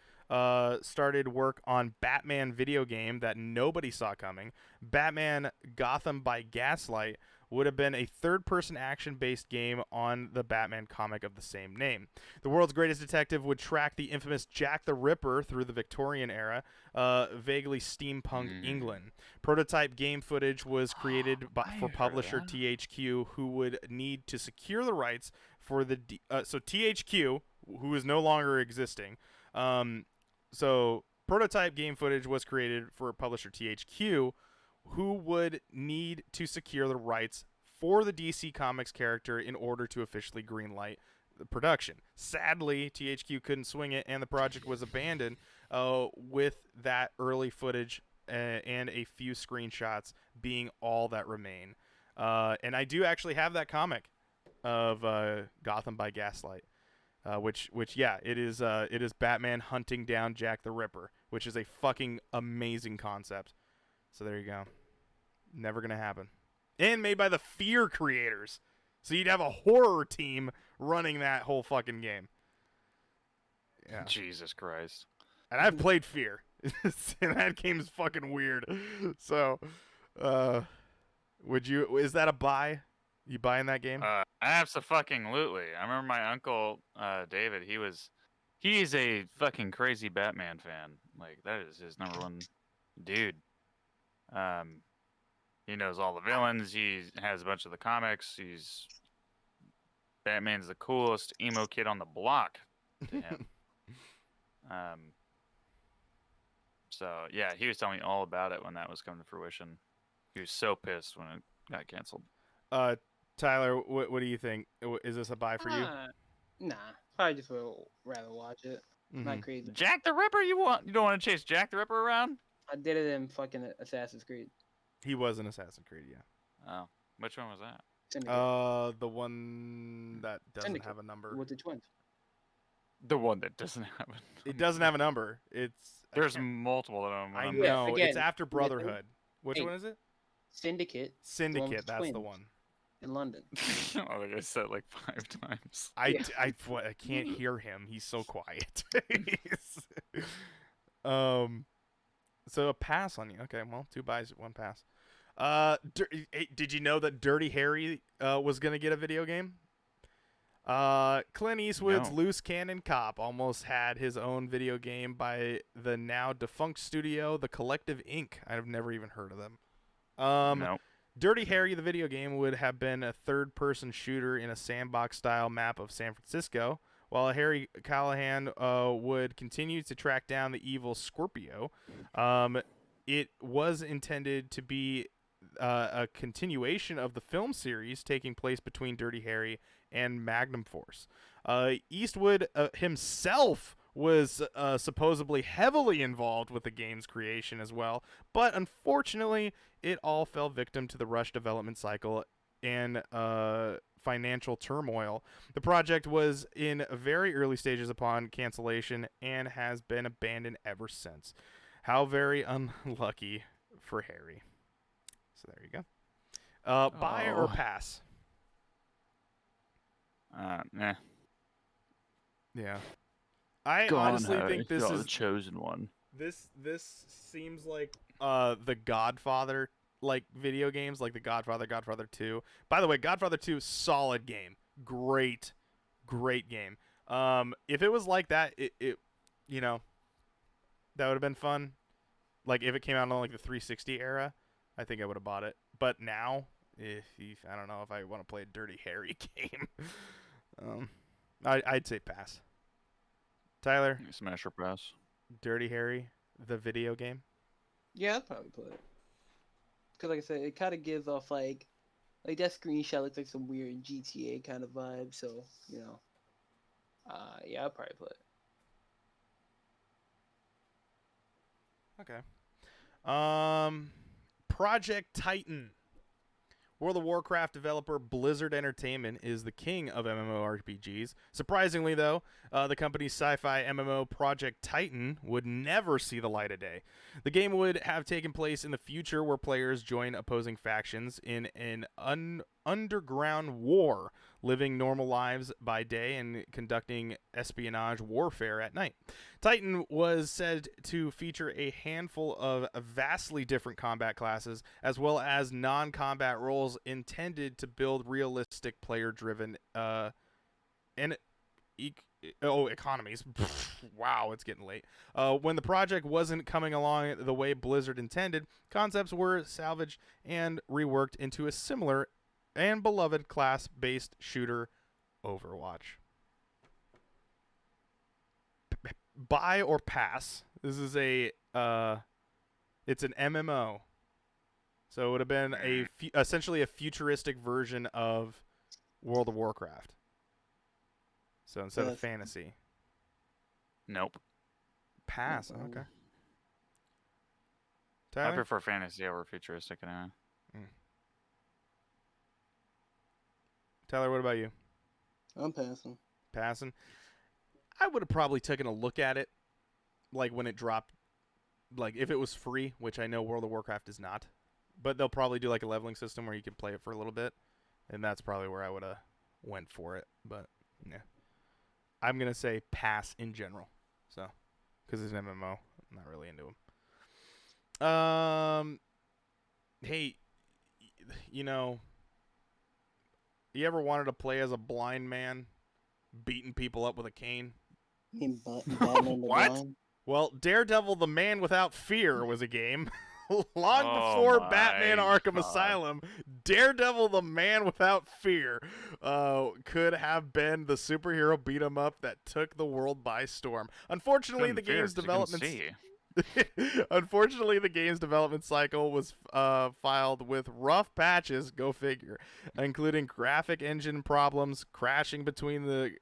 started work on Batman video game that nobody saw coming. Batman Gotham by Gaslight would have been a third-person action-based game on the Batman comic of the same name. The world's greatest detective would track the infamous Jack the Ripper through the Victorian era, vaguely steampunk England. Prototype game footage was created for publisher THQ, who would need to secure the rights for the so THQ, who is no longer existing. So prototype game footage was created for publisher THQ, who would need to secure the rights for the DC Comics character in order to officially greenlight the production. Sadly, THQ couldn't swing it, and the project was abandoned with that early footage and a few screenshots being all that remain. And I do actually have that comic of Gotham by Gaslight. Which yeah, it is Batman hunting down Jack the Ripper, which is a fucking amazing concept. So there you go. Never gonna happen. And made by the Fear creators, so you'd have a horror team running that whole fucking game. Yeah. Jesus Christ. And I've played Fear, and that game is fucking weird. So, is that a buy? You buying that game? Absolutely. I remember my uncle David. He's a fucking crazy Batman fan. Like that is his number one dude. He knows all the villains. He has a bunch of the comics. Batman's the coolest emo kid on the block to him. So yeah, he was telling me all about it when that was coming to fruition. He was so pissed when it got canceled. Tyler, what do you think? Is this a buy for you? Nah, probably just would rather watch it. Not crazy. Jack the Ripper? You don't want to chase Jack the Ripper around? I did it in fucking Assassin's Creed. He was in Assassin's Creed, yeah. Oh, which one was that? Syndicate. The one that doesn't Syndicate, have a number. with the twins. The one that doesn't have it. It doesn't have a number. There's multiple of them. I Yeah, know. again, it's after Brotherhood. Which hey, one is it? Syndicate. Syndicate. That's the twins. one. In London. I think I said like 5 times. I can't hear him. He's so quiet. So a pass on you. Okay, well, 2 buys, 1 pass. Did you know that Dirty Harry was gonna get a video game? Clint Eastwood's Loose Cannon Cop almost had his own video game by the now defunct studio, The Collective Inc. I've never even heard of them. No. Dirty Harry, the video game, would have been a third-person shooter in a sandbox-style map of San Francisco, while Harry Callahan would continue to track down the evil Scorpio. it was intended to be a continuation of the film series taking place between Dirty Harry and Magnum Force. Eastwood himself was supposedly heavily involved with the game's creation as well, but unfortunately, it all fell victim to the rush development cycle and financial turmoil. The project was in very early stages upon cancellation and has been abandoned ever since. How very unlucky for Harry. So there you go. Buy or Oh. pass? Nah. Yeah. I Go honestly on, Harry. think this You're is the chosen one. this seems like the Godfather like video games, like the Godfather, Godfather 2. By the way, Godfather 2 solid game. Great game. If it was like that, it you know, that would have been fun. Like if it came out on like the 360 era, I think I would have bought it. But now, if I don't know if I want to play a Dirty Harry game. I'd say pass. Tyler, Smash or pass. Dirty Harry, the video game. Yeah, I'd probably play it. Cause like I said, it kind of gives off like that screenshot looks like some weird GTA kind of vibe. So yeah, I'd probably play it. Okay. Project Titan. World of Warcraft developer Blizzard Entertainment is the king of MMORPGs. Surprisingly, though, the company's sci-fi MMO Project Titan would never see the light of day. The game would have taken place in the future where players join opposing factions in an underground war, living normal lives by day and conducting espionage warfare at night. Titan was said to feature a handful of vastly different combat classes, as well as non-combat roles intended to build realistic player-driven economies. Wow, it's getting late. When the project wasn't coming along the way Blizzard intended, concepts were salvaged and reworked into a similar and beloved class-based shooter, Overwatch. Buy or pass? This is it's an MMO, so it would have been essentially a futuristic version of World of Warcraft. So instead of fantasy, Nope. pass. Oh, wow. Okay. I Tyler? prefer fantasy over futuristic anyway. Tyler, what about you? I'm passing. Passing. I would have probably taken a look at it, like when it dropped, like if it was free, which I know World of Warcraft is not, but they'll probably do like a leveling system where you can play it for a little bit, and that's probably where I would have went for it. But yeah, I'm gonna say pass in general, so because it's an MMO, I'm not really into them. Hey, you ever wanted to play as a blind man, beating people up with a cane? You mean Batman the What? Blind? Well, Daredevil the Man Without Fear was a game. Long Oh before my Batman Arkham God. Asylum, Daredevil the Man Without Fear could have been the superhero beat 'em up that took the world by storm. Unfortunately, Couldn't the fear game's 'cause you couldn't development see. Unfortunately, the game's development cycle was filed with rough patches, go figure, including graphic engine problems, clashes between the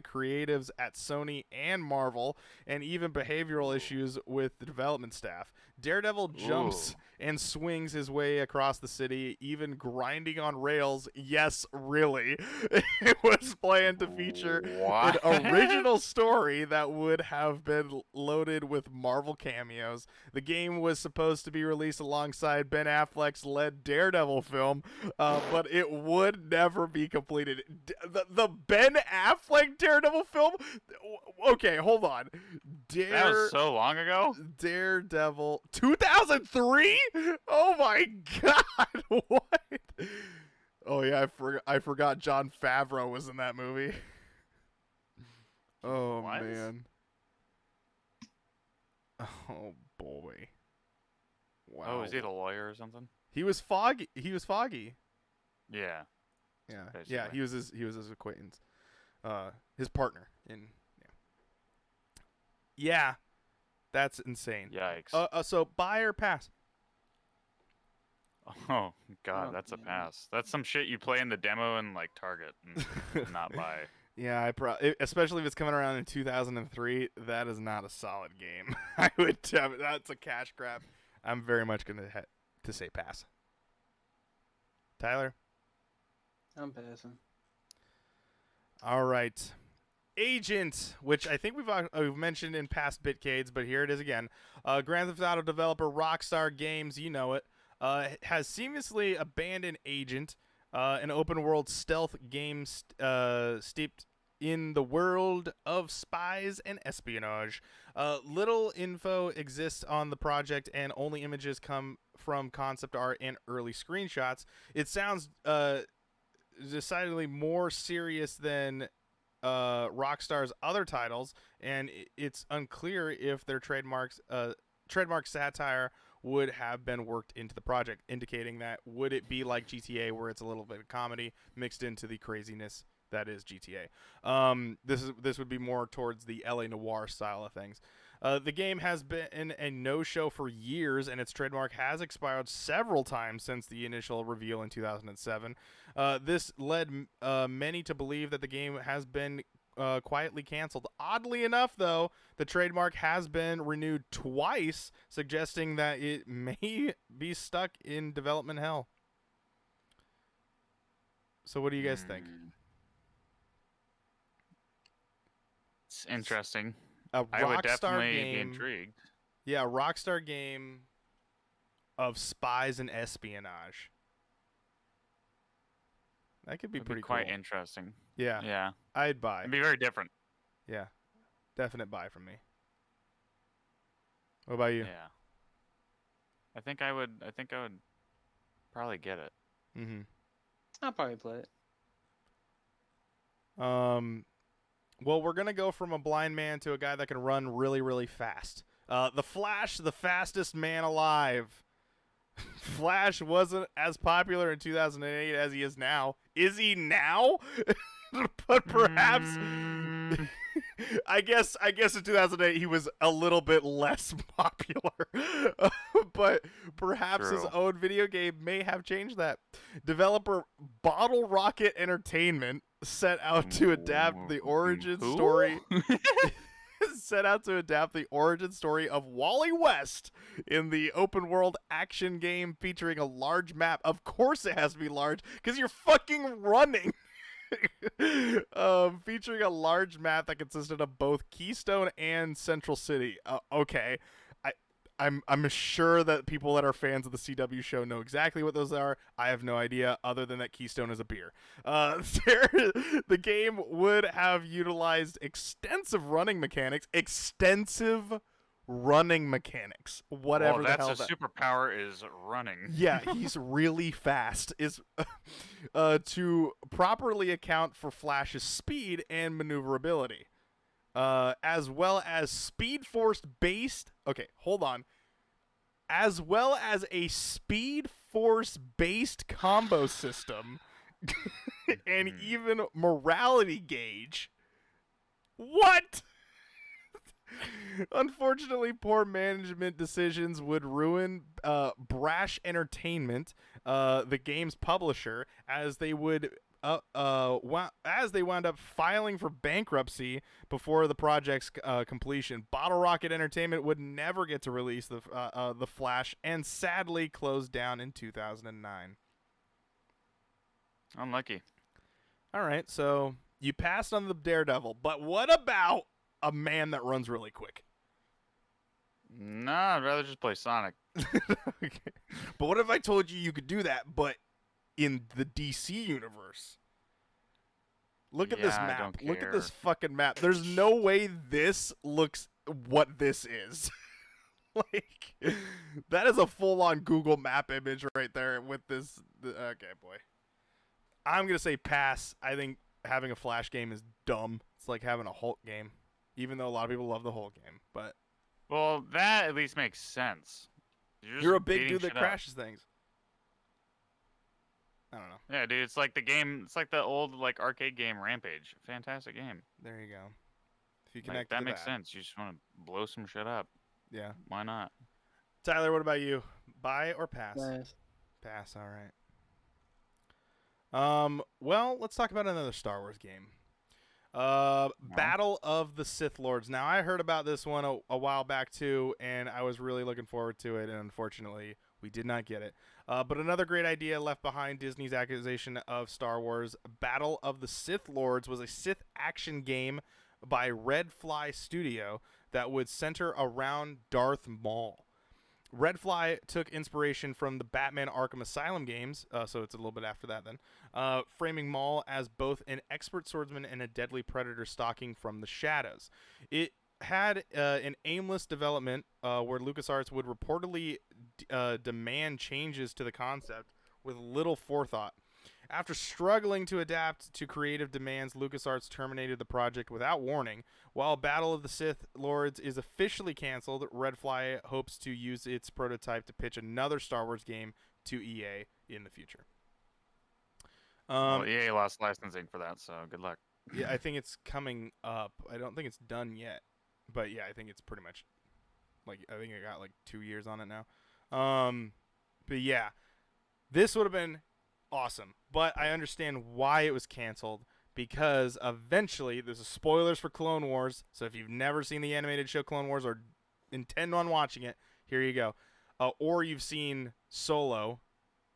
creatives at Sony and Marvel, and even behavioral issues with the development staff. Daredevil jumps and swings his way across the city, even grinding on rails. Yes, really. It was planned to feature What? an original story that would have been loaded with Marvel cameos. The game was supposed to be released alongside Ben Affleck's led Daredevil film, but it would never be completed. The Ben Affleck Daredevil film? Okay, hold on. That was so long ago. Daredevil 2003? Oh my god. What? Oh yeah, I forgot Jon Favreau was in that movie. Oh What? man. Oh boy. Wow. Oh, is he the lawyer or something? He was Foggy. Yeah. Yeah. Yeah, Basically. he was his acquaintance. His partner in yeah. That's insane. Yikes. So buy or pass? Oh God, Oh, that's a man. pass. That's some shit you play in the demo and like Target and not buy. Yeah, especially if it's coming around in 2003, that is not a solid game. I would that's a cash grab. I'm very much going to say pass. Tyler? I'm passing. All right. Agent, which I think we've mentioned in past Bitcades, but here it is again. Grand Theft Auto developer Rockstar Games, you know it, has seamlessly abandoned Agent, an open-world stealth game steeped in the world of spies and espionage. Little info exists on the project, and only images come from concept art and early screenshots. It sounds decidedly more serious than Rockstar's other titles, and it's unclear if their trademark satire would have been worked into the project, indicating that would it be like GTA, where it's a little bit of comedy mixed into the craziness that is GTA. This would be more towards the LA noir style of things. The game has been a no-show for years, and its trademark has expired several times since the initial reveal in 2007. This led many to believe that the game has been quietly canceled. Oddly enough, though, the trademark has been renewed twice, suggesting that it may be stuck in development hell. So what do you guys think? It's interesting. A I would Rockstar definitely be game, intrigued. yeah, a Rockstar game of spies and espionage. That could be It'd pretty be quite cool. interesting. Yeah, Yeah. I'd buy. It'd be very different. Yeah, definite buy from me. What about you? Yeah. I think I would probably get it. Mm-hmm. I'll probably play it. Well, we're gonna go from a blind man to a guy that can run really, really fast. The Flash, the fastest man alive. Flash wasn't as popular in 2008 as he is now. Is he now? But perhaps, I guess in 2008 he was a little bit less popular. But perhaps his True. own video game may have changed that. Developer Bottle Rocket Entertainment set out to adapt the origin Who? story set out to adapt the origin story of Wally West in the open world action game featuring a large map. Of course it has to be large because you're fucking running. Featuring a large map that consisted of both Keystone and Central City. Okay. I'm sure that people that are fans of the CW show know exactly what those are. I have no idea, other than that Keystone is a beer. The game would have utilized extensive running mechanics. Whatever the hell that's a superpower is running. Yeah, he's really fast. Is to properly account for Flash's speed and maneuverability. As well as Speed Force based. Okay, hold on. As well as a Speed Force based combo system, and even morality gauge. What? Unfortunately, poor management decisions would ruin Brash Entertainment, the game's publisher, as they would. As they wound up filing for bankruptcy before the project's completion. Bottle Rocket Entertainment would never get to release the Flash, and sadly closed down in 2009. Unlucky. All right, so you passed on the Daredevil, but what about a man that runs really quick? Nah, I'd rather just play Sonic. Okay. But what if I told you could do that, but in the DC universe? Look at this Yeah, I map. don't Look at this care. fucking map. There's no way this looks what this is. Like, that is a full-on Google map image right there with this. Okay, boy. I'm going to say pass. I think having a Flash game is dumb. It's like having a Hulk game, even though a lot of people love the Hulk game. But Well, that at least makes sense. you're a just big beating dude that shit up. crashes things. I don't know. Yeah, dude, it's like the game. It's like the old like arcade game Rampage. Fantastic game. There you go. If you Like, connect that to makes sense. You just want to blow some shit up. Yeah. Why not? Tyler, what about you? Buy or pass? Nice. Pass. All right. Well, let's talk about another Star Wars game. Battle of the Sith Lords. Now, I heard about this one a while back too, and I was really looking forward to it, and unfortunately, we did not get it. But another great idea left behind Disney's acquisition of Star Wars. Battle of the Sith Lords was a Sith action game by Red Fly Studio that would center around Darth Maul. Red Fly took inspiration from the Batman Arkham Asylum games, so it's a little bit after that then, framing Maul as both an expert swordsman and a deadly predator stalking from the shadows. It had an aimless development where LucasArts would reportedly demand changes to the concept with little forethought. After struggling to adapt to creative demands, LucasArts terminated the project without warning. While Battle of the Sith Lords is officially canceled, Red Fly hopes to use its prototype to pitch another Star Wars game to EA in the future. Well, EA lost licensing for that, so good luck. Yeah, I think it's coming up. I don't think it's done yet, but yeah, I think it's pretty much I think it got 2 years on it now. But yeah, this would have been awesome, but I understand why it was canceled, because eventually, there's spoilers for Clone Wars, so if you've never seen the animated show Clone Wars or intend on watching it, here you go. Or you've seen Solo,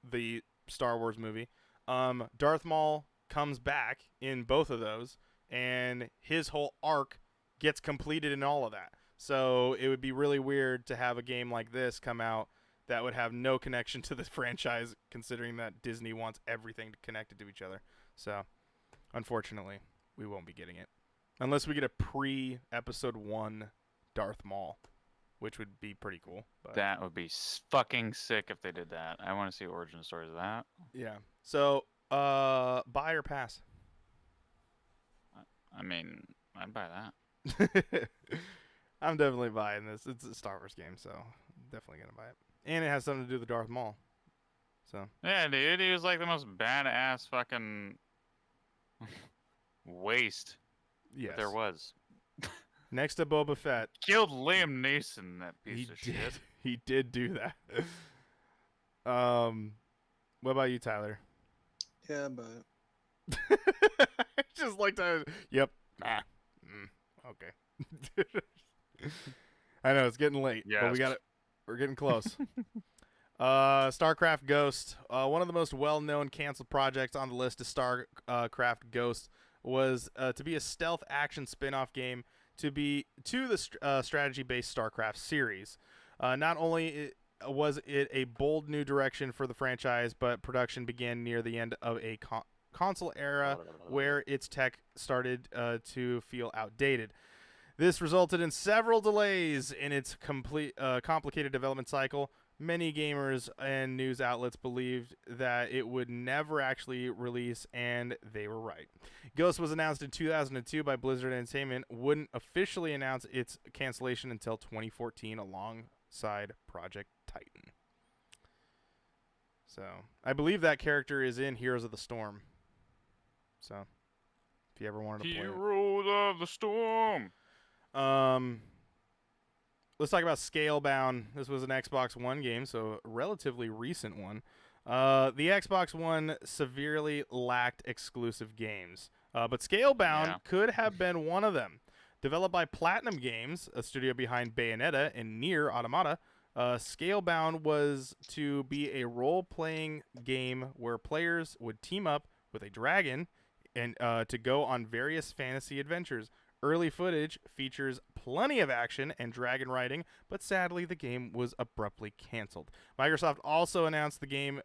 the Star Wars movie. Darth Maul comes back in both of those, and his whole arc gets completed in all of that. So it would be really weird to have a game like this come out that would have no connection to the franchise, considering that Disney wants everything connected to each other. So, unfortunately, we won't be getting it. Unless we get a pre-Episode 1 Darth Maul, which would be pretty cool. But That would be fucking sick if they did that. I want to see origin stories of that. yeah. So, buy or pass? I mean, I'd buy that. I'm definitely buying this. It's a Star Wars game, so definitely going to buy it. And it has something to do with Darth Maul. So Yeah, dude, he was like the most badass fucking waste yes, that there was. Next to Boba Fett, Killed Liam Neeson, that piece of did. shit. He did do that. What about you, Tyler? Yeah, but Just like Tyler. Yep. Nah. Okay. I know it's getting late, but we Yes. got it. We're getting close. StarCraft Ghost. One of the most well-known canceled projects on the list is StarCraft Ghost. Was to be a stealth action spin-off game to the strategy-based StarCraft series. Not only was it a bold new direction for the franchise, but production began near the end of a console era where its tech started to feel outdated. This resulted in several delays in its complicated development cycle. Many gamers and news outlets believed that it would never actually release, and they were right. Ghost was announced in 2002 by Blizzard Entertainment, wouldn't officially announce its cancellation until 2014 alongside Project Titan. So, I believe that character is in Heroes of the Storm. So, if you ever wanted to play it. Heroes of the Storm. Let's talk about Scalebound. This was an Xbox One game, so a relatively recent one. The Xbox One severely lacked exclusive games, but Scalebound could have been one of them. Developed by Platinum Games, a studio behind Bayonetta and Nier Automata, Scalebound was to be a role-playing game where players would team up with a dragon and to go on various fantasy adventures. Early footage features plenty of action and dragon riding, but sadly the game was abruptly canceled. Microsoft also announced the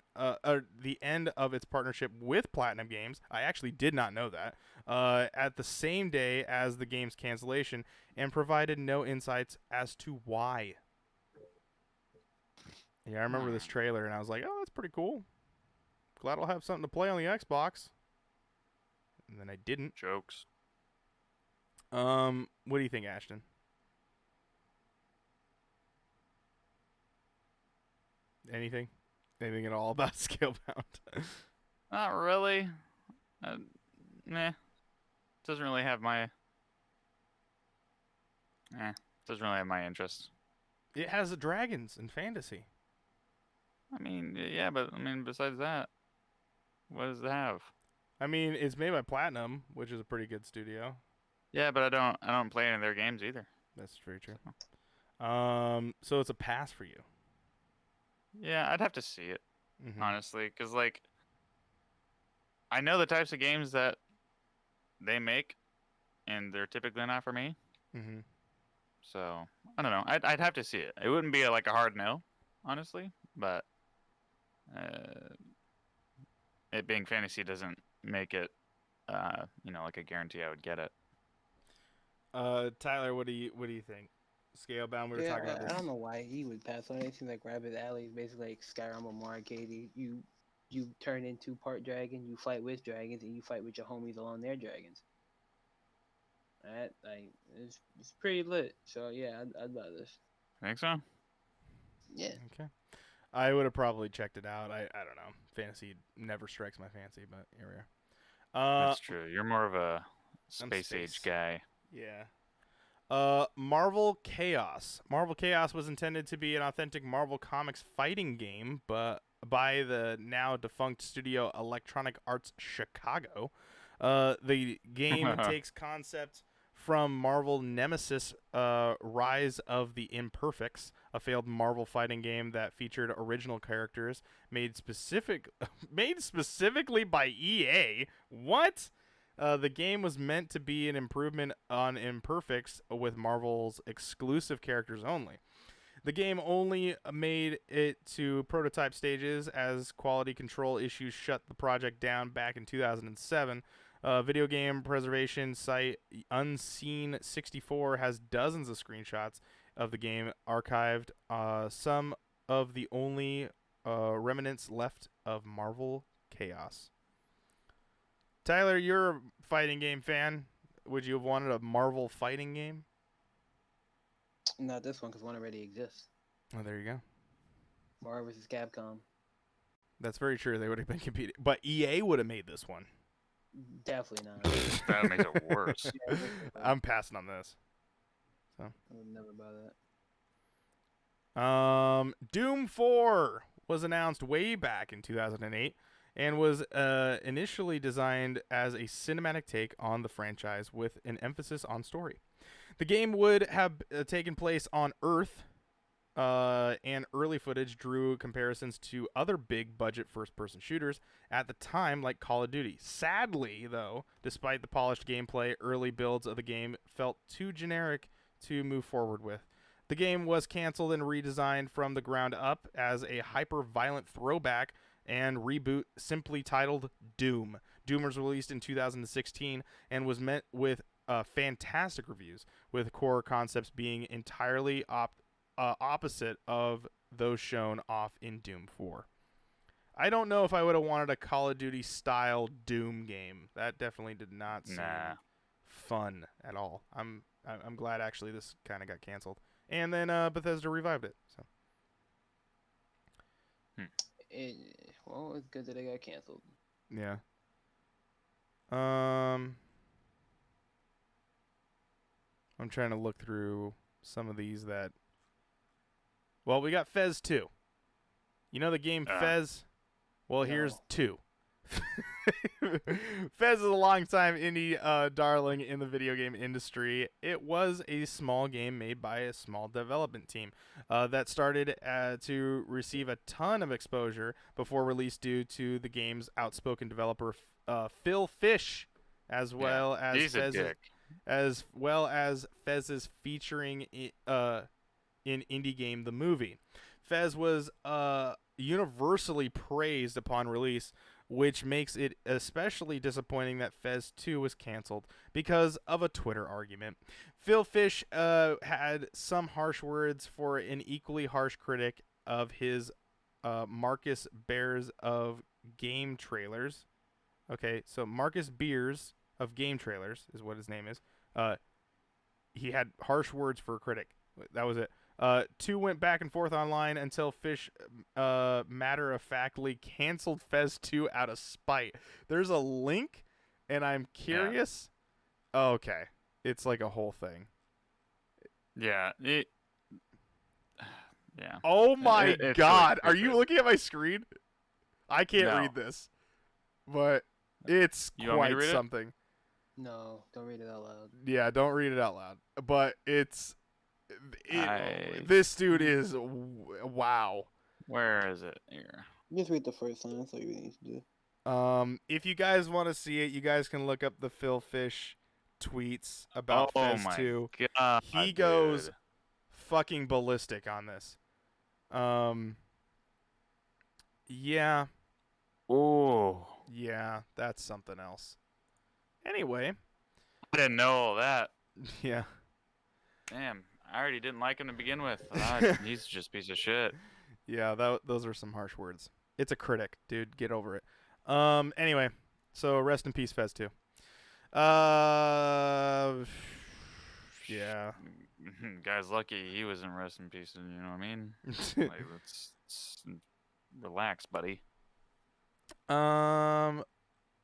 end of its partnership with Platinum Games. I actually did not know that. At the same day as the game's cancellation, and provided no insights as to why. Yeah, I remember this trailer and I was like, "Oh, that's pretty cool. Glad I'll have something to play on the Xbox." And then I didn't. Jokes. What do you think, Ashton? Anything? Anything at all about Scalebound? Not really. Meh. Doesn't really have my. Doesn't really have my interest. It has dragons and fantasy. I mean, yeah, but I mean, besides that, what does it have? I mean, it's made by Platinum, which is a pretty good studio. Yeah, but I don't play any of their games either. That's very true. So. So it's a pass for you. Yeah, I'd have to see it, Mm-hmm. honestly, because like I know the types of games that they make, and they're typically not for me. Mm-hmm. So I don't know. I'd have to see it. It wouldn't be like a hard no, honestly, but uh, it being fantasy doesn't make it, like a guarantee I would get it. Tyler, what do you think? Scalebound. We were Yeah, talking about I this. don't know why he would pass on it. It seems like Rabbit Alley is basically like Skyrim or more arcadey. You turn into part dragon, you fight with dragons, and you fight with your homies along their dragons. That like it's pretty lit. So yeah, I'd buy this. Think so? Yeah. Okay. I would have probably checked it out. I don't know. Fantasy never strikes my fancy, but here we are. That's true. You're more of a I'm space age guy. Yeah. Marvel Chaos. Marvel Chaos was intended to be an authentic Marvel Comics fighting game, but by the now defunct studio Electronic Arts Chicago. The game takes concept from Marvel Nemesis Rise of the Imperfects, a failed Marvel fighting game that featured original characters made specifically by EA. What? The game was meant to be an improvement on Imperfects with Marvel's exclusive characters only. The game only made it to prototype stages as quality control issues shut the project down back in 2007. Video game preservation site Unseen64 has dozens of screenshots of the game archived, some of the only remnants left of Marvel Chaos. Tyler, you're a fighting game fan. Would you have wanted a Marvel fighting game? Not this one because one already exists. Oh, there you go. Marvel vs. Capcom. That's very true. They would have been competing. But EA would have made this one. Definitely not. That makes it worse. I'm passing on this. I would never buy that. Doom 4 was announced way back in 2008 and was initially designed as a cinematic take on the franchise with an emphasis on story. The game would have taken place on Earth, and early footage drew comparisons to other big-budget first-person shooters at the time, like Call of Duty. Sadly, though, despite the polished gameplay, early builds of the game felt too generic to move forward with. The game was canceled and redesigned from the ground up as a hyper-violent throwback and reboot simply titled Doom. Doom was released in 2016 and was met with fantastic reviews, with core concepts being entirely opposite of those shown off in Doom 4. I don't know if I would have wanted a Call of Duty style Doom game. That definitely did not seem fun at all. I'm glad actually this kind of got canceled, and then Bethesda revived it. So. Well, it's good that it got canceled. Yeah. I'm trying to look through some of these that. Well, we got Fez 2. You know the game Fez? Well, here's 2. Fez is a longtime indie darling in the video game industry. It was a small game made by a small development team that started to receive a ton of exposure before release due to the game's outspoken developer Phil Fish, as well as Fez's featuring in indie game The Movie. Fez was universally praised upon release, which makes it especially disappointing that Fez 2 was canceled because of a Twitter argument. Phil Fish had some harsh words for an equally harsh critic of his Marcus Bears of Game Trailers. Okay, so Marcus Beers of Game Trailers is what his name is. He had harsh words for a critic. That was it. 2 went back and forth online until Fish matter-of-factly canceled Fez 2 out of spite. There's a link, and I'm curious. Yeah. Oh, okay. It's like a whole thing. Yeah. Yeah. Oh my It's really god. Are you stupid. looking at my screen? I can't No. read this. But it's You want me to quite read it? something. No, don't read it out loud. Yeah, don't read it out loud. But I- this dude is wow. Where is it? Here. Just read the first line. That's all you need to do. If you guys want to see it, you guys can look up the Phil Fish tweets about Oh Fez my 2. god. He goes dude. fucking ballistic on this. Yeah, Ooh. yeah, that's something else. Anyway, I didn't know all that. yeah. Damn. I already didn't like him to begin with. He's just a piece of shit. Yeah, those are some harsh words. It's a critic, dude. Get over it. Anyway, so rest in peace, Fez 2. Yeah. Guy's lucky he was in rest in peace. You know what I mean? Like, let's relax, buddy.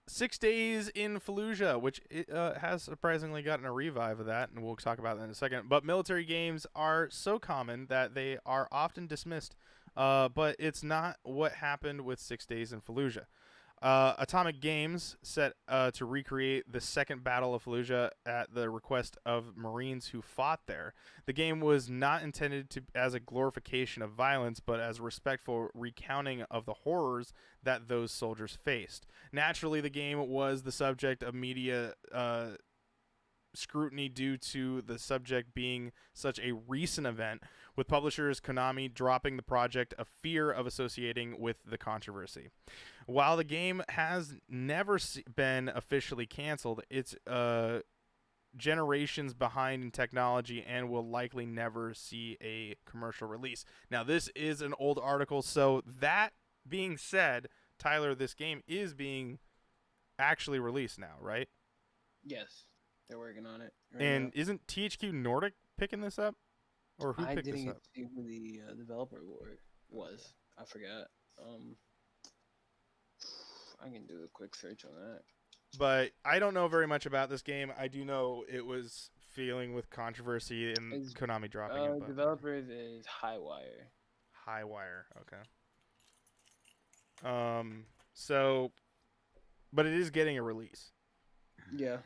6 Days in Fallujah, which has surprisingly gotten a revive of that, and we'll talk about that in a second. But military games are so common that they are often dismissed. But it's not what happened with 6 Days in Fallujah. Atomic Games set to recreate the second Battle of Fallujah at the request of Marines who fought there. The game was not intended as a glorification of violence, but as a respectful recounting of the horrors that those soldiers faced. Naturally, the game was the subject of media scrutiny due to the subject being such a recent event, with publishers Konami dropping the project of fear of associating with the controversy. While the game has never been officially canceled, it's generations behind in technology and will likely never see a commercial release. Now, this is an old article, so that being said, Tyler, this game is being actually released now, right? Yes, they're working on it. Right And now. isn't THQ Nordic picking this up? Or who I picked didn't this get up? to see who the developer was. I forgot. I can do a quick search on that. But I don't know very much about this game. I do know it was feeling with controversy and It's, Konami dropping it. But Developers is Highwire. Highwire, okay. So, but it is getting a release. Yeah,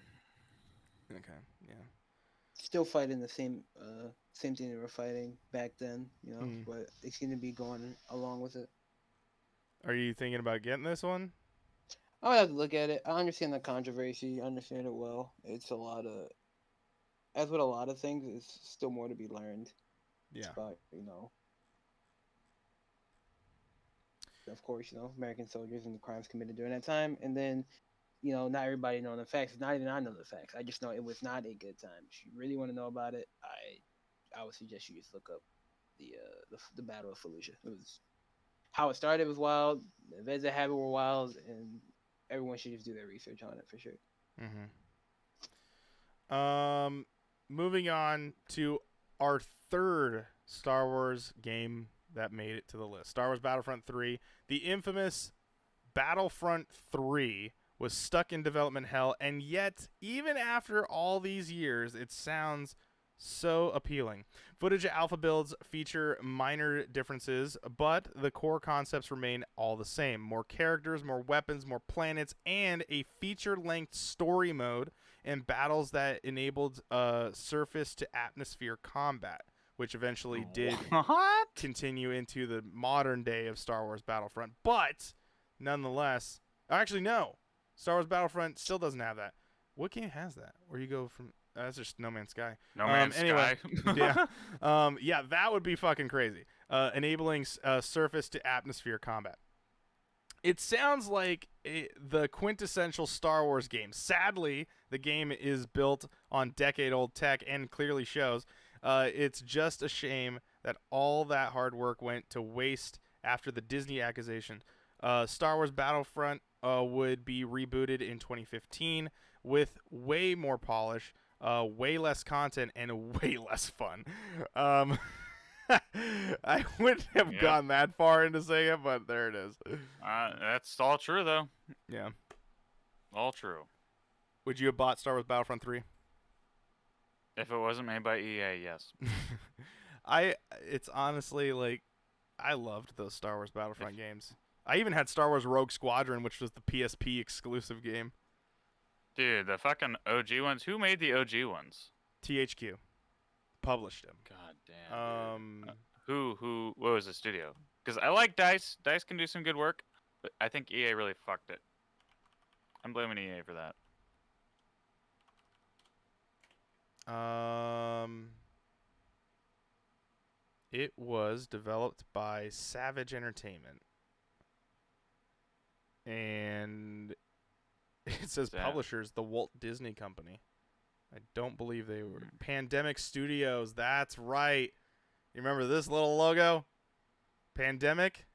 Okay, yeah. still fighting the same thing they were fighting back then. Mm. But they seem to be going along with it. Are you thinking about getting this one? I would have to look at it. I understand the controversy. I understand it well. It's a lot of, as with a lot of things, it's still more to be learned. Yeah. About of course, American soldiers and the crimes committed during that time, and then, not everybody knowing the facts. Not even I know the facts. I just know it was not a good time. If you really want to know about it, I would suggest you just look up the Battle of Fallujah. It was how it started was wild. The events that happened were wild, and everyone should just do their research on it for sure. Mm-hmm. Moving on to our third Star Wars game that made it to the list. Star Wars Battlefront 3. The infamous Battlefront 3 was stuck in development hell, and yet, even after all these years, it sounds so appealing. Footage of alpha builds feature minor differences, but the core concepts remain all the same. More characters, more weapons, more planets, and a feature-length story mode and battles that enabled surface to atmosphere combat, which eventually did What? continue into the modern day of Star Wars Battlefront. But nonetheless, actually no, Star Wars Battlefront still doesn't have that. What game has that? Where you go from? That's just No Man's Sky. No Man's anyway, Sky. yeah, that would be fucking crazy. Enabling surface to atmosphere combat. It sounds like the quintessential Star Wars game. Sadly, the game is built on decade-old tech and clearly shows. It's just a shame that all that hard work went to waste after the Disney acquisition. Star Wars Battlefront would be rebooted in 2015 with way more polish, way less content, and way less fun. I wouldn't have gone that far into saying it, but there it is. That's all true, though. Yeah. All true. Would you have bought Star Wars Battlefront 3? If it wasn't made by EA, yes. It's honestly like I loved those Star Wars Battlefront games. I even had Star Wars Rogue Squadron, which was the PSP exclusive game. Dude, the fucking OG ones. Who made the OG ones? THQ published them. God damn. Dude. Um, Who? What was the studio? Because I like Dice. Dice can do some good work, but I think EA really fucked it. I'm blaming EA for that. it was developed by Savage Entertainment, and it says publishers the Walt Disney Company. I don't believe they were Pandemic Studios. That's right. You remember this little logo? Pandemic.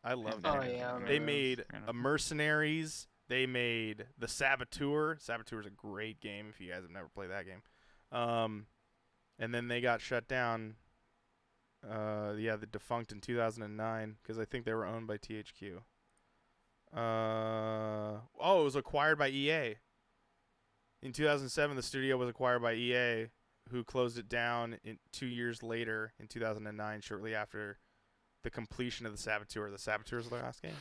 I love that. Oh yeah, They made Mercenaries. They made the Saboteur. Saboteur's a great game if you guys have never played that game. And then they got shut down. They defunct in 2009 because I think they were owned by THQ. It was acquired by EA. In 2007, the studio was acquired by EA, who closed it down 2 years later in 2009, shortly after the completion of the Saboteur. The Saboteur was the last game.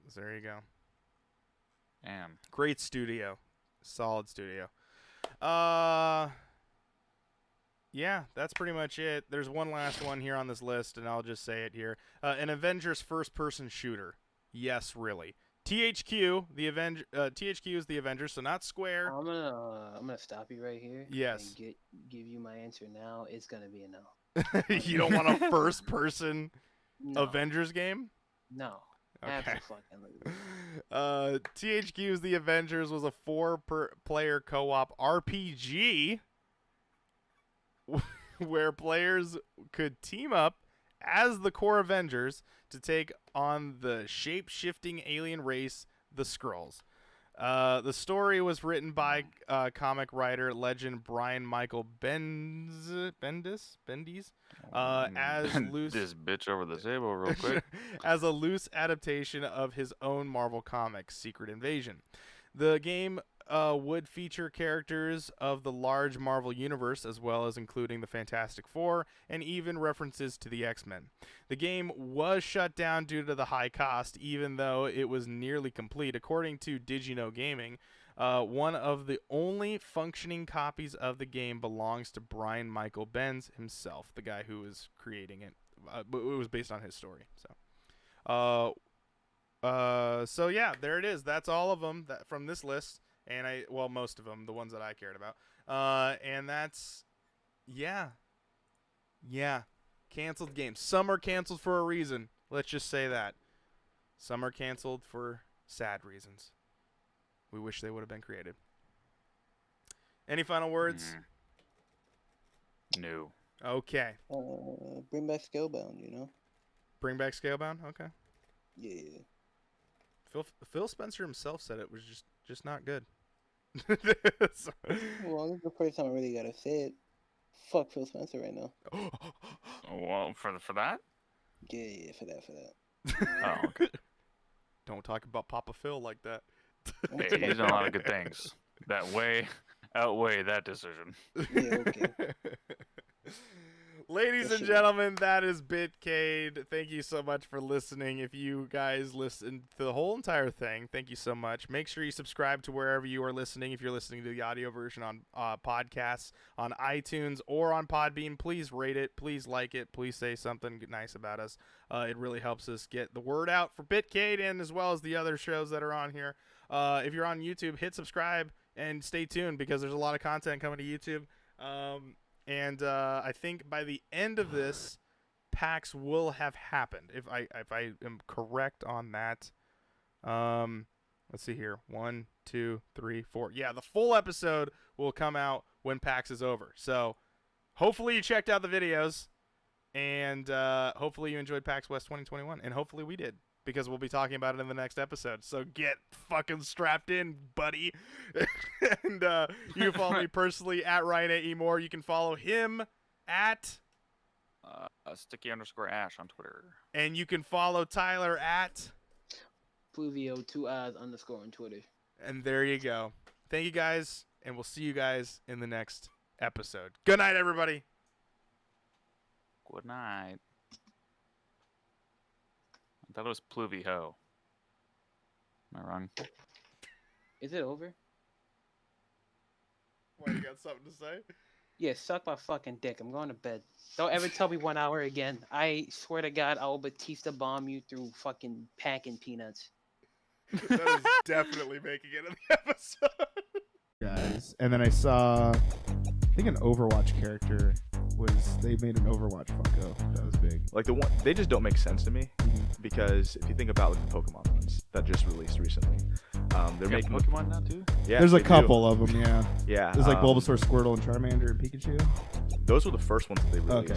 So there you go. Damn. Great studio. Solid studio. Yeah, that's pretty much it. There's one last one here on this list, and I'll just say it here. An Avengers first-person shooter. Yes, really. THQ, THQ is the Avengers, so not Square. I'm gonna stop you right here. Yes. And give you my answer now. It's gonna be a no. You don't want a first-person No. Avengers game? No. Okay. Absolutely. THQ's The Avengers was a 4-player co-op RPG where players could team up as the core Avengers to take on the shape-shifting alien race, the Skrulls. The story was written by comic writer legend Brian Michael Bendis as loose this bitch over the table real quick. as a loose adaptation of his own Marvel Comics Secret Invasion. The game would feature characters of the large Marvel universe, as well as including the Fantastic Four and even references to the X-Men. The game was shut down due to the high cost, even though it was nearly complete. According to Digino Gaming, one of the only functioning copies of the game belongs to Brian Michael Bendis himself, the guy who was creating it. But it was based on his story. So yeah, there it is. That's all of them from this list. And most of them, the ones that I cared about. And that's, yeah, canceled games. Some are canceled for a reason. Let's just say that. Some are canceled for sad reasons. We wish they would have been created. Any final words? No. Okay. Bring back Scalebound, you know? Bring back Scalebound? Okay. Yeah. Phil Spencer himself said it was just not good. Well, this is the first time I really gotta say it. Fuck Phil Spencer right now. Well, for that? Yeah, for that. Oh, okay. Don't talk about Papa Phil like that. Hey, he's done a lot of good things that outweigh that decision. Yeah, okay. Ladies and gentlemen, that is Bitcade. Thank you so much for listening. If you guys listened to the whole entire thing, thank you so much. Make sure you subscribe to wherever you are listening. If you're listening to the audio version on podcasts, on iTunes, or on Podbean, please rate it. Please like it. Please say something nice about us. It really helps us get the word out for Bitcade and as well as the other shows that are on here. If you're on YouTube, hit subscribe and stay tuned because there's a lot of content coming to YouTube. And I think by the end of this, PAX will have happened. If I am correct on that. Let's see here. 1, 2, 3, 4. Yeah, the full episode will come out when PAX is over. So hopefully you checked out the videos. And hopefully you enjoyed PAX West 2021. And hopefully we did. Because we'll be talking about it in the next episode. So get fucking strapped in, buddy. And you can follow me personally at Ryan A. E. Moore. You can follow him at Sticky_Ash on Twitter. And you can follow Tyler at Fluvio 2eyes_ on Twitter. And there you go. Thank you guys, and we'll see you guys in the next episode. Good night, everybody. Good night. I thought it was Pluvy Ho. Am I wrong? Is it over? Why, you got something to say? Yeah, suck my fucking dick. I'm going to bed. Don't ever tell me 1 hour again. I swear to God, I will Batista bomb you through fucking packing peanuts. That is definitely making it in the episode. Guys, and then I saw, I think an Overwatch character they made an Overwatch Funko. That was big. Like they just don't make sense to me because if you think about like the Pokemon ones that just released recently, they're making Pokemon now too. Yeah, There's a they do. couple of them, yeah. Yeah, There's like Bulbasaur, Squirtle, and Charmander, and Pikachu. those were the first ones that they released. Okay.